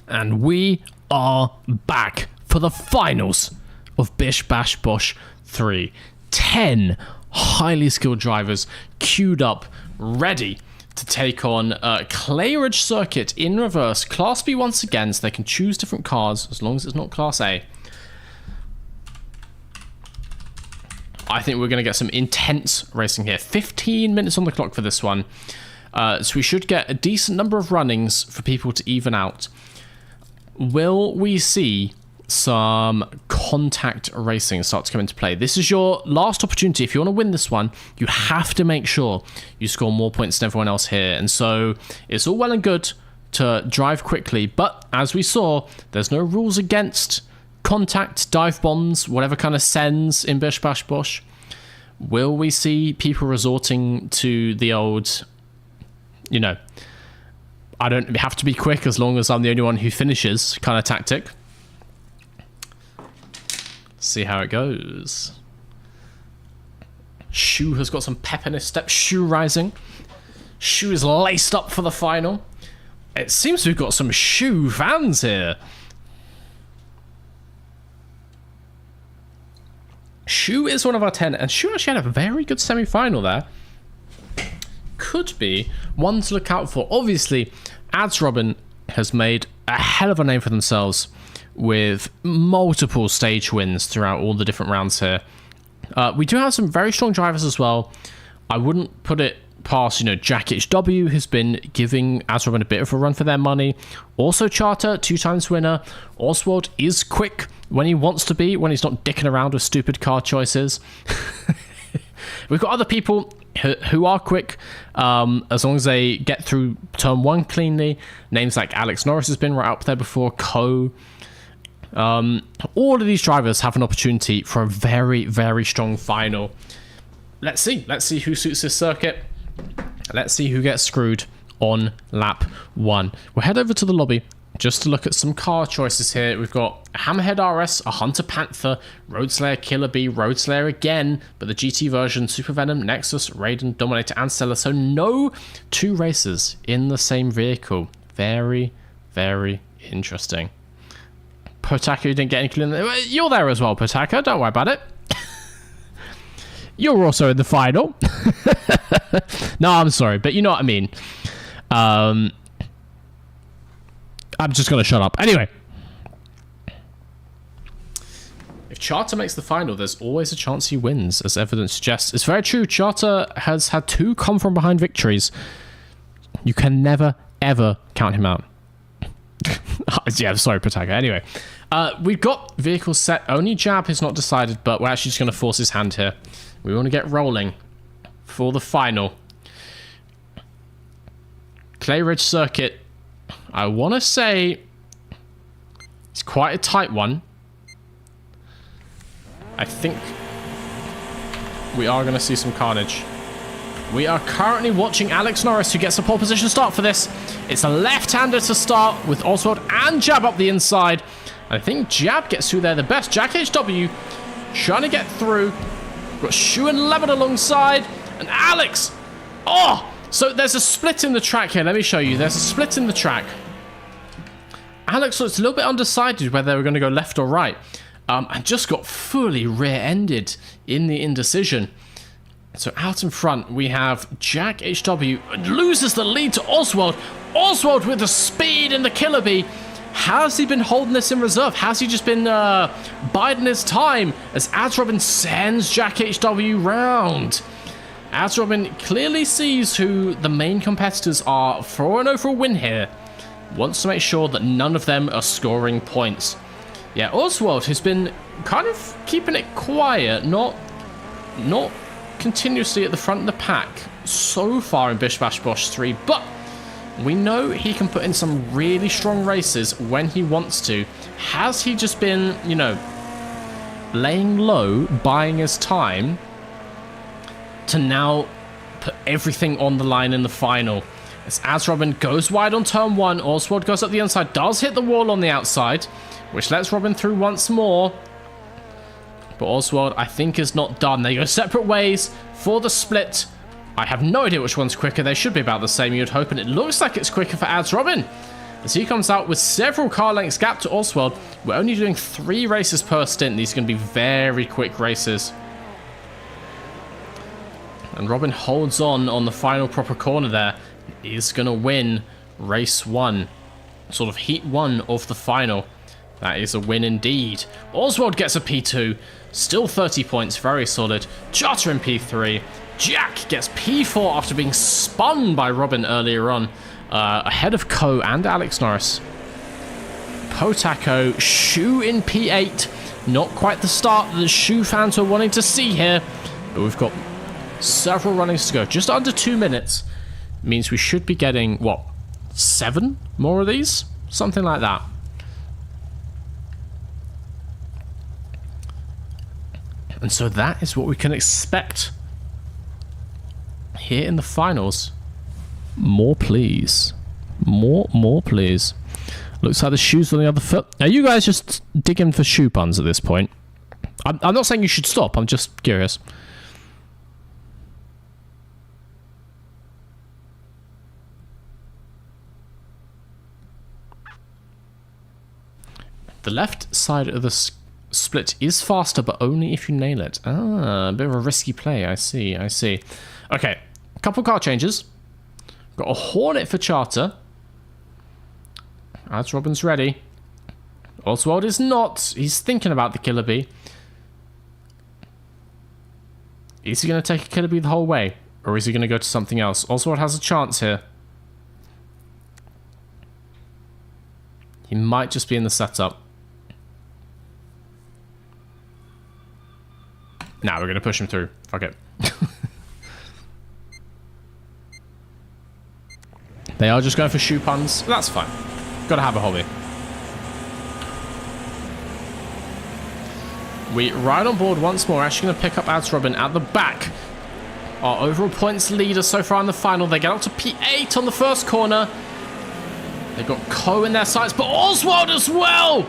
And we are back for the finals of Bish Bash Bosh 3. 10 highly skilled drivers queued up, ready to take on Clay Ridge Circuit in reverse. Class B once again, so they can choose different cars as long as it's not Class A. I think we're going to get some intense racing here. 15 minutes on the clock for this one. So we should get a decent number of runnings for people to even out. Will we see some contact racing start to come into play? This is your last opportunity. If you want to win this one, you have to make sure you score more points than everyone else here. And so it's all well and good to drive quickly, but as we saw, there's no rules against contact, dive bombs, whatever kind of sends in Bish Bash Bosh. Will we see people resorting to the old, you know, I don't have to be quick as long as I'm the only one who finishes kind of tactic? See how it goes. Shu has got some pep in his step. Shu rising. Shu is laced up for the final. It seems we've got some Shu fans here. Shu is one of our 10, and Shu actually had a very good semi-final there. Could be one to look out for. Obviously, Ads Robin has made a hell of a name for themselves with multiple stage wins throughout all the different rounds here. We do have some very strong drivers as well. I wouldn't put it past, you know, Jack HW, who's been giving Ads Robin a bit of a run for their money. Also Charter, 2-times winner. Oswald is quick when he wants to be, when he's not dicking around with stupid car choices. We've got other people who are quick, as long as they get through turn 1 cleanly. Names like Alex Norris has been right up there before, Ko. All of these drivers have an opportunity for a very, very strong final. Let's see who suits this circuit. Let's see who gets screwed on lap 1. We'll head over to the lobby just to look at some car choices here. We've got a Hammerhead RS, a Hunter Panther, Road Slayer Killer Bee, Road Slayer again, but the GT version, Super Venom, Nexus, Raiden, Dominator, and Stella. So no 2 racers in the same vehicle. Very, very interesting. Potaka, you didn't get any clue. You're there as well, Potaka. Don't worry about it. You're also in the final. No, I'm sorry, but you know what I mean. I'm just going to shut up. Anyway. If Charter makes the final, there's always a chance he wins, as evidence suggests. It's very true. Charter has had 2 come from behind victories. You can never, ever count him out. Yeah, sorry, Potaka. Anyway, we've got vehicles set. Only Jab has not decided, but we're actually just going to force his hand here. We want to get rolling for the final. Clay Ridge Circuit. I want to say it's quite a tight one. I think we are going to see some carnage. We are currently watching Alex Norris, who gets a pole position start for this. It's a left-hander to start with Oswald and Jab up the inside. I think Jab gets through there the best. Jack HW trying to get through. Got Shu and Lemon alongside. And Alex. Oh! So there's a split in the track here. Let me show you. There's a split in the track. Alex looks a little bit undecided whether they were going to go left or right. And just got fully rear-ended in the indecision. So out in front, we have Jack HW. Loses the lead to Oswald. Oswald with the speed in the Killer Bee. Has he been holding this in reserve? Has he just been biding his time as Ads Robin sends Jack HW round? Ads Robin clearly sees who the main competitors are. 4-0 for a win here. Wants to make sure that none of them are scoring points. Yeah, Oswald has been kind of keeping it quiet, not continuously at the front of the pack so far in Bish Bash Bosh 3, but we know he can put in some really strong races when he wants to. Has he just been, you know, laying low, buying his time to now put everything on the line in the final? As Ads Robin goes wide on turn 1, Oswald goes up the inside, does hit the wall on the outside, which lets Robin through once more. But Oswald, I think, is not done. They go separate ways for the split. I have no idea which one's quicker. They should be about the same, you'd hope, and it looks like it's quicker for Ads Robin, as he comes out with several car lengths gap to Oswald. We're only doing 3 races per stint. These are going to be very quick races. And Robin holds on the final proper corner there. He's going to win race 1, sort of heat 1 of the final. That is a win indeed. Oswald gets a P2, still 30 points, very solid. Charter in P3. Jack gets P4 after being spun by Robin earlier on, ahead of Ko and Alex Norris. Potako, Shu in P8. Not quite the start that the Shu fans were wanting to see here, but we've got several runnings to go. Just under 2 minutes means we should be getting, what, 7 more of these? Something like that. And so that is what we can expect here in the finals. More, please. More, please. Looks like the Shu's on the other foot. Now, you guys just digging for Shu puns at this point. I'm not saying you should stop. I'm just curious. The left side of the split is faster, but only if you nail it. Ah, a bit of a risky play. I see, I see. Okay, a couple car changes. Got a Hornet for Charter. As Robin's ready. Oswald is not. He's thinking about the Killer Bee. Is he going to take a Killer Bee the whole way? Or is he going to go to something else? Oswald has a chance here. He might just be in the setup. Nah, we're going to push him through. Fuck it. They are just going for shoe puns. That's fine. Gotta have a hobby. We ride on board once more. Actually going to pick up Ads Robin at the back. Our overall points leader so far in the final. They get up to P8 on the first corner. They've got Ko in their sights, but Oswald as well!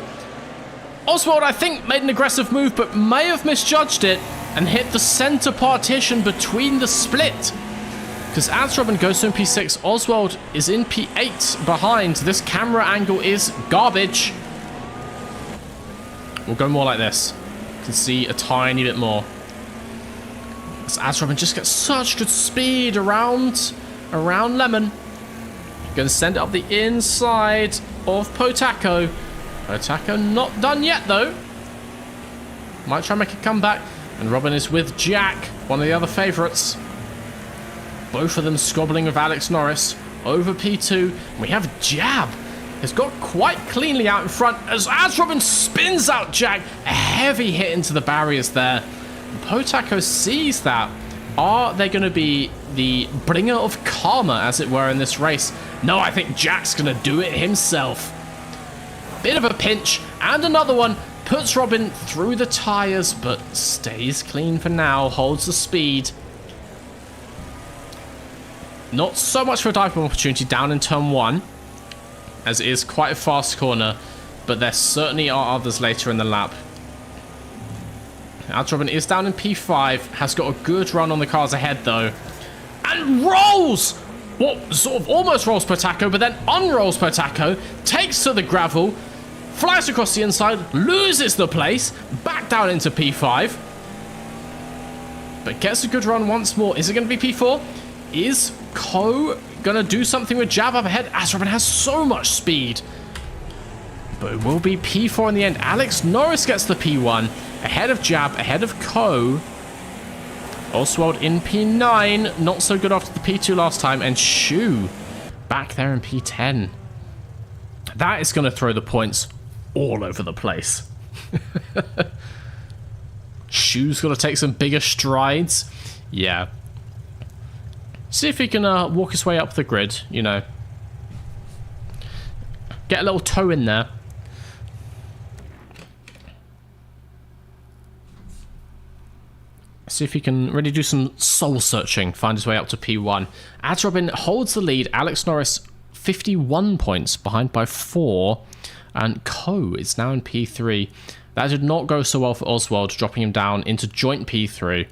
Oswald, I think, made an aggressive move, but may have misjudged it and hit the center partition between the split. Because Ads Robin goes to in P6, Oswald is in P8 behind. This camera angle is garbage. We'll go more like this. You can see a tiny bit more. As Ads Robin just gets such good speed around Lemon. Gonna send it up the inside of Potako. Potako not done yet though. Might try and make a comeback. And Robin is with Jack, one of the other favourites. Both of them squabbling with Alex Norris over P2. We have Jab. Has got quite cleanly out in front as Robin spins out Jack. A heavy hit into the barriers there. Potako sees that. Are they going to be the bringer of karma, as it were, in this race? No, I think Jack's going to do it himself. Bit of a pinch, and another one. Puts Robin through the tyres, but stays clean for now. Holds the speed. Not so much for a dive bomb opportunity down in turn 1, as it is quite a fast corner, but there certainly are others later in the lap. Ads Robin is down in P5, has got a good run on the cars ahead though, and rolls! Well, sort of almost rolls Potako, but then unrolls Potako, takes to the gravel, flies across the inside, loses the place, back down into P5, but gets a good run once more. Is it going to be P4? Is Ko gonna do something with Jab up ahead? Ads Robin has so much speed. But it will be P4 in the end. Alex Norris gets the P1. Ahead of Jab, ahead of Ko. Oswald in P9. Not so good after the P2 last time. And Shu back there in P10. That is going to throw the points all over the place. Shu's got to take some bigger strides. Yeah. See if he can walk his way up the grid, you know. Get a little toe in there. See if he can really do some soul searching, find his way up to P1. Ads Robin holds the lead. Alex Norris 51 points behind by 4. And Ko is now in P3. That did not go so well for Oswald, dropping him down into joint P3.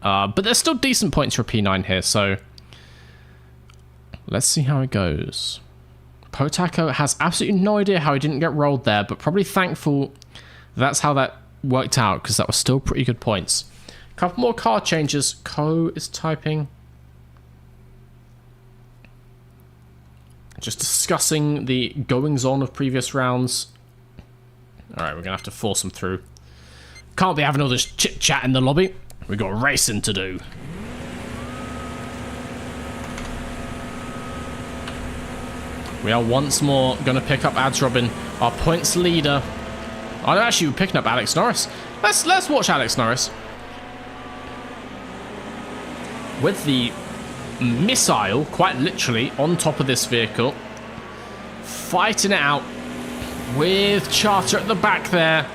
But there's still decent points for P9 here, so let's see how it goes. Potako has absolutely no idea how he didn't get rolled there, but probably thankful that's how that worked out, because that was still pretty good points. Couple more car changes. Ko is typing. Just discussing the goings-on of previous rounds. Alright, we're going to have to force them through. Can't be having all this chit-chat in the lobby. We've got racing to do. We are once more going to pick up Ads Robin, our points leader. Oh, no, actually, we're picking up Alex Norris. Let's watch Alex Norris. With the missile, quite literally, on top of this vehicle. Fighting it out with Charter at the back there.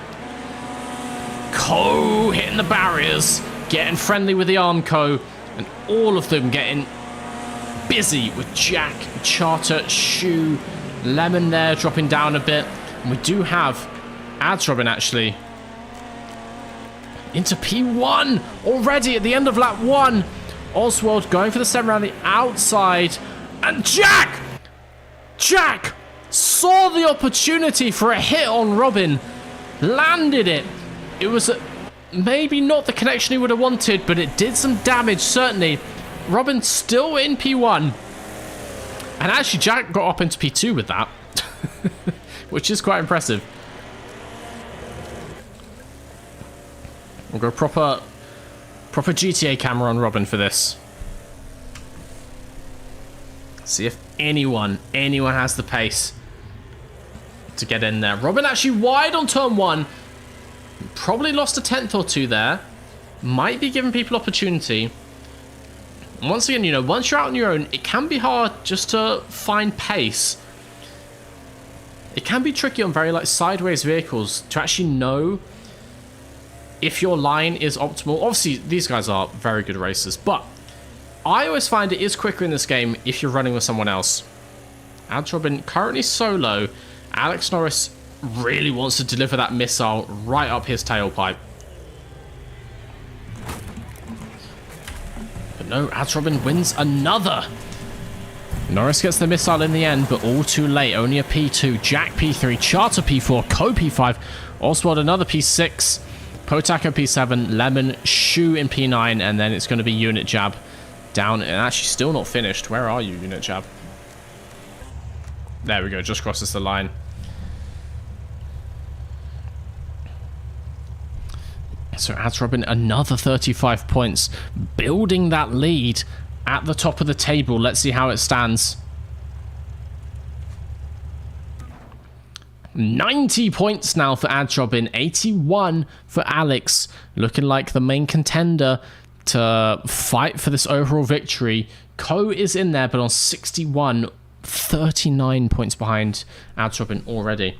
Ko hitting the barriers. Getting friendly with the Armco, and all of them getting busy with Jack, Charter, Shu, Lemon there dropping down a bit. And we do have Ads Robin actually into P1 already at the end of lap 1. Oswald going for the 7 around the outside, and Jack saw the opportunity for a hit on Robin, landed it. It was maybe not the connection he would have wanted, but it did some damage, certainly. Robin still in P1. And actually, Jack got up into P2 with that, which is quite impressive. We'll go proper GTA camera on Robin for this. See if anyone has the pace to get in there. Robin actually wide on turn 1. Probably lost a 10th or 2 there. Might be giving people opportunity. And once again, you know, once you're out on your own, it can be hard just to find pace. It can be tricky on very like sideways vehicles to actually know if your line is optimal. Obviously, these guys are very good racers, but I always find it is quicker in this game if you're running with someone else. Ads Robin currently solo. Alex Norris really wants to deliver that missile right up his tailpipe. But no, Ads Robin wins another. Norris gets the missile in the end, but all too late. Only a P2. Jack P3. Charter P4. Co P5. Oswald another P6. Potako P7. Lemon. Shu in P9. And then it's going to be Unit Jab down. And actually still not finished. Where are you, Unit Jab? There we go. Just crosses the line. So Ads Robin another 35 points. Building that lead at the top of the table. Let's see how it stands. 90 points now for Ads Robin. 81 for Alex. Looking like the main contender to fight for this overall victory. Co is in there, but on 61. 39 points behind Ads Robin already.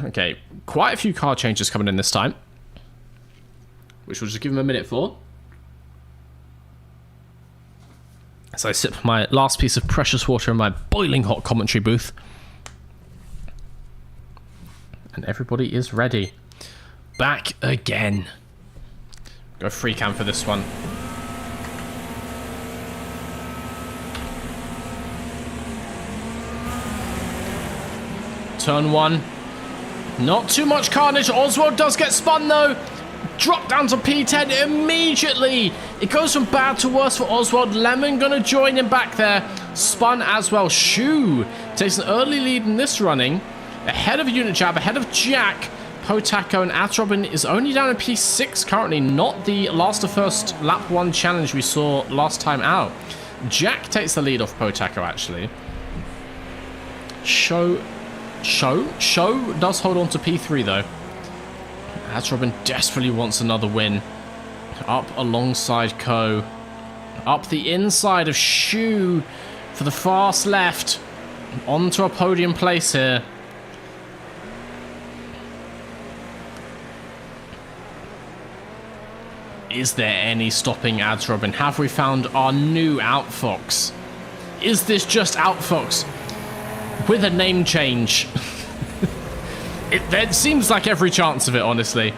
Okay, quite a few car changes coming in this time, which we'll just give him a minute for. As I sip my last piece of precious water in my boiling hot commentary booth. And everybody is ready. Back again. Go free cam for this one. Turn 1. Not too much carnage. Oswald does get spun though. Drop down to P10 immediately. It goes from bad to worse for Oswald. Lemon gonna join him back there. Spun as well. Shu takes an early lead in this running. Ahead of Unit Jab, ahead of Jack. Potako and Ads Robin is only down in P6 currently. Not the last of first lap 1 challenge we saw last time out. Jack takes the lead off Potako actually. Show does hold on to P3 though. Ads Robin desperately wants another win. Up alongside Co. Up the inside of Shu for the fast left. Onto a podium place here. Is there any stopping Ads Robin? Have we found our new Outfox? Is this just Outfox with a name change? It seems like every chance of it, honestly.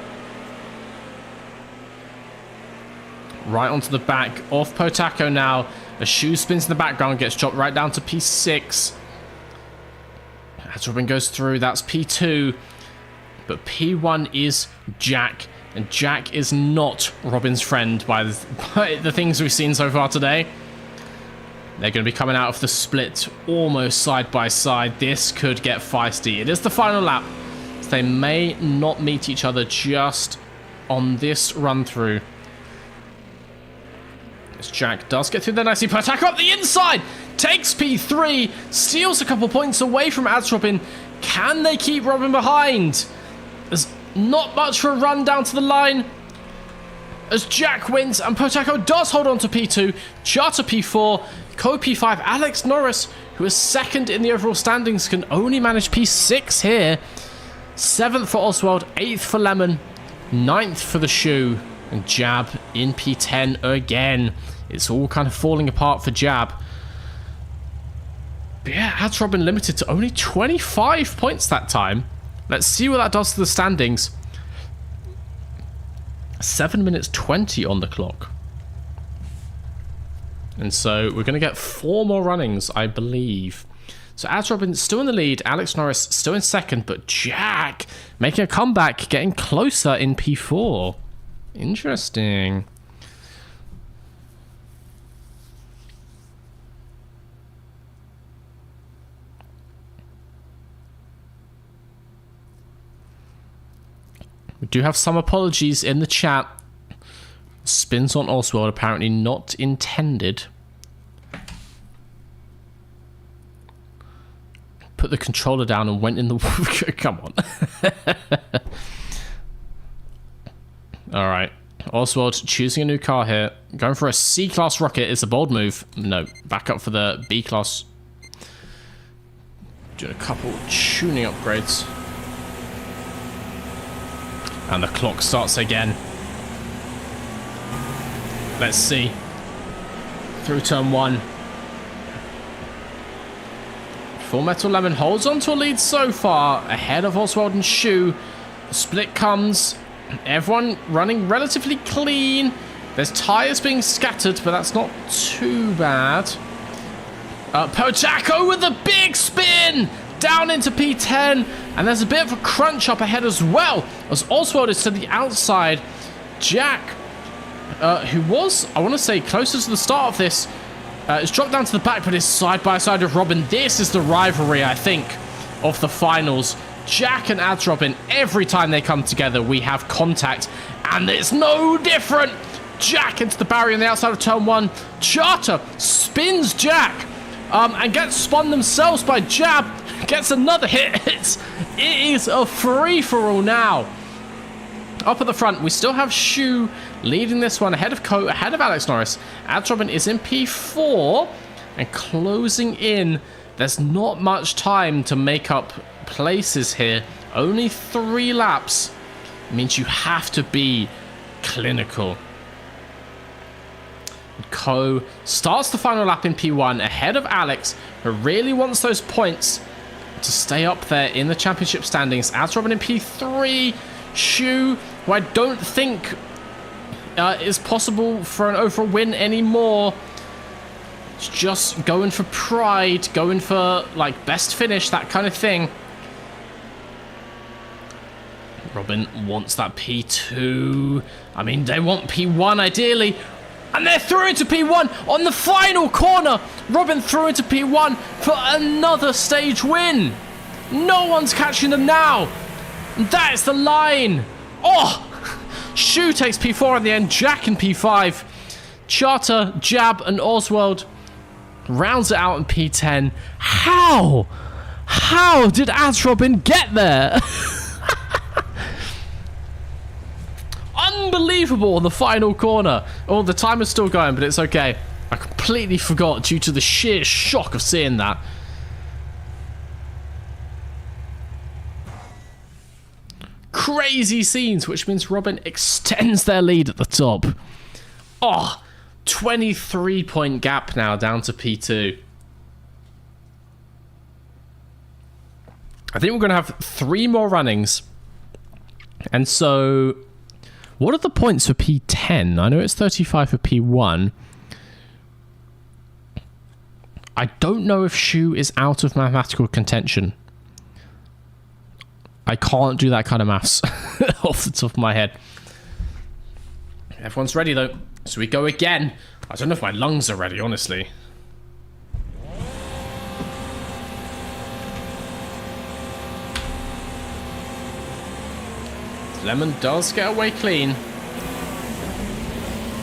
Right onto the back of Potako now. A Shu spins in the background, gets dropped right down to P6. As Robin goes through, that's P2. But P1 is Jack. And Jack is not Robin's friend by the things we've seen so far today. They're going to be coming out of the split almost side by side. This could get feisty. It is the final lap. They may not meet each other just on this run through. As Jack does get through there nicely. Potako up the inside. Takes P3. Steals a couple points away from Ads Robin. Can they keep Robin behind? There's not much for a run down to the line. As Jack wins and Potako does hold on to P2. Charter P4. Co P5. Alex Norris, who is second in the overall standings, can only manage P6 here. 7th for Oswald, 8th for Lemon, 9th for the Shu, and Jab in P10 again. It's all kind of falling apart for Jab. But yeah, Ads Robin limited to only 25 points that time. Let's see what that does to the standings. 7 minutes 20 on the clock. And so we're going to get 4 more runnings, I believe. So Robin still in the lead, Alex Norris still in second, but Jack making a comeback, getting closer in P4. Interesting. We do have some apologies in the chat. Spins on Oswald, apparently not intended. Put the controller down and went in the... Come on. Alright. Oswald choosing a new car here. Going for a C-Class rocket is a bold move. No, back up for the B-Class. Doing a couple tuning upgrades. And the clock starts again. Let's see. Through turn 1. Full Metal Lemon holds on to a lead so far, ahead of Oswald and Shu. The split comes. Everyone running relatively clean. There's tyres being scattered, but that's not too bad. Potaco with a big spin! Down into P10, and there's a bit of a crunch up ahead as well, as Oswald is to the outside. Jack, who was, I want to say, closer to the start of this, is dropped down to the back, but is side by side with Robin. This is the rivalry, I think, of the finals. Jack and Robin, every time they come together, we have contact, and it's no different. Jack into the barrier on the outside of turn 1. Charter spins Jack, and gets spun themselves by Jab. Gets another hit. It is a free-for-all now. Up at the front, we still have Shu leading this one ahead of Co, ahead of Alex Norris. Robin is in P4 and closing in. There's not much time to make up places here. Only 3 laps. It means you have to be clinical. Co starts the final lap in P1 ahead of Alex, who really wants those points to stay up there in the championship standings. Robin in P3. Shu, who I don't think is possible for an overall win anymore. It's just going for pride, going for like best finish, that kind of thing. Robin wants that P2. I mean, they want P1 ideally. And they're through into P1 on the final corner. Robin through into P1 for another stage win. No one's catching them now. That is the line. Oh, Shu takes P4 in the end. Jack in P5. Charter, Jab, and Oswald rounds it out in P10. How? How did Robin get there? Unbelievable on the final corner. Oh, the timer's still going, but it's okay. I completely forgot due to the sheer shock of seeing that. Crazy scenes, which means Robin extends their lead at the top. Oh, 23-point gap now down to P2. I think we're going to have 3 more runnings. And so... what are the points for P10? I know it's 35 for P1. I don't know if Shu is out of mathematical contention. I can't do that kind of maths off the top of my head. Everyone's ready though. So we go again. I don't know if my lungs are ready, honestly. Lemon does get away clean.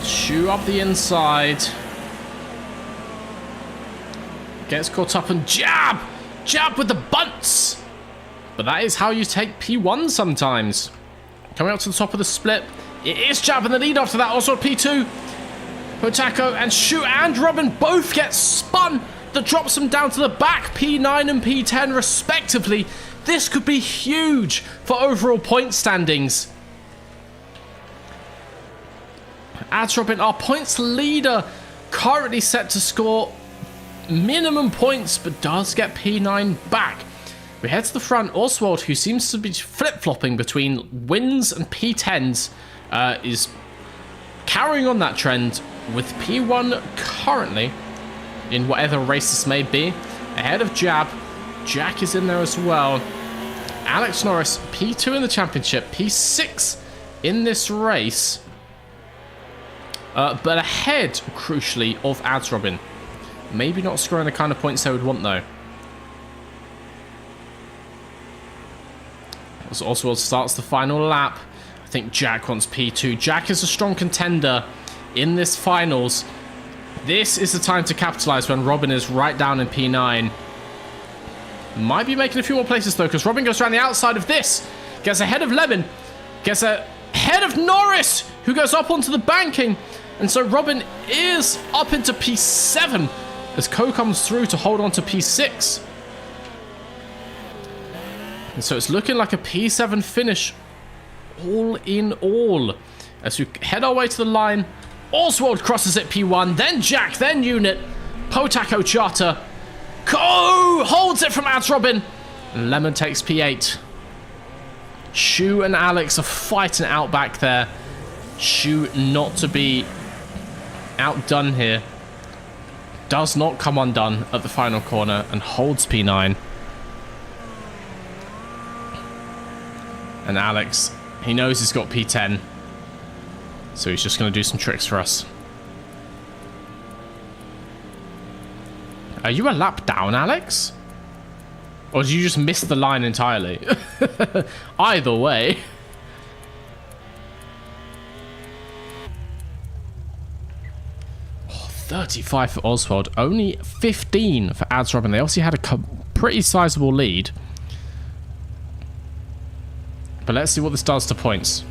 Shu up the inside. Gets caught up and Jab! Jab with the bunts! But that is how you take P1 sometimes. Coming up to the top of the split. It is Jab in the lead after that. Also P2. Potako and Shu and Robin both get spun. That drops them down to the back. P9 and P10 respectively. This could be huge for overall point standings. Robin, our points leader, currently set to score minimum points, but does get P9 back. We head to the front. Oswald, who seems to be flip-flopping between wins and P10s, is carrying on that trend with P1 currently in whatever race this may be. ahead of Jab. Jack is in there as well. Alex Norris, P2 in the championship, P6 in this race. But ahead, crucially, of Ads Robin. Maybe not scoring the kind of points they would want, though. As Oswald starts the final lap, I think Jack wants P2. Jack is a strong contender in this finals. This is the time to capitalize when Robin is right down in P9. Might be making a few more places, though, because Robin goes around the outside of this. Gets ahead of Lemon. Gets ahead of Norris, who goes up onto the banking. And so Robin is up into P7 as Co comes through to hold on to P6. And so it's looking like a P7 finish all in all. As we head our way to the line, Oswald crosses at P1, then Jack, then Unit, Potako Charter. Co holds it from Ads Robin. And Lemon takes P8. Shu and Alex are fighting out back there. Shu not to be outdone here. Does not come undone at the final corner and holds P9. And Alex, he knows he's got P10. So he's just going to do some tricks for us. Are you a lap down, Alex? Or did you just miss the line entirely? Either way. Oh, 35 for Oswald. Only 15 for Ads Robin. They obviously had a pretty sizable lead. But let's see what this does to points.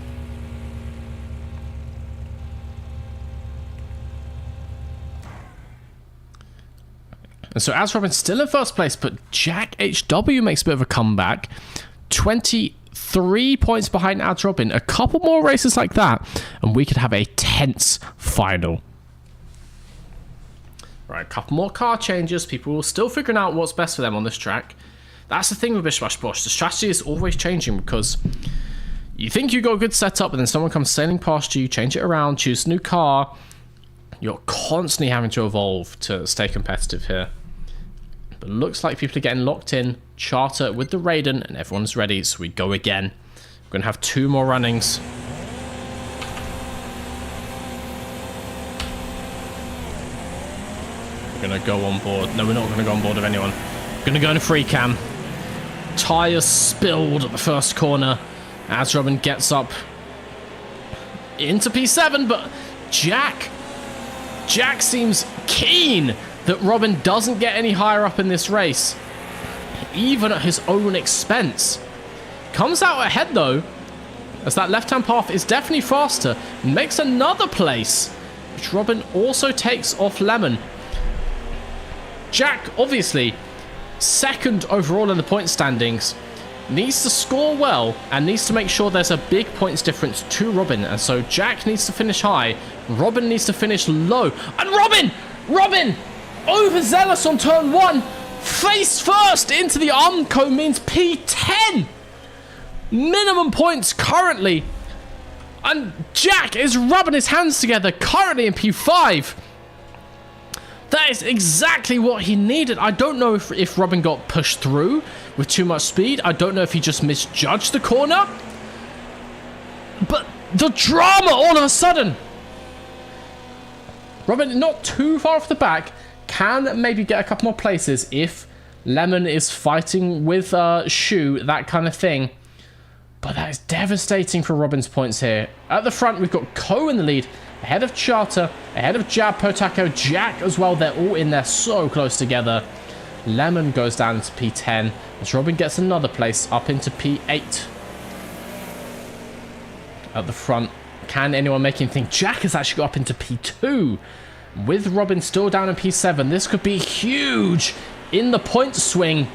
And so Ads Robin's still in first place, but Jack HW makes a bit of a comeback. 23 points behind Ads Robin. A couple more races like that, and we could have a tense final. Right, a couple more car changes. People are still figuring out what's best for them on this track. That's the thing with BISH BASH BOSH. The strategy is always changing because you think you got a good setup, and then someone comes sailing past you, change it around, choose a new car. You're constantly having to evolve to stay competitive here. But looks like people are getting locked in. Charter with the Raiden, and everyone's ready, so we go again. We're going to have 2 more runnings. We're going to go on board. No, we're not going to go on board with anyone. We're going to go in a free cam. Tyres spilled at the first corner. As Robin gets up into P7, but Jack seems keen that Robin doesn't get any higher up in this race, even at his own expense. Comes out ahead, though, as that left-hand path is definitely faster. Makes another place, which Robin also takes off Lemon. Jack, obviously, second overall in the point standings, needs to score well and needs to make sure there's a big points difference to Robin. And so Jack needs to finish high, Robin needs to finish low. And Robin, overzealous on turn 1, face first into the Armco means P10. Minimum points currently. And Jack is rubbing his hands together, currently in P5. That is exactly what he needed. I don't know if Robin got pushed through with too much speed. I don't know if he just misjudged the corner. But the drama all of a sudden. Robin, not too far off the back, can maybe get a couple more places if Lemon is fighting with Shu, that kind of thing. But that is devastating for Robin's points here. At the front, we've got Co in the lead, ahead of Charter, ahead of Jab, Potako, Jack as well. They're all in there so close together. Lemon goes down to P10 as Robin gets another place up into P8. At the front, can anyone make anything? Jack has actually got up into P2. With Robin still down in P7, this could be huge in the point swing.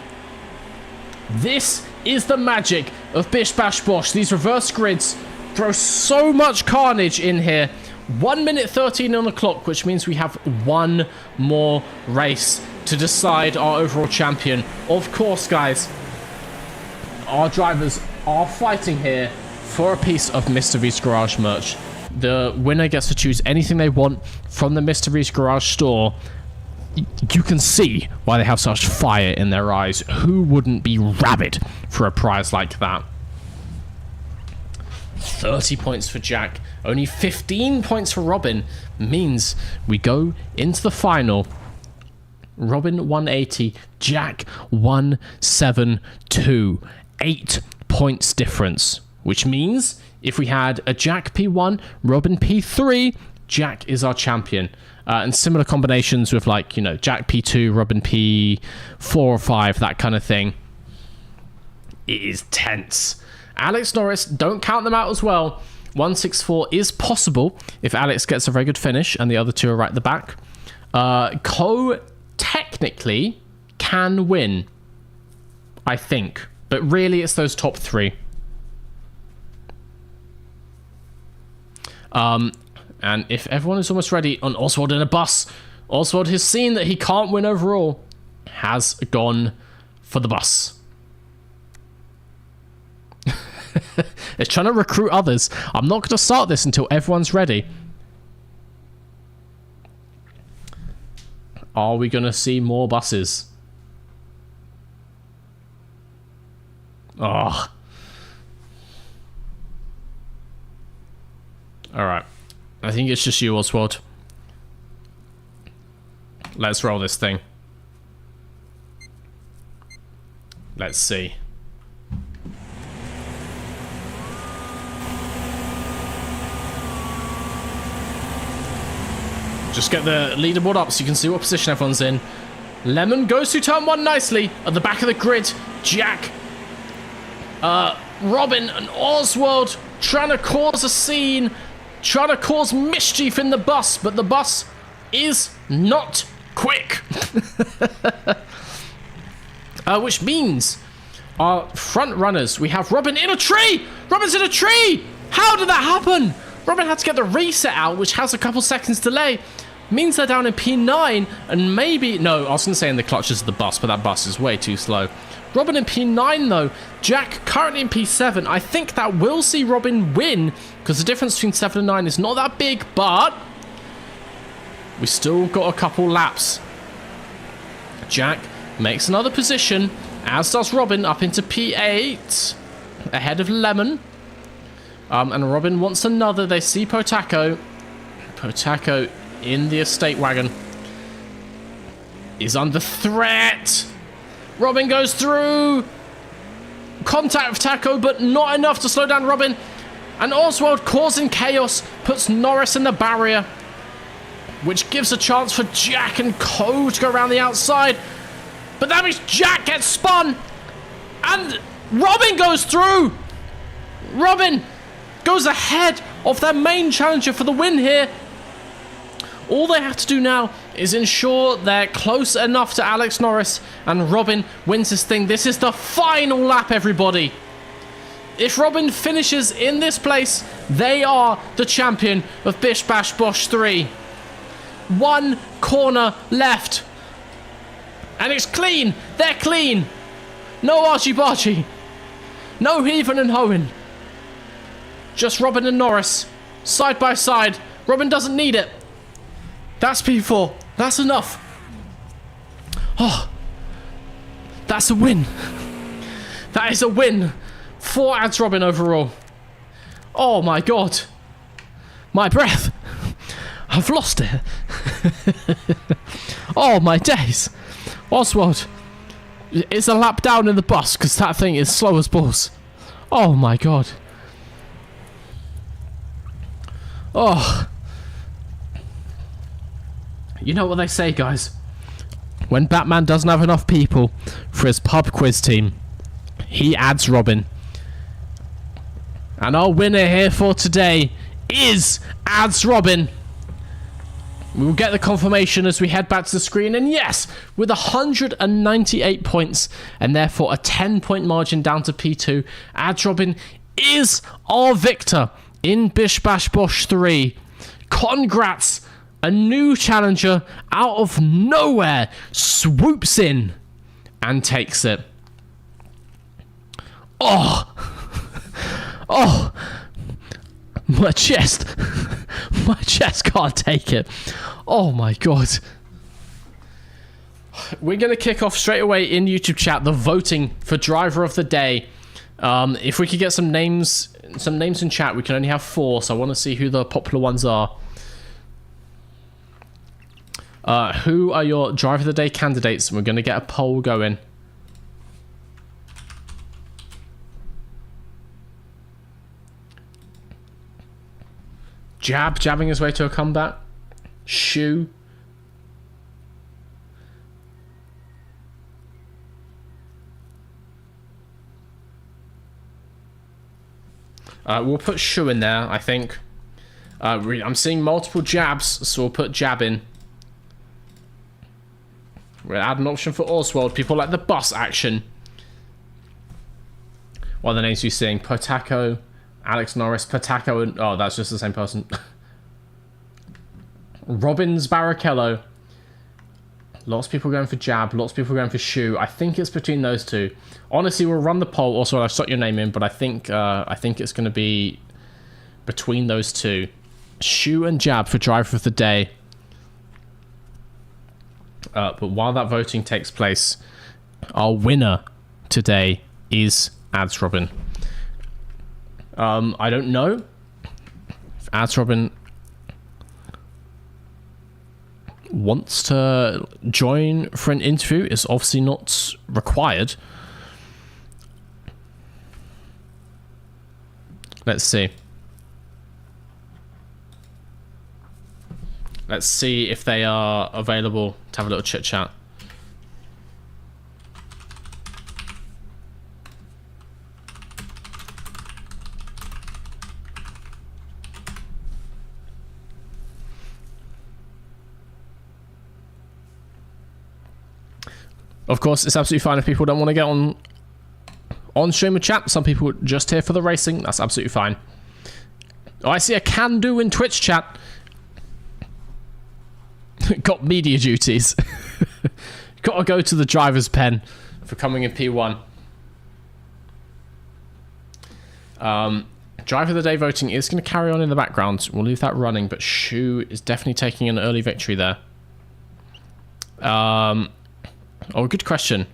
This is the magic of BISH BASH BOSH. These reverse grids throw so much carnage in here. 1 minute 13 on the clock, which means we have 1 more race to decide our overall champion. Of course, guys, our drivers are fighting here for a piece of Mr. V's Garage merch. The winner gets to choose anything they want from the Mr. V's Garage store. you can see why they have such fire in their eyes. Who wouldn't be rabid for a prize like that? 30 points for Jack, only 15 points for Robin, means we go into the final. Robin 180, Jack 172, 8 points difference, which means if we had a Jack P1, Robin P3, Jack is our champion. And similar combinations with, like, you know, Jack P2, Robin P4 or 5, that kind of thing. It is tense. Alex Norris, don't count them out as well. 164 is possible if Alex gets a very good finish and the other two are right at the back. Co technically can win, I think. But really, it's those top three. And if everyone is almost ready on Oswald in a bus, Oswald has seen that he can't win overall, has gone for the bus. It's trying to recruit others. I'm not going to start this until everyone's ready. Are we going to see more buses? Oh. Alright. I think it's just you, Oswald. Let's roll this thing. Let's see. Just get the leaderboard up so you can see what position everyone's in. Lemon goes through turn 1 nicely. At the back of the grid, Jack, Robin and Oswald trying to cause a scene, trying to cause mischief in the bus, but the bus is not quick. Which means our front runners, we have Robin in a tree! Robin's in a tree! How did that happen? Robin had to get the reset out, which has a couple seconds delay. Means they're down in P9, and maybe... No, I was going to say in the clutches of the bus, but that bus is way too slow. Robin in P9, though. Jack currently in P7. I think that will see Robin win, because the difference between 7 and 9 is not that big, but... we still got a couple laps. Jack makes another position, as does Robin, up into P8, ahead of Lemon. And Robin wants another. They see Potaco. Potaco in the estate wagon is under threat. Robin goes through. Contact with Taco, but not enough to slow down Robin. And Oswald, causing chaos, puts Norris in the barrier, which gives a chance for Jack and Co to go around the outside. But that means Jack gets spun. And Robin goes through. Robin goes ahead of their main challenger for the win here. All they have to do now is ensure they're close enough to Alex Norris, and Robin wins this thing. This is the final lap, everybody. If Robin finishes in this place, they are the champion of Bish Bash Bosh 3. 1 corner left. And it's clean. They're clean. No archie-barchie. No heaving and hoeing. Just Robin and Norris, side by side. Robin doesn't need it. That's P4. That's enough. Oh, that's a win. That is a win. 4 adds Robin overall. Oh my god. My breath. I've lost it. Oh my days. Oswald, it's a lap down in the bus because that thing is slow as balls. Oh my god. Oh. You know what they say, guys. When Batman doesn't have enough people for his pub quiz team, he adds Robin. And our winner here for today is Adds Robin. We will get the confirmation as we head back to the screen. And yes, with 198 points and therefore a 10-point margin down to P2, Adds Robin is our victor in Bish Bash Bosh 3. Congrats! A new challenger out of nowhere swoops in and takes it. Oh! Oh! My chest. My chest can't take it. Oh my god. we're going to kick off straight away in YouTube chat the voting for driver of the day. If we could get some names in chat, we can only have 4, so I want to see who the popular ones are. Who are your driver of the day candidates? And we're going to get a poll going. Jabbing his way to a comeback. Shoe. We'll put Shoe in there, I think. I'm seeing multiple jabs, so we'll put Jab in. We'll add an option for Oswald. People like the bus action. What are the names you're seeing? Potako, Alex Norris, Potako, and... Oh, that's just the same person. Robbins Barrichello. Lots of people going for Jab. Lots of people going for Shoe. I think it's between those two. Honestly, we'll run the poll. Also, I've stuck your name in, but I think it's going to be between those two. Shoe and Jab for driver of the day. But while that voting takes place, our winner today is Ads Robin. I don't know if Ads Robin wants to join for an interview. It's obviously not required. Let's see. Let's see if they are available to have a little chit chat. Of course, it's absolutely fine if people don't want to get on stream with chat. Some people just here for the racing. That's absolutely fine. Oh, I see a can do in Twitch chat. Got media duties. Got to go to the driver's pen for coming in P1. Driver of the day voting is going to carry on in the background. We'll leave that running, but Shu is definitely taking an early victory there. Oh, good question.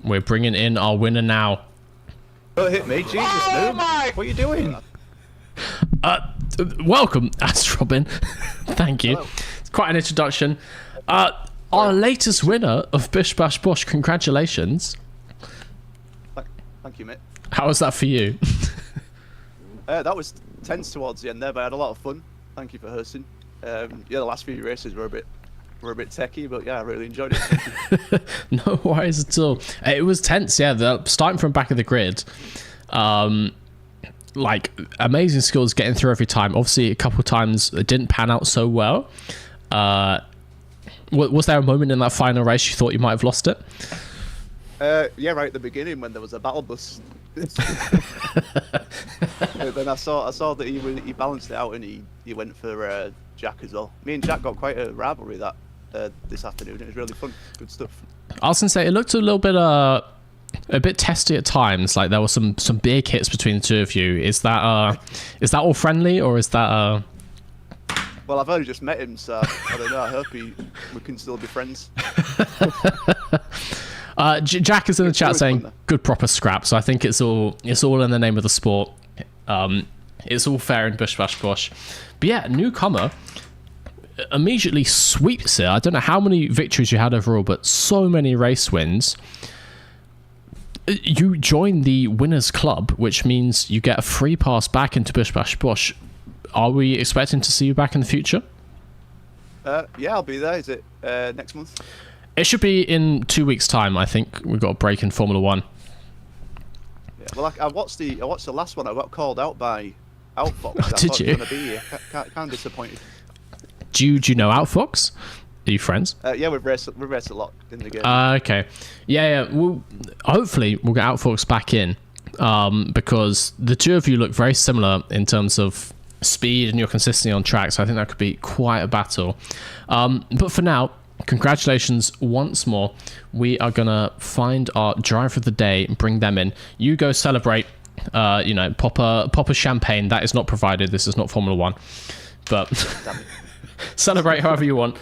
We're bringing in our winner now. Don't hit me, Jesus, noob. What are you doing? Welcome, Ads Robin. Thank you. Hello. It's quite an introduction. Our latest winner of Bish Bash Bosh. Congratulations. Thank you, mate. How was that for you? That was tense towards the end there, but I had a lot of fun. Thank you for hosting. Yeah, the last few races were a bit techie, but yeah, I really enjoyed it. No worries at all. It was tense, yeah. Starting from back of the grid, like amazing skills getting through every time. Obviously, a couple of times it didn't pan out so well. Was there a moment in that final race you thought you might have lost it? Yeah, right at the beginning when there was a battle bus. Then I saw that he balanced it out and he went for Jack as well. Me and Jack got quite a rivalry this afternoon. It was really fun. Good stuff. I was gonna say it looked a little bit a bit testy at times. Like there were some big hits between the two of you. Is that all friendly or is that Well, I've only just met him, so I don't know. I hope we can still be friends. Jack is in the chat saying good proper scrap. So I think it's all in the name of the sport. It's all fair in Bish Bash Bosh. But yeah, newcomer immediately sweeps it. I don't know how many victories you had overall, but so many race wins. You join the winners club, which means you get a free pass back into Bish Bash Bosh. Are we expecting to see you back in the future? Yeah, I'll be there. Is it next month? It should be in 2 weeks' time. I think we've got a break in Formula 1. Yeah, well, I watched the last one. I got called out by Outfox. Did you? Gonna be here. Kind of disappointed. Do you know Outfox? Are you friends? Yeah, we've raced a lot in the game. Okay. Yeah. Well, hopefully we'll get Outfox back in, because the two of you look very similar in terms of speed and your consistency on track. So I think that could be quite a battle. But for now, congratulations once more. We are gonna find our driver of the day and bring them in. You go celebrate. Pop a champagne. That is not provided. This is not Formula One, but celebrate however you want.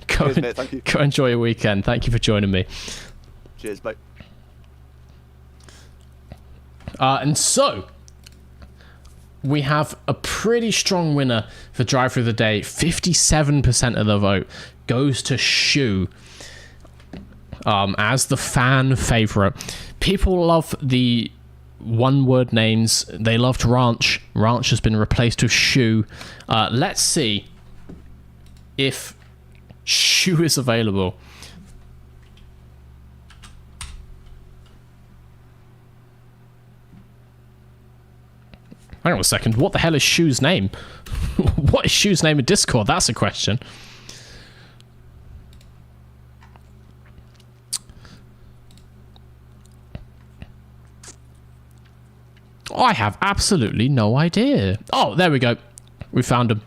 Cheers, mate. Thank you. Go enjoy your weekend. Thank you for joining me. Cheers, mate. And so we have a pretty strong winner for driver of the day. 57% of the vote goes to Shu as the fan favorite. People love the one-word names. They loved Ranch. Ranch has been replaced with Shu. Let's see if Shu is available. Hang on a second. What the hell is Shu's name? What is Shu's name in Discord? That's a question. I have absolutely no idea. Oh, there we go. We found him.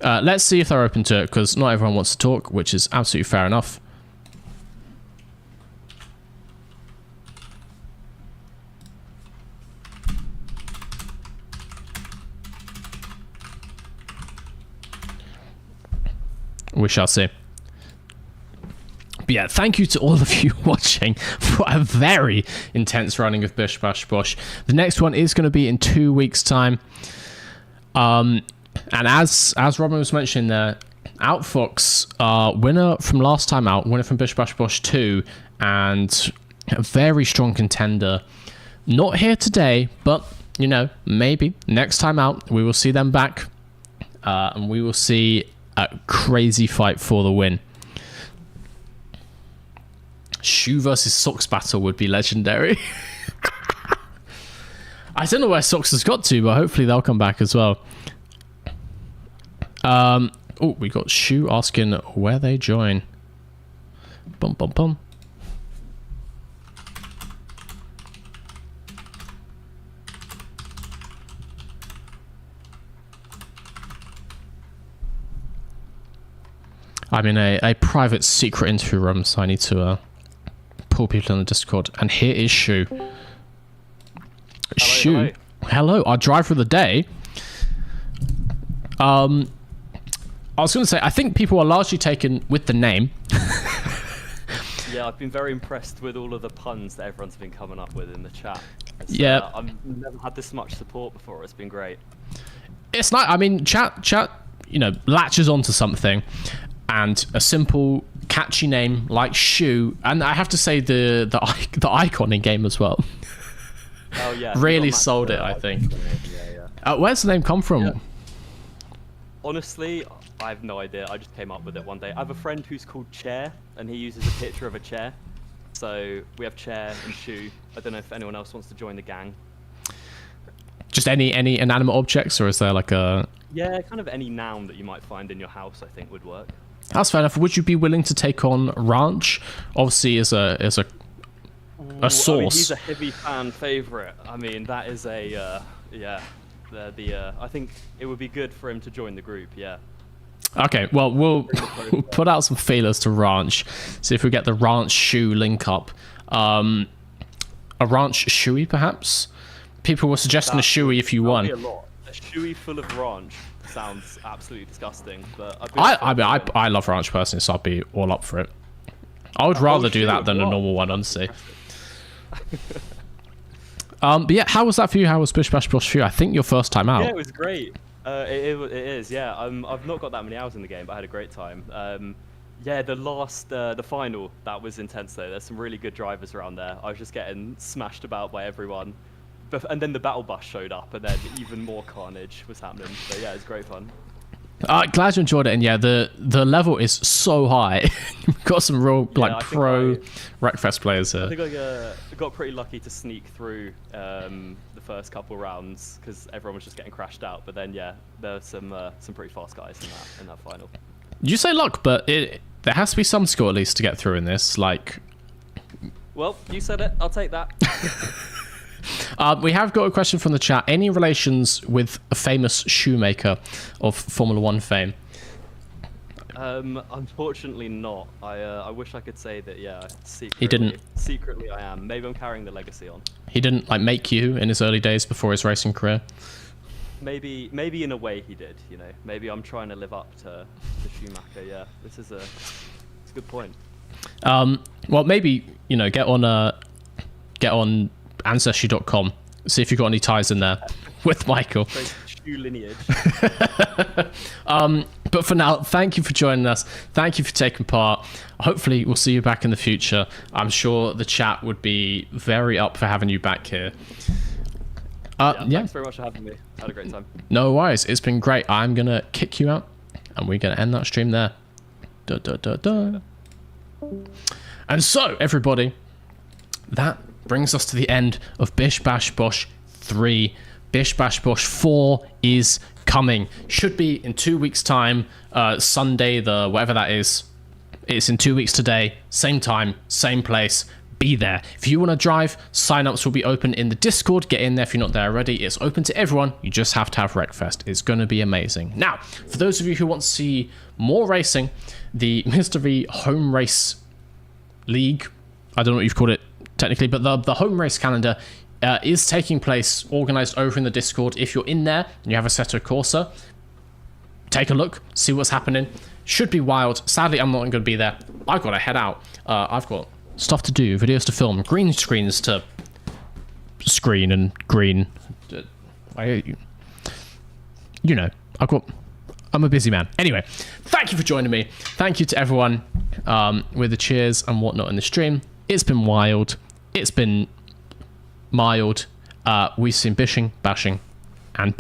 Let's see if they're open to it, because not everyone wants to talk, which is absolutely fair enough. We shall see. But yeah, thank you to all of you watching for a very intense running of Bish Bash Bosh. The next one is going to be in 2 weeks' time. And as Robin was mentioning there, Outfox, winner from last time out, winner from Bish Bash Bosh 2, and a very strong contender. Not here today, but, maybe next time out, we will see them back. And we will see a crazy fight for the win. Shu versus Socks battle would be legendary. I don't know where Socks has got to, but hopefully they'll come back as well. We got Shu asking where they join. Bum bum bum. I'm in a private secret interview room, so I need to pull people in the Discord. And here is Shu. Shu, hello, our driver of the day. I was going to say, I think people are largely taken with the name. Yeah, I've been very impressed with all of the puns that everyone's been coming up with in the chat. Yeah. I've never had this much support before. It's been great. It's not, I mean, chat, latches onto something. And a simple, catchy name like Shu, and I have to say the icon in game as well. Oh yeah, really sold it, I think. Yeah. Where's the name come from? Yeah. Honestly, I have no idea. I just came up with it one day. I have a friend who's called Chair, and he uses a picture of a chair. So we have Chair and Shu. I don't know if anyone else wants to join the gang. Just any inanimate objects, or is there like a? Yeah, kind of any noun that you might find in your house, I think would work. That's fair enough. Would you be willing to take on Ranch? Obviously, as a source. I mean, he's a heavy fan favorite. I mean, that is a I think it would be good for him to join the group. Yeah. Okay. Well, we'll put out some feelers to Ranch. See if we get the Ranch Shu link up. A Ranch Shui, perhaps. People were suggesting a Shui if you won. A Shui full of Ranch sounds absolutely disgusting, but I love Ranch personally, so I'd be all up for it. I would rather do that than a normal one, honestly. But yeah, how was that for you? How was Bish Bash Bosh for you? I think your first time out. Yeah, it was great. It is, yeah. I've not got that many hours in the game, but I had a great time. Yeah, the final, that was intense though. There's some really good drivers around there. I was just getting smashed about by everyone. And then the battle bus showed up, and then even more carnage was happening. So yeah, it's great fun. Glad you enjoyed it, and yeah, the level is so high. We've got some real pro Wreckfest players here. I think I got pretty lucky to sneak through the first couple rounds because everyone was just getting crashed out. But then yeah, there's some pretty fast guys in that final. You say luck, but there has to be some skill at least to get through in this. Like, well, you said it. I'll take that. We have got a question from the chat. Any relations with a famous shoemaker of Formula One fame? Unfortunately not. I wish I could say that, yeah, secretly, He didn't. Secretly I am. Maybe I'm carrying the legacy on. He didn't like make you in his early days before his racing career? Maybe in a way he did, you know. Maybe I'm trying to live up to Schumacher, yeah. It's a good point. Well, maybe, you know, get on ancestry.com, see if you've got any ties in there with Michael. Shoe lineage. But for now, thank you for joining us. Thank you for taking part. Hopefully, we'll see you back in the future. I'm sure the chat would be very up for having you back here. Yeah. Thanks very much for having me. Had a great time. No worries. It's been great. I'm going to kick you out, and we're going to end that stream there. Da, da, da, da. And so, everybody, that brings us to the end of Bish Bash Bosh 3. Bish Bash Bosh 4 is coming. Should be in 2 weeks' time. Sunday, the whatever that is. It's in 2 weeks today. Same time, same place. Be there. If you want to drive, sign-ups will be open in the Discord. Get in there if you're not there already. It's open to everyone. You just have to have Wreckfest. It's going to be amazing. Now, for those of you who want to see more racing, the Mr. V Home Race League, I don't know what you've called it technically, but the home race calendar is taking place, organized over in the Discord. If you're in there and you have a Assetto Corsa, take a look, see what's happening. Should be wild. Sadly, I'm not going to be there. I've got to head out. I've got stuff to do, videos to film, green screens to screen and green. You know, I'm a busy man. Anyway, thank you for joining me. Thank you to everyone with the cheers and whatnot in the stream. It's been wild. It's been mild. We've seen bishing, bashing, and